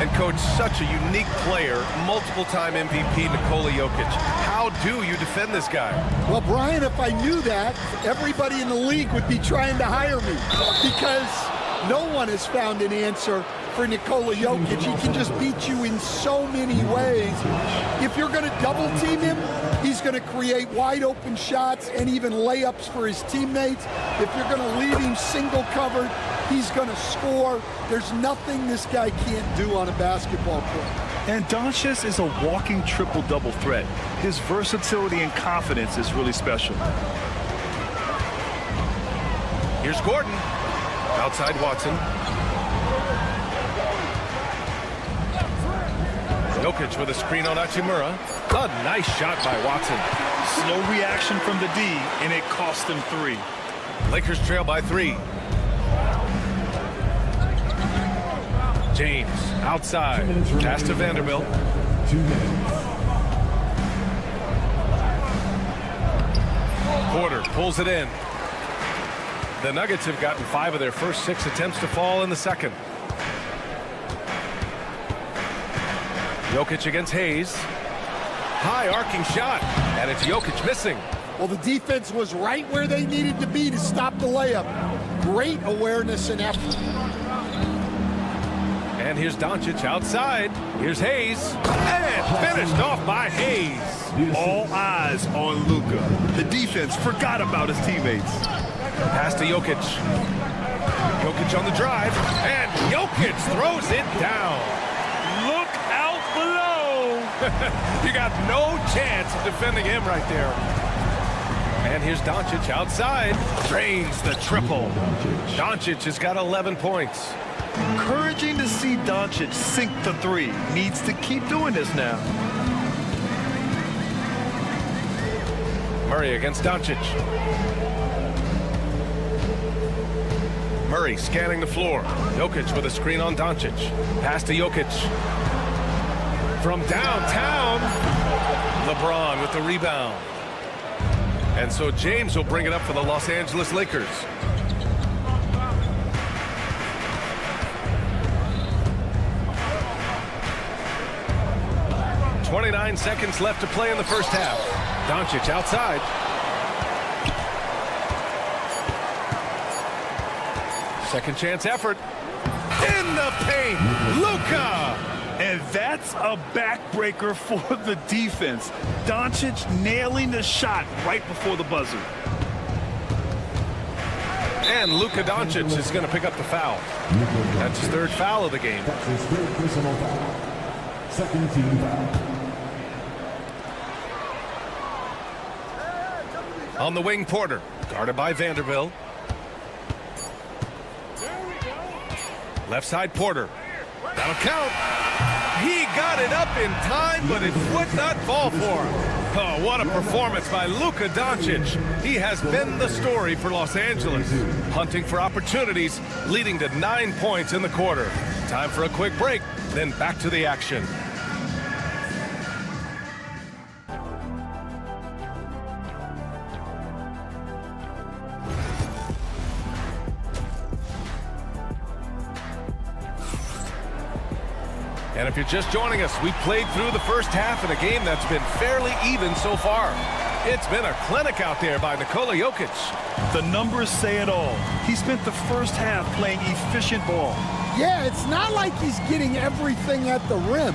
And, Coach, such a unique player, multiple-time MVP Nikola Jokic. How do you defend this guy? Well, Brian, if I knew that, everybody in the league would be trying to hire me because no one has found an answer for Nikola Jokic. He can just beat you in so many ways. If you're going to double team him, he's going to create wide open shots and even layups for his teammates. If you're going to leave him single covered, he's going to score. There's nothing this guy can't do on a basketball court. And Doncic is a walking triple-double threat. His versatility and confidence is really special. Here's Gordon. Outside Watson. Jokic with a screen on Hachimura. A nice shot by Watson. Slow reaction from the D, and it cost him 3. Lakers trail by 3. James outside. Pass to Vanderbilt. 2 minutes. Porter pulls it in. The Nuggets have gotten 5 of their first 6 attempts to fall in the second. Jokic against Hayes. High arcing shot, and it's Jokic missing. Well, the defense was right where they needed to be to stop the layup. Great awareness and effort. And here's Doncic outside. Here's Hayes. And finished off by Hayes. All eyes on Luka. The defense forgot about his teammates. Pass to Jokic. Jokic on the drive. And Jokic throws it down. Look out below. You got no chance of defending him right there. And here's Doncic outside. Drains the triple. Doncic has got 11 points. Encouraging to see Doncic sink the 3. Needs to keep doing this now. Murray against Doncic. Murray scanning the floor. Jokic with a screen on Doncic. Pass to Jokic. From downtown, LeBron with the rebound. And so James will bring it up for the Los Angeles Lakers. .29 seconds left to play in the first half. Doncic outside. Second chance effort. In the paint, Luka! And that's a backbreaker for the defense. Doncic nailing the shot right before the buzzer. And Luka Doncic is going to pick up the foul. That's his 3rd foul of the game. That's his 3rd personal foul. Second team foul. On the wing, Porter, guarded by Vanderbilt. Left side, Porter. That'll count. He got it up in time, but it would not fall for him. Oh, what a performance by Luka Doncic. He has been the story for Los Angeles. Hunting for opportunities, leading to 9 points in the quarter. Time for a quick break, then back to the action. And if you're just joining us, we played through the first half in a game that's been fairly even so far. It's been a clinic out there by Nikola Jokic. The numbers say it all. He spent the first half playing efficient ball. Yeah, it's not like he's getting everything at the rim.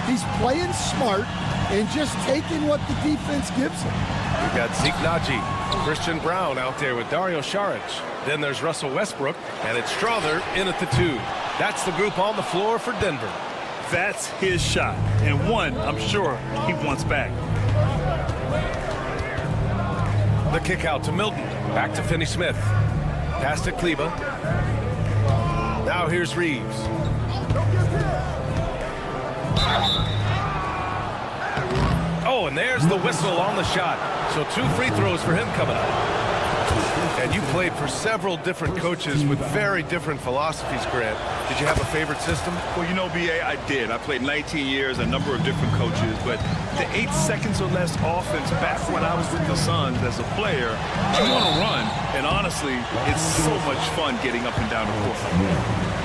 He's playing smart and just taking what the defense gives him. We've got Zeke Naji, Christian Brown out there with Dario Saric. Then there's Russell Westbrook, and it's Strother in at the 2. That's the group on the floor for Denver. That's his shot, and one I'm sure he wants back. The kick out to Milton. Back to Finney-Smith. Pass to Kleba. Now here's Reeves. Oh, and there's the whistle on the shot. So 2 free throws for him coming up. And you played for several different coaches with very different philosophies, Grant. Did you have a favorite system? Well, you know, B.A., I did. I played 19 years, a number of different coaches, but the 8 seconds or less offense back when I was with the Suns as a player, you want to run, and honestly, it's so much fun getting up and down the court.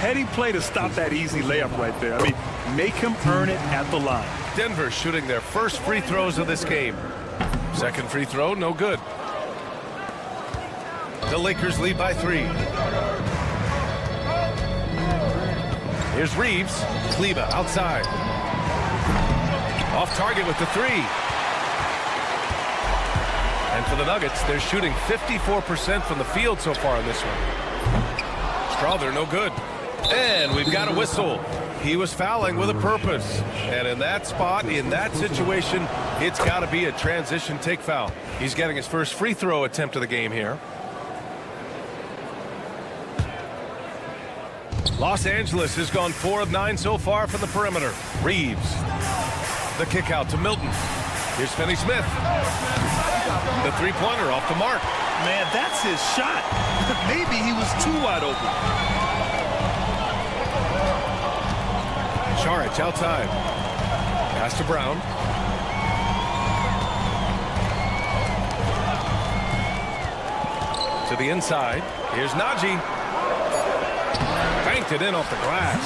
Heady play to stop that easy layup right there. I mean, make him earn it at the line. Denver shooting their first free throws of this game. Second free throw, no good. The Lakers lead by 3. Here's Reeves. Kleba outside. Off target with the 3. And for the Nuggets, they're shooting 54% from the field so far in this one. Strother, no good. And we've got a whistle. He was fouling with a purpose. And in that spot, in that situation, it's got to be a transition take foul. He's getting his first free throw attempt of the game here. Los Angeles has gone 4 of 9 so far from the perimeter. Reeves. The kick out to Milton. Here's Finney-Smith. The three-pointer off the mark. Man, that's his shot. Maybe he was too wide open. Saric outside. Pass to Brown. To To the inside. Here's Najee. Banked it in off the glass.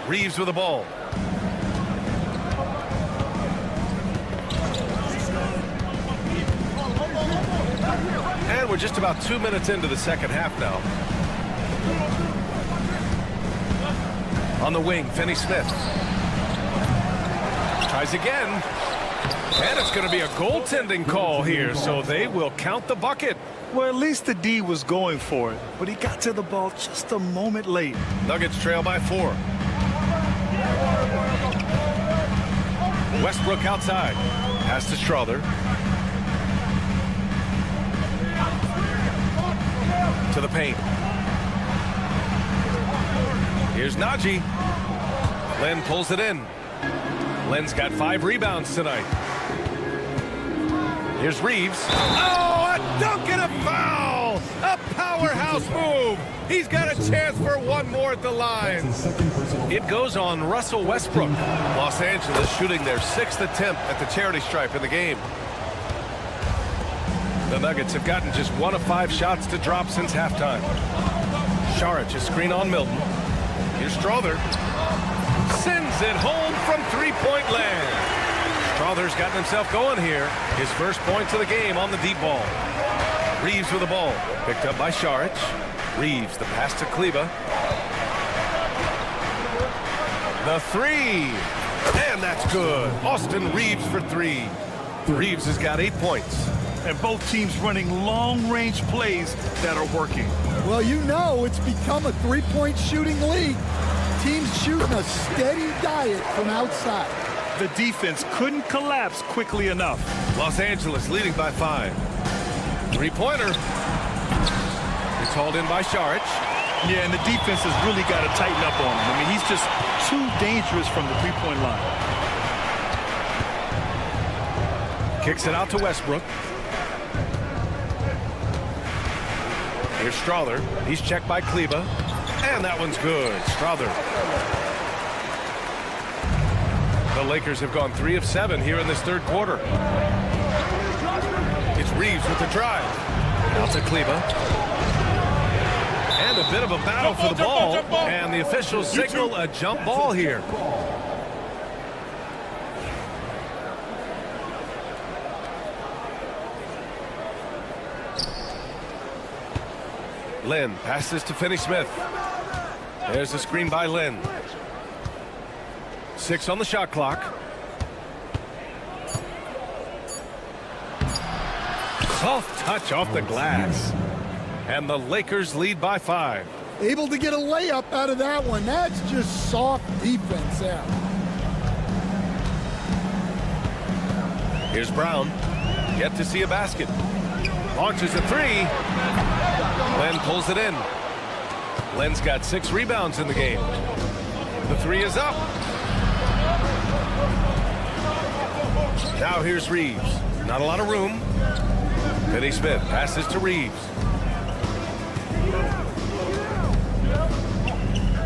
Reeves with the ball. And we're just about 2 minutes into the second half now. On the wing, Finney Smith. Tries again. And it's going to be a goaltending call here, so they will count the bucket. Well, at least the D was going for it, but he got to the ball just a moment late. Nuggets trail by 4. Westbrook outside. Pass to Strother. To the paint. Here's Najee. Len pulls it in. Len's got 5 rebounds tonight. Here's Reeves. Oh, a dunk and a foul! A powerhouse move! He's got a chance for one more at the line. It goes on Russell Westbrook. Los Angeles shooting their 6th attempt at the charity stripe in the game. The Nuggets have gotten just 1 of 5 shots to drop since halftime. Saric, a screen on Milton. Here's Strother. Sends it home from three-point land. Strother's gotten himself going here. His first points of the game on the deep ball. Reeves with the ball. Picked up by Saric. Reeves, the pass to Kleba. The 3. And that's good. Austin Reeves for 3. Reeves has got 8 points. And both teams running long-range plays that are working. Well, you know it's become a three-point shooting league. Teams shooting a steady diet from outside. The defense couldn't collapse quickly enough. Los Angeles leading by 5. Three-pointer. It's hauled in by Saric. Yeah, and the defense has really got to tighten up on him. I mean, he's just too dangerous from the three-point line. Kicks it out to Westbrook. Here's Strother. He's checked by Kleba. And that one's good. Strother. The Lakers have gone 3 of 7 here in this third quarter. It's Reeves with the drive. Out to Kleba. And a bit of a battle for the ball. And the officials signal a jump ball here. Len passes to Finney Smith. There's a screen by Len. 6 on the shot clock. Soft touch off the glass. And the Lakers lead by 5. Able to get a layup out of that one. That's just soft defense there. Here's Brown. Yet to see a basket. Launches a 3. Len pulls it in. Len's got 6 rebounds in the game. The 3 is up. Now here's Reeves. Not a lot of room. Finney Smith passes to Reeves.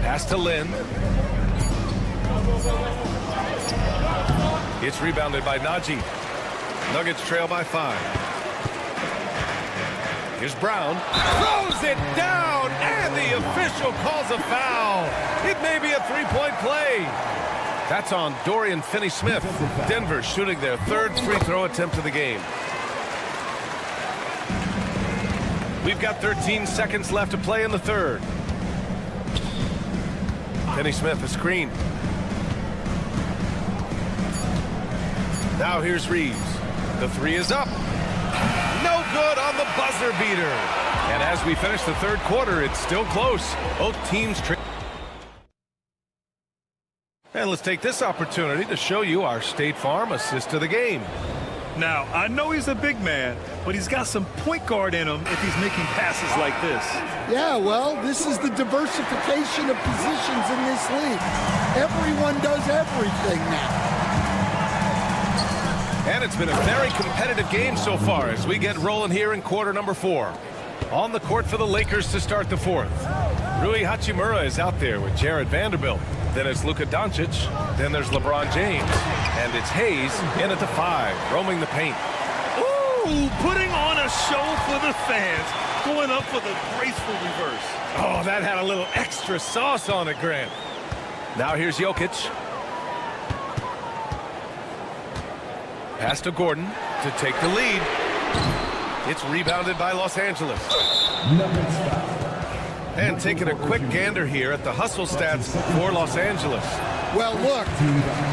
Pass to Len. It's rebounded by Najee. Nuggets trail by 5. Here's Brown. Throws it down, and the official calls a foul. It may be a three-point play. That's on Dorian Finney-Smith. Denver shooting their 3rd free throw attempt of the game. We've got 13 seconds left to play in the 3rd. Finney-Smith, a screen. Now here's Reeves. The 3 is up. No good on the buzzer beater. And as we finish the 3rd quarter, it's still close. Both teams. And let's take this opportunity to show you our State Farm assist to the game. Now, I know he's a big man, but he's got some point guard in him if he's making passes like this. Yeah, well, this is the diversification of positions in this league. Everyone does everything now. And it's been a very competitive game so far as we get rolling here in quarter number 4. On the court for the Lakers to start the 4th. Rui Hachimura is out there with Jared Vanderbilt. Then it's Luka Doncic. Then there's LeBron James. And it's Hayes in at the 5, roaming the paint. Ooh, putting on a show for the fans. Going up for the graceful reverse. Oh, that had a little extra sauce on it, Grant. Now here's Jokic. Pass to Gordon to take the lead. It's rebounded by Los Angeles. And taking a quick gander here at the hustle stats for Los Angeles. Well, look,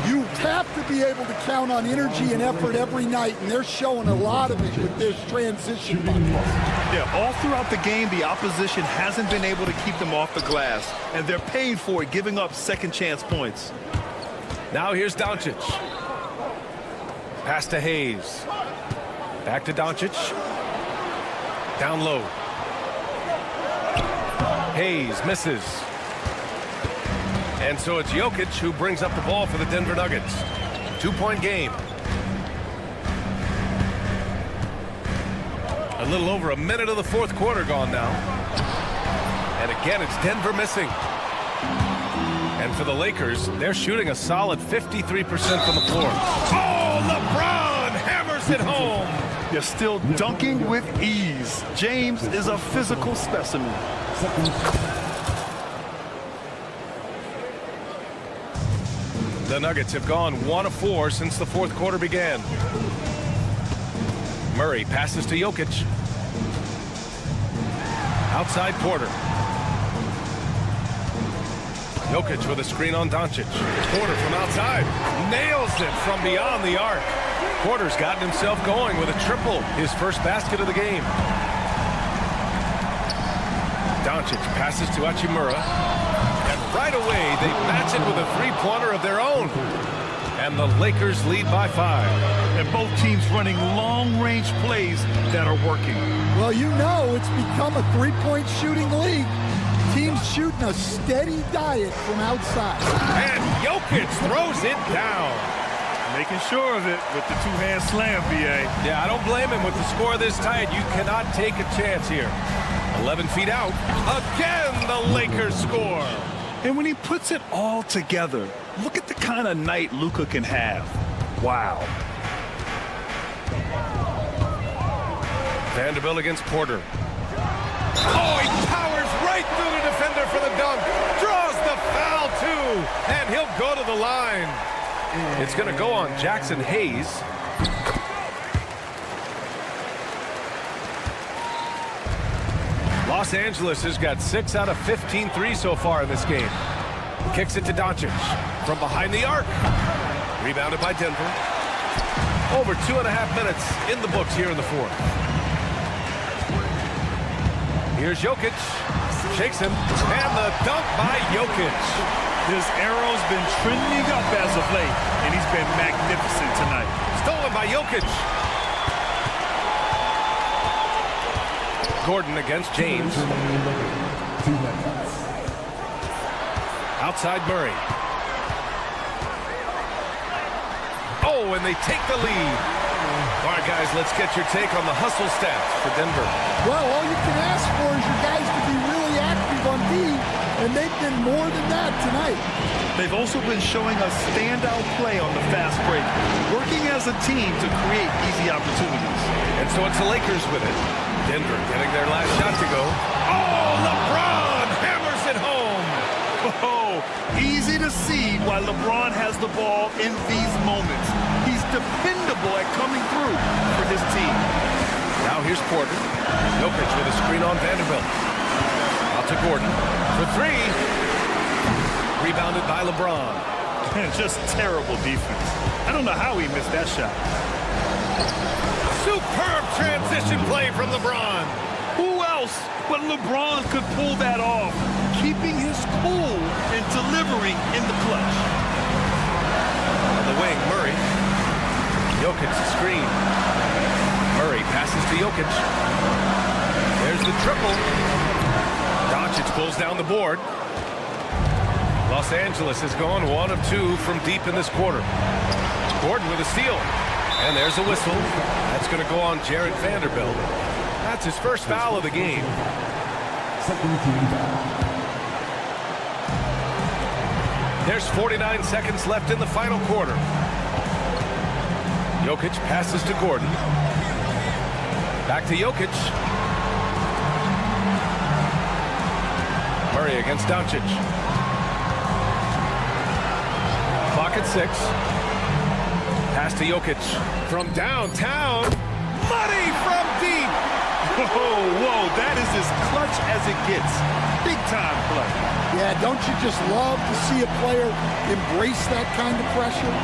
you have to be able to count on energy and effort every night, and they're showing a lot of it with this transition bucket. Yeah, all throughout the game, the opposition hasn't been able to keep them off the glass, and they're paying for it, giving up second chance points. Now here's Doncic. Pass to Hayes. Back to Doncic. Down low. Hayes misses. And so it's Jokic who brings up the ball for the Denver Nuggets. 2-point game. A little over a minute of the fourth quarter gone now. And again, it's Denver missing. And for the Lakers, they're shooting a solid 53% from the floor. Oh, LeBron hammers it home. They're still dunking with ease. James is a physical specimen. The Nuggets have gone 1 of 4 since the fourth quarter began. Murray passes to Jokic. Outside Porter. Jokic with a screen on Doncic. Porter from outside. Nails it from beyond the arc. Porter's gotten himself going with a triple. His first basket of the game. Doncic passes to Hachimura. And right away, they match it with a three-pointer of their own. And the Lakers lead by 5. And both teams running long-range plays that are working. Well, you know it's become a three-point shooting league. Teams shooting a steady diet from outside. And Jokic throws it down. Making sure of it with the two-hand slam, B.A. Yeah, I don't blame him with the score this tight. You cannot take a chance here. 11 feet out. Again, the Lakers score. And when he puts it all together, look at the kind of night Luka can have. Wow. Vanderbilt against Porter. Oh, he powers right through the defender for the dunk. Draws the foul, too. And he'll go to the line. It's going to go on Jackson Hayes. Los Angeles has got 6 out of 15 threes so far in this game. Kicks it to Doncic from behind the arc. Rebounded by Denver. Over 2.5 minutes in the books here in the fourth. Here's Jokic. Shakes him. And the dunk by Jokic. His arrow's been trending up as of late, and he's been magnificent tonight. Stolen by Jokic. Gordon against James. Outside Murray. Oh, and they take the lead. All right, guys, let's get your take on the hustle stats for Denver. Well, all you can ask for is your guys to be really active on D, and they've been more than that tonight. They've also been showing a standout play on the fast break, working as a team to create easy opportunities. And so it's the Lakers with it. Denver getting their last shot to go. Oh, LeBron hammers it home. Oh, easy to see why LeBron has the ball in these moments. He's dependable at coming through for his team. Now here's Porter. Jokic with a screen on Vanderbilt. Out to Gordon for 3. Rebounded by LeBron. And just terrible defense. I don't know how he missed that shot. Superb transition play from LeBron. Who else but LeBron could pull that off, keeping his cool and delivering in the clutch. On the wing, Murray. Jokic the screen. Murray passes to Jokic. There's the triple. Doncic pulls down the board. Los Angeles has gone 1 of 2 from deep in this quarter. Gordon with a steal. And there's a whistle. That's going to go on Jared Vanderbilt. That's his first foul of the game. There's 49 seconds left in the final quarter. Jokic passes to Gordon. Back to Jokic. Murray against Doncic. Clock at 6. Pass to Jokic from downtown. Money from deep. Whoa, that is as clutch as it gets. Big time play. Yeah, don't you just love to see a player embrace that kind of pressure?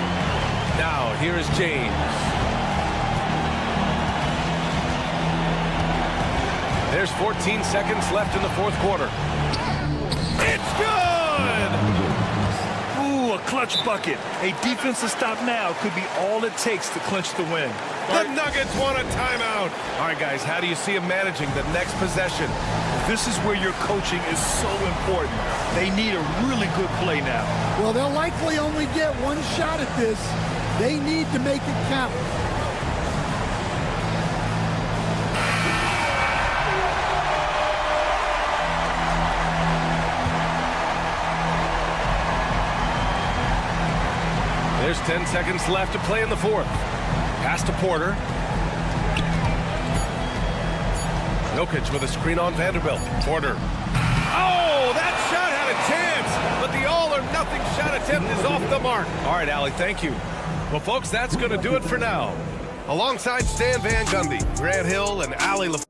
Now, here is James. There's 14 seconds left in the fourth quarter. It's good! Ooh, a clutch bucket. A defensive stop now could be all it takes to clinch the win. The Nuggets want a timeout. All right, guys, how do you see them managing the next possession? This is where your coaching is so important. They need a really good play now. Well, they'll likely only get one shot at this. They need to make it count. There's 10 seconds left to play in the fourth. Pass to Porter. Jokic with a screen on Vanderbilt. Porter. Oh, that shot had a chance, but the all-or-nothing shot attempt is off the mark. All right, Allie, thank you. Well, folks, that's going to do it for now. Alongside Stan Van Gundy, Grant Hill, and Allie LaFleur.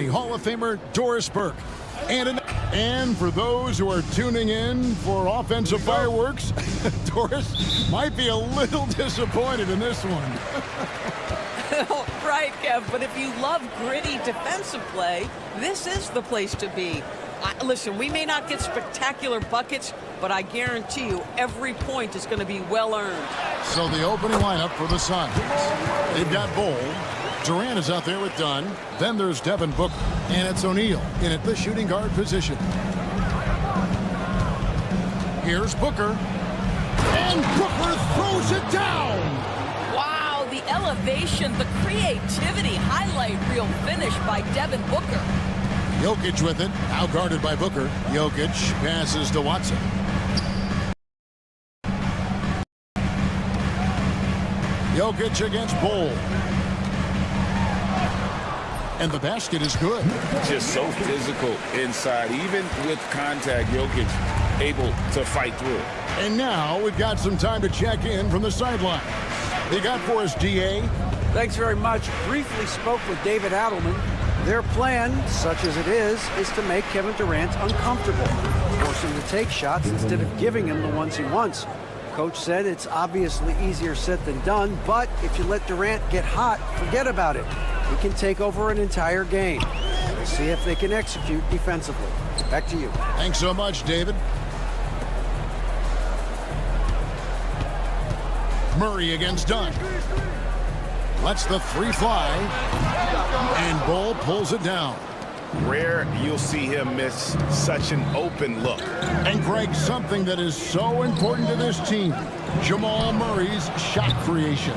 Hall of Famer Doris Burke. And for those who are tuning in for offensive fireworks, Doris might be a little disappointed in this one. Right, Kev, but if you love gritty defensive play, this is the place to be. Listen, we may not get spectacular buckets, but I guarantee you every point is going to be well earned. So the opening lineup for the Suns. They've got Bowl. Durant is out there with Dunn. Then there's Devin Booker. And it's O'Neal in at the shooting guard position. Here's Booker. And Booker throws it down. Wow, the elevation, the creativity, highlight reel finish by Devin Booker. Jokic with it. Now guarded by Booker. Jokic passes to Watson. Jokic against Bowl. And the basket is good. Just so physical inside. Even with contact, Jokic able to fight through. And now we've got some time to check in from the sideline. They got for us, DA. Thanks very much. Briefly spoke with David Adelman. Their plan, such as it is to make Kevin Durant uncomfortable. Force him to take shots instead of giving him the ones he wants. Coach said it's obviously easier said than done, but if you let Durant get hot, forget about it. He can take over an entire game. We'll see if they can execute defensively. Back to you. Thanks so much, David. Murray against Dunn. Lets the three fly. And Bull pulls it down. Rare you'll see him miss such an open look. And Greg, something that is so important to this team, Jamal Murray's shot creation.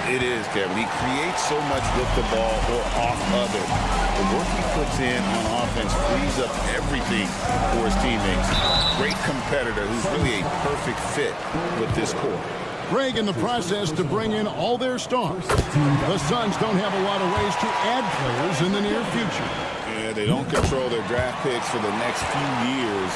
It is, Kevin. He creates so much with the ball or off others. The work he puts in on offense frees up everything for his teammates. Great competitor who's really a perfect fit with this core. Greg in the process to bring in all their stars. The Suns don't have a lot of ways to add players in the near future. Yeah, they don't control their draft picks for the next few years.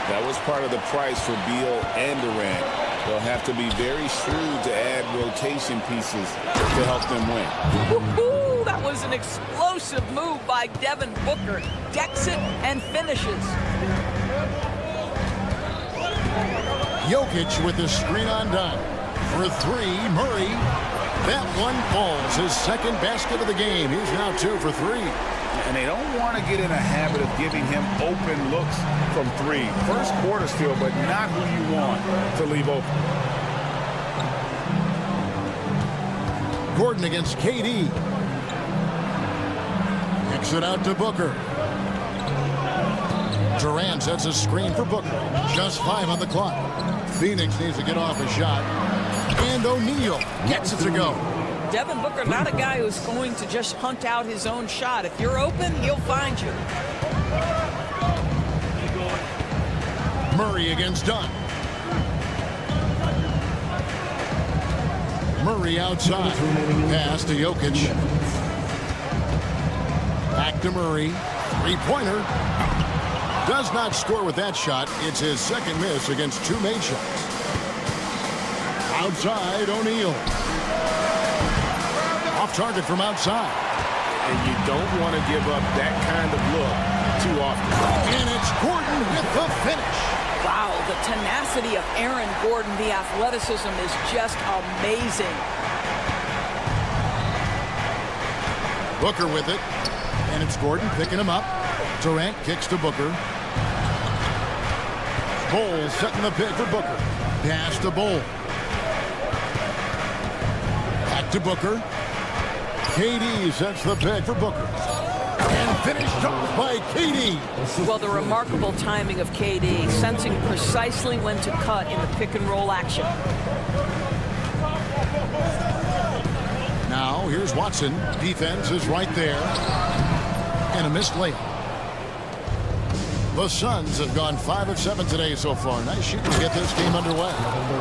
That was part of the price for Beal and Durant. They'll have to be very shrewd to add rotation pieces to help them win. Woo-hoo! That was an explosive move by Devin Booker. Decks it and finishes. Jokic with the screen on Dunn. For three, Murray. That one falls. His second basket of the game. He's now 2 for 3. And they don't want to get in a habit of giving him open looks from 3. First quarter still, but not who you want to leave open. Gordon against KD. Kicks it out to Booker. Durant sets a screen for Booker. Just 5 on the clock. Phoenix needs to get off a shot. And O'Neal gets it to go. Devin Booker, not a guy who's going to just hunt out his own shot. If you're open, he'll find you. Murray against Dunn. Murray outside. Pass to Jokic. Back to Murray. Three-pointer. Does not score with that shot. It's his second miss against 2 made shots. Outside, O'Neal. Off target from outside. And you don't want to give up that kind of look too often. And it's Gordon with the finish. Wow, the tenacity of Aaron Gordon, the athleticism is just amazing. Booker with it. And it's Gordon picking him up. Durant kicks to Booker. Bull setting the pick for Booker. Pass to Bull. Back to Booker. KD sets the pick for Booker. And finished off by KD. Well, the remarkable timing of KD, sensing precisely when to cut in the pick-and-roll action. Now, here's Watson. Defense is right there. And a missed layup. The Suns have gone 5 of 7 today so far. Nice shooting to get this game underway.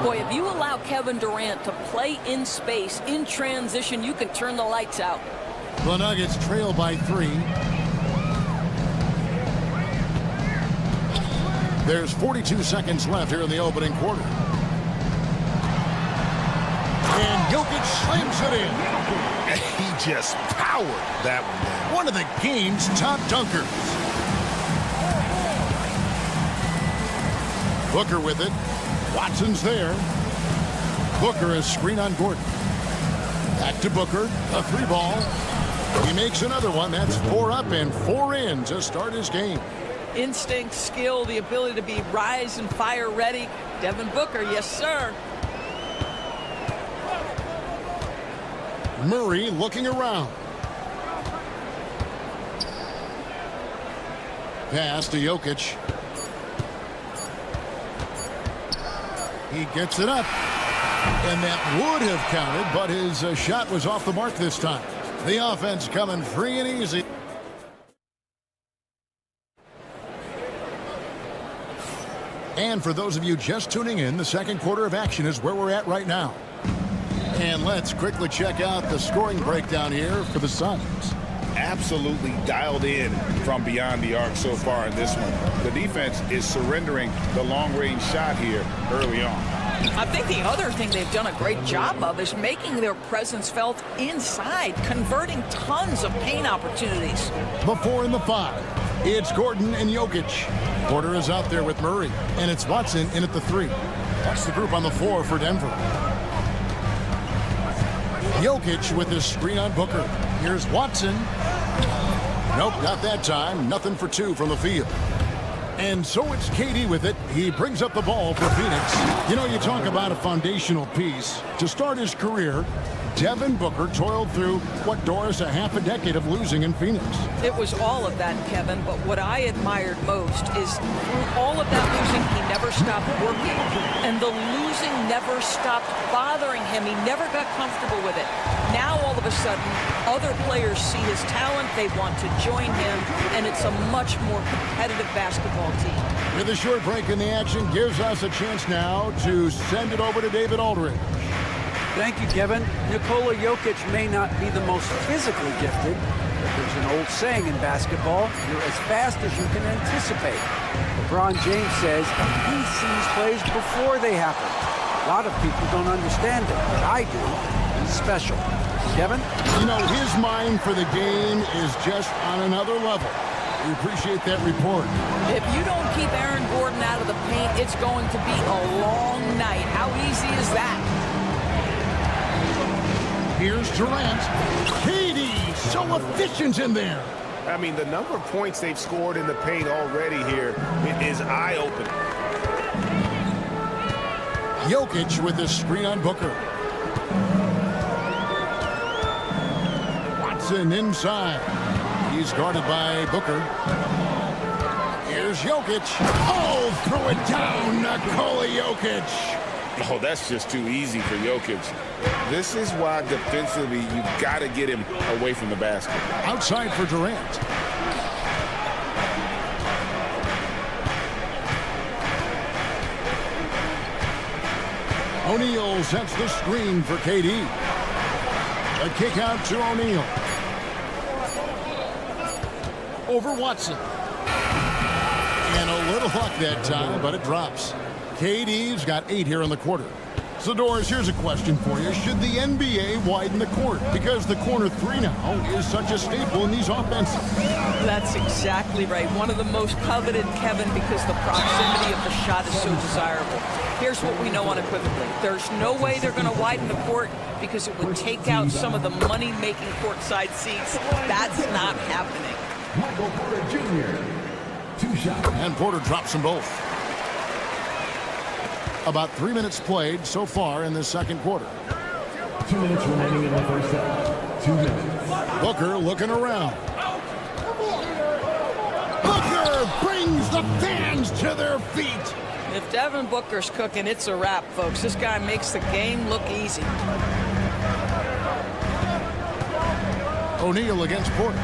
Boy, if you allow Kevin Durant to play in space, in transition, you can turn the lights out. The Nuggets trail by 3. There's 42 seconds left here in the opening quarter. And Jokic slams it in. And he just powered that one down. One of the game's top dunkers. Booker with it. Watson's there. Booker is screen on Gordon. Back to Booker. A 3-ball. He makes another one. That's 4 up and 4 in to start his game. Instinct, skill, the ability to be rise and fire ready. Devin Booker, yes, sir. Murray looking around. Pass to Jokic. He gets it up. And that would have counted, but his shot was off the mark this time. The offense coming free and easy. And for those of you just tuning in, the second quarter of action is where we're at right now. And let's quickly check out the scoring breakdown here for the Suns. Absolutely dialed in from beyond the arc so far in this one. The defense is surrendering the long-range shot here early on. I think the other thing they've done a great job of is making their presence felt inside, converting tons of paint opportunities. The 4 and the 5. It's Gordon and Jokic. Porter is out there with Murray, and it's Watson in at the 3. That's the group on the 4 for Denver. Jokic with his screen on Booker. Here's Watson. Nope, not that time. Nothing for 2 from the field. And so it's KD with it. He brings up the ball for Phoenix. You know, you talk about a foundational piece. To start his career, Devin Booker toiled through what, Doris, a half a decade of losing in Phoenix. It was all of that, Kevin, but what I admired most is through all of that losing, he never stopped working. And the losing never stopped bothering him. He never got comfortable with it. Now, all of a sudden, other players see his talent, they want to join him, and it's a much more competitive basketball team. With a short break in the action, gives us a chance now to send it over to David Aldridge. Thank you, Kevin. Nikola Jokic may not be the most physically gifted, but there's an old saying in basketball, you're as fast as you can anticipate. LeBron James says he sees plays before they happen. A lot of people don't understand it, but I do. He's special. Kevin? You know, his mind for the game is just on another level. We appreciate that report. If you don't keep Aaron Gordon out of the paint, it's going to be a long night. How easy is that? Here's Durant. KD, so efficient in there. I mean, the number of points they've scored in the paint already here is eye-opening. Jokic with his screen on Booker. Watson inside. He's guarded by Booker. Here's Jokic. Oh, throw it down, Nikola Jokic. Oh, that's just too easy for Jokic. This is why defensively you've got to get him away from the basket. Outside for Durant. O'Neal sets the screen for KD. A kick out to O'Neal. Over Watson. And a little luck that time, but it drops. KD's got 8 here in the quarter. So, Doris, here's a question for you. Should the NBA widen the court? Because the corner 3 now is such a staple in these offenses. That's exactly right. One of the most coveted, Kevin, because the proximity of the shot is so desirable. Here's what we know unequivocally. There's no way they're going to widen the court because it would take out some of the money-making courtside seats. That's not happening. Michael Porter Jr. 2 shots. And Porter drops them both. About 3 minutes played so far in the second quarter. 2 minutes remaining in the first half. 2 minutes. Booker looking around. Booker brings the fans to their feet. If Devin Booker's cooking, it's a wrap, folks. This guy makes the game look easy. O'Neal against Porter.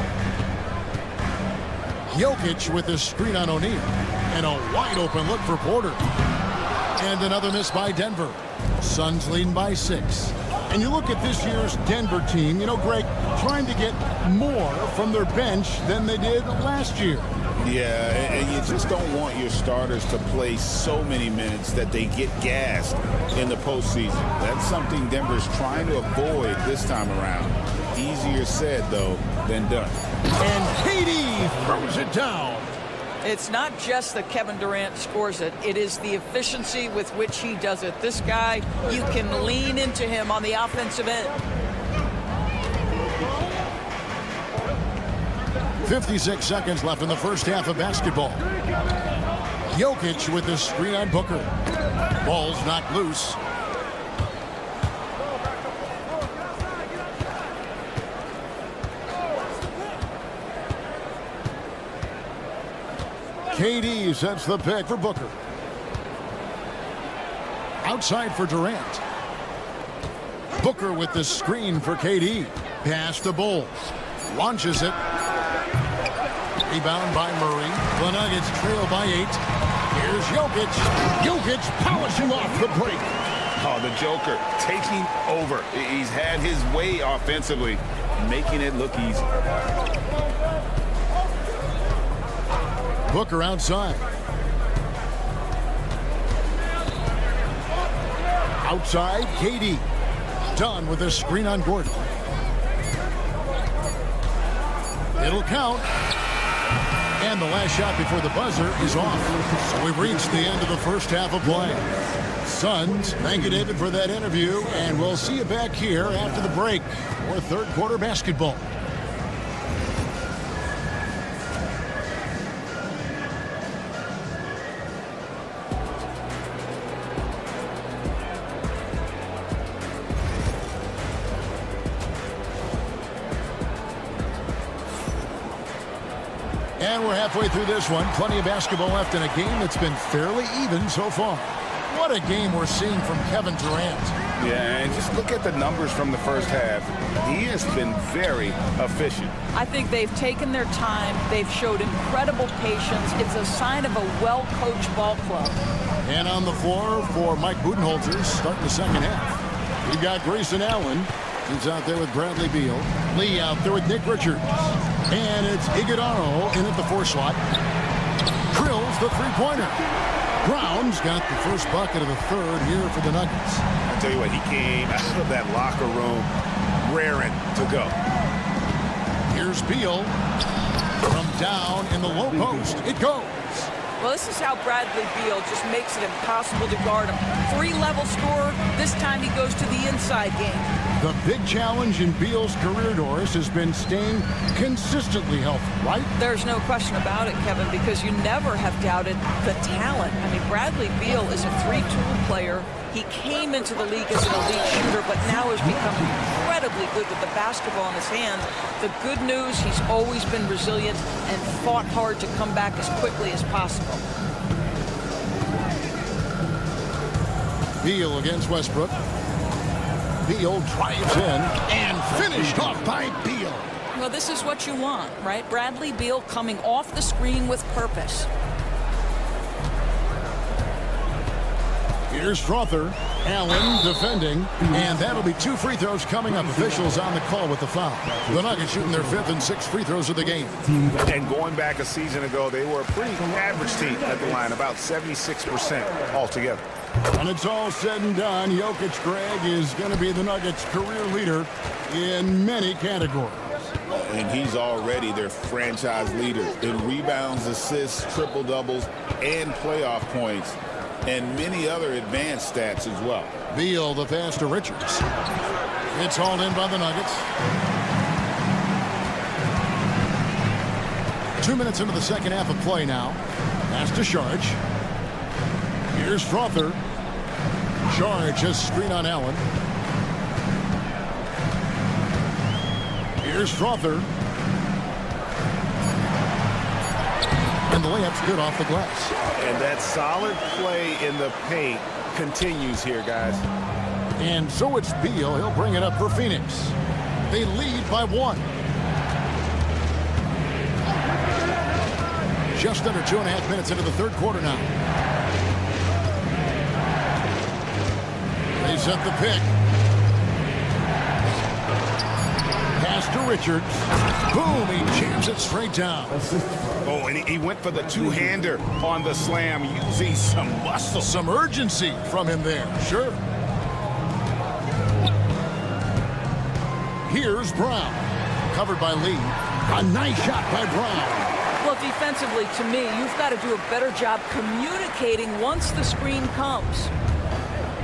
Jokic with his screen on O'Neal. And a wide open look for Porter. And another miss by Denver. Suns leading by 6. And you look at this year's Denver team, you know, Greg, trying to get more from their bench than they did last year. Yeah, and you just don't want your starters to play so many minutes that they get gassed in the postseason. That's something Denver's trying to avoid this time around. Easier said, though, than done. And KD throws it down. It's not just that Kevin Durant scores it. It is the efficiency with which he does it. This guy, you can lean into him on the offensive end. 56 seconds left in the first half of basketball. Jokic with the screen on Booker. Ball's knocked loose. KD sets the pick for Booker. Outside for Durant. Booker with the screen for KD. Pass to Bulls. Launches it. Rebound by Murray. The Nuggets trail by 8. Here's Jokic. Jokic polishing off the break. Oh, the Joker taking over. He's had his way offensively, making it look easy. Booker outside. Outside, KD. Done with a screen on Gordon. It'll count. And the last shot before the buzzer is off. So we've reached the end of the first half of play. Suns, thank you, David, for that interview. And we'll see you back here after the break for third quarter basketball. And we're halfway through this one. Plenty of basketball left in a game that's been fairly even so far. What a game we're seeing from Kevin Durant. Yeah, and just look at the numbers from the first half. He has been very efficient. I think they've taken their time. They've showed incredible patience. It's a sign of a well-coached ball club. And on the floor for Mike Budenholzer starting the second half. We've got Grayson Allen. He's out there with Bradley Beal. Lee out there with Nick Richards. And it's Iguodala in at the 4 slot. Drills the three-pointer. Brown's got the first bucket of the third here for the Nuggets. I tell you what, he came out of that locker room raring to go. Here's Beal from down in the low post. It goes. Well, this is how Bradley Beal just makes it impossible to guard him. 3-level scorer. This time he goes to the inside game. The big challenge in Beal's career, Doris, has been staying consistently healthy, right? There's no question about it, Kevin, because you never have doubted the talent. I mean, Bradley Beal is a 3-tool player. He came into the league as an elite shooter, but now has become incredibly good with the basketball in his hands. The good news, he's always been resilient and fought hard to come back as quickly as possible. Beal against Westbrook. Beal drives in and finished off by Beal. Well, this is what you want, right? Bradley Beal coming off the screen with purpose. Here's Strother. Allen defending, and that'll be 2 free throws coming up. Officials on the call with the foul. The Nuggets shooting their 5th and 6th free throws of the game. And going back a season ago, they were a pretty average team at the line, about 76% altogether. When it's all said and done, Jokic, Greg, is going to be the Nuggets' career leader in many categories. And he's already their franchise leader in rebounds, assists, triple-doubles, and playoff points, and many other advanced stats as well. Beal, the pass to Richards. It's hauled in by the Nuggets. 2 minutes into the second half of play now. Pass to Sharge. Here's Strother. Sharge has screen on Allen. Here's Strother. And the layup's good off the glass. And that solid play in the paint continues here, guys. And so it's Beal. He'll bring it up for Phoenix. They lead by 1. Just under 2.5 minutes into the third quarter now. They set the pick. Pass to Richards. Boom, he jams it straight down. Oh, and he went for the two-hander on the slam, using some muscle. Some urgency from him there, sure. Here's Brown. Covered by Lee. A nice shot by Brown. Well, defensively, to me, you've got to do a better job communicating once the screen comes.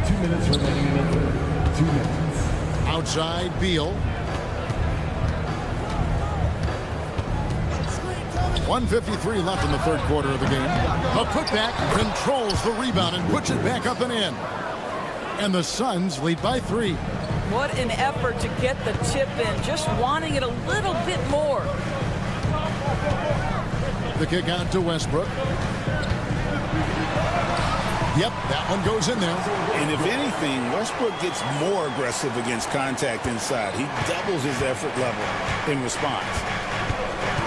2 minutes remaining in the third. 2 minutes. Outside, Beal. 1:53 left in the third quarter of the game. A putback controls the rebound and puts it back up and in. And the Suns lead by 3. What an effort to get the tip in, just wanting it a little bit more. The kick out to Westbrook. Yep, that one goes in there. And if anything, Westbrook gets more aggressive against contact inside. He doubles his effort level in response.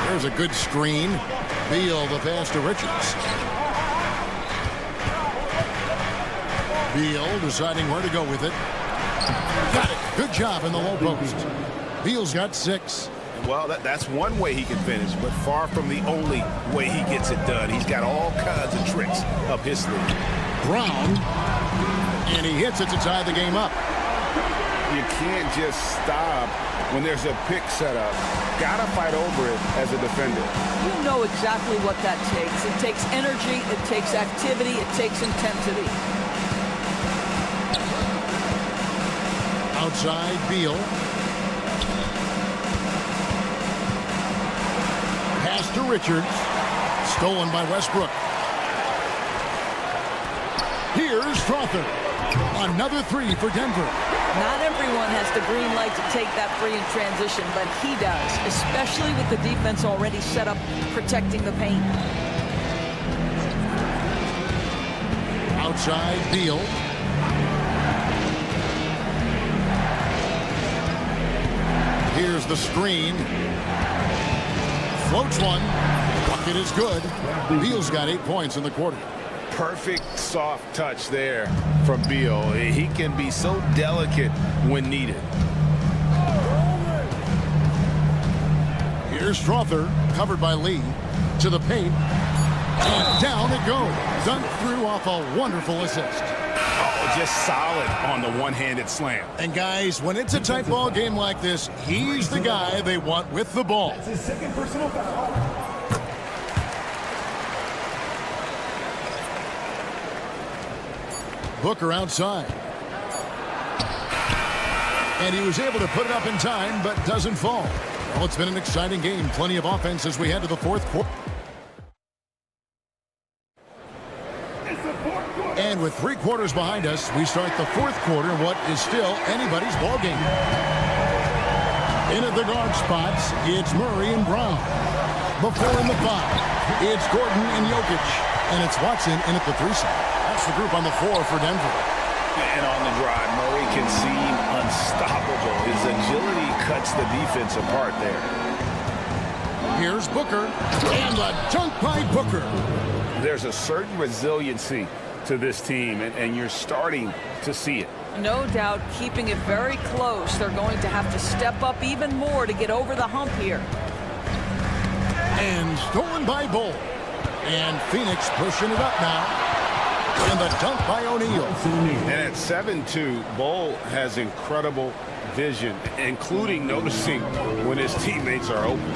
There's a good screen. Beal the pass to Richards. Beal deciding where to go with it. Got it. Good job in the low post. Beal's got 6. Well, that's one way he can finish, but far from the only way he gets it done. He's got all kinds of tricks up his sleeve. Brown, and he hits it to tie the game up. You can't just stop when there's a pick set up. Gotta fight over it as a defender. You know exactly what that takes. It takes energy, it takes activity, it takes intensity. Outside, Beal. Pass to Richards. Stolen by Westbrook. Here's Strother. Another 3 for Denver. Not everyone has the green light to take that free in transition, but he does, especially with the defense already set up protecting the paint. Outside, Beal. Here's the screen. Floats one. Bucket is good. Beal's got 8 points in the quarter. Perfect soft touch there from Beal. He can be so delicate when needed. Here's Strother, covered by Lee, to the paint. And down it goes. Dunked through off a wonderful assist. Oh, just solid on the one-handed slam. And guys, when it's a tight ball game like this, he's the guy they want with the ball. That's his second personal foul. Booker outside. And he was able to put it up in time, but doesn't fall. Well, it's been an exciting game. Plenty of offense as we head to the fourth quarter. And with 3 quarters behind us, we start the fourth quarter, what is still anybody's ball game. In at the guard spots, it's Murray and Brown. Before in the 5, it's Gordon and Jokic. And it's Watson in at the 3 side. That's the group on the floor for Denver. And on the drive, Murray can seem unstoppable. His agility cuts the defense apart there. Here's Booker. And a dunk by Booker. There's a certain resiliency to this team, and you're starting to see it. No doubt, keeping it very close. They're going to have to step up even more to get over the hump here. And stolen by Bull. And Phoenix pushing it up now. And the dunk by O'Neal. And at 7-2, Bull has incredible vision, including noticing when his teammates are open.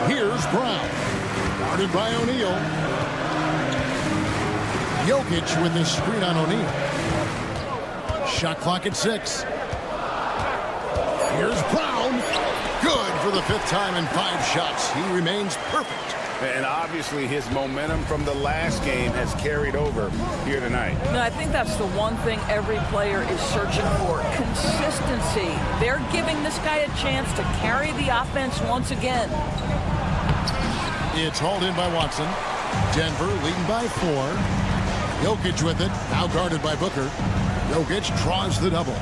Here's Brown. Guarded by O'Neal. Jokic with his screen on O'Neal. Shot clock at 6. Here's Brown. Good for the 5th time in 5 shots. He remains perfect. And obviously his momentum from the last game has carried over here tonight. No, I think that's the one thing every player is searching for. Consistency. They're giving this guy a chance to carry the offense once again. It's hauled in by Watson. Denver leading by 4. Jokic with it. Now guarded by Booker. Jokic draws the double.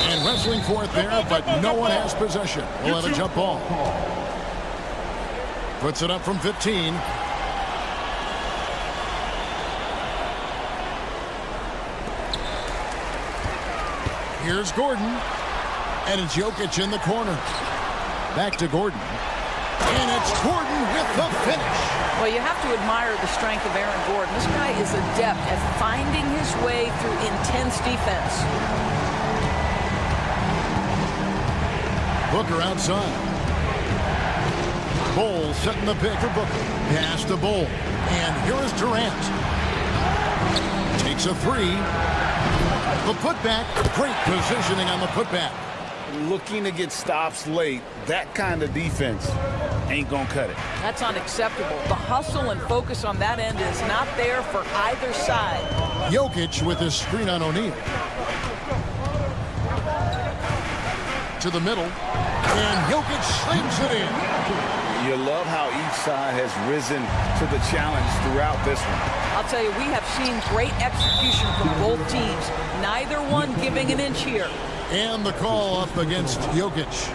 And wrestling for it there, but no one has possession. We'll have a jump ball. Puts it up from 15. Here's Gordon. And it's Jokic in the corner. Back to Gordon. And it's Gordon with the finish. Well, you have to admire the strength of Aaron Gordon. This guy is adept at finding his way through intense defense. Booker outside. Bol setting the pick for Booker. Pass to Bol. And here is Durant. Takes a three. The putback. Great positioning on the putback. Looking to get stops late. That kind of defense ain't gonna cut it. That's unacceptable. The hustle and focus on that end is not there for either side. Jokic with his screen on O'Neal. To the middle. And Jokic slings it in. You love how each side has risen to the challenge throughout this one. I'll tell you, we have seen great execution from both teams. Neither one giving an inch here. And the call up against Jokic.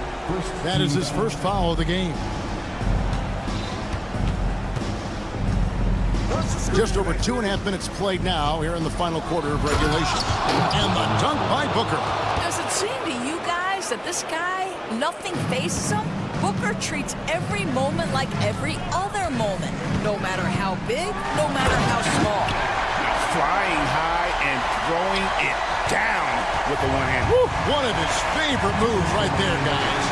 That is his first foul of the game. Just over 2.5 minutes played now here in the final quarter of regulation. And the dunk by Booker. Does it seem to you guys that this guy, nothing faces him? Booker treats every moment like every other moment. No matter how big, no matter how small. Flying high and throwing it down with the one hand. Woo, one of his favorite moves right there, guys.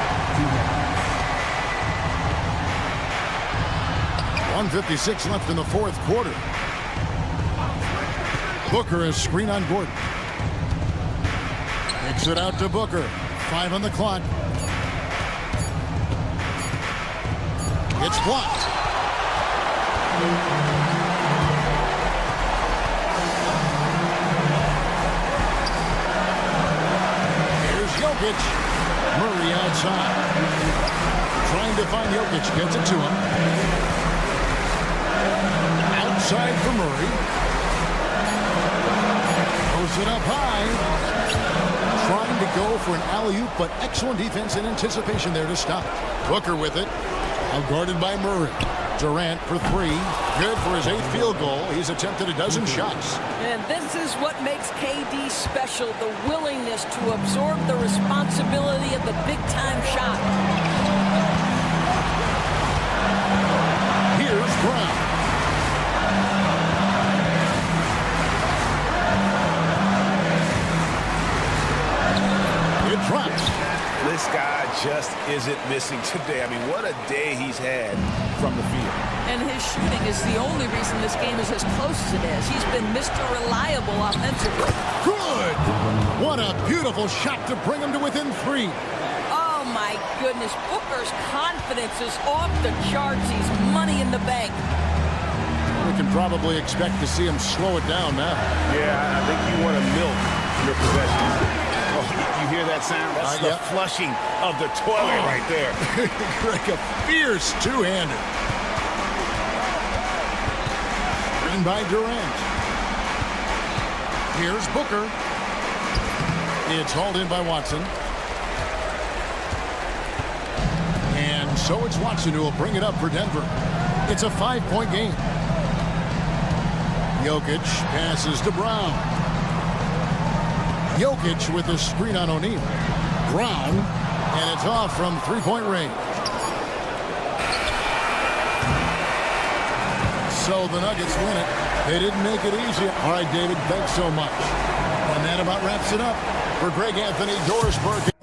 1:56 left in the fourth quarter. Booker is screen on Gordon. Takes it out to Booker. 5 on the clock. It's blocked. Here's Jokic. Murray outside. Trying to find Jokic. Gets it to him. Outside for Murray. Throws it up high. Trying to go for an alley-oop, but excellent defense and anticipation there to stop. Booker with it. Now guarded by Murray. Durant for 3. Good for his 8th field goal. He's attempted a dozen shots. And this is what makes KD special, the willingness to absorb the responsibility of the big-time shot. Here's Brown. It drops. This guy just isn't missing today. I mean, what a day he's had from the field. And his shooting is the only reason this game is as close as it is. He's been Mr. Reliable offensively. Good. What a beautiful shot to bring him to within 3. Oh, my goodness. Booker's confidence is off the charts. He's money in the bank. We can probably expect to see him slow it down now. Yeah, I think you want to milk your possessions. Oh, you hear that sound? That's the flushing of the toilet right there. Like a fierce two-hander. Screen by Durant. Here's Booker. It's hauled in by Watson. And so it's Watson who will bring it up for Denver. It's a 5-point game. Jokic passes to Brown. Jokic with the screen on O'Neal. Brown, and it's off from 3-point range. So the Nuggets win it. They didn't make it easy. All right, David, thanks so much. And that about wraps it up. For Greg Anthony, Doris Burke.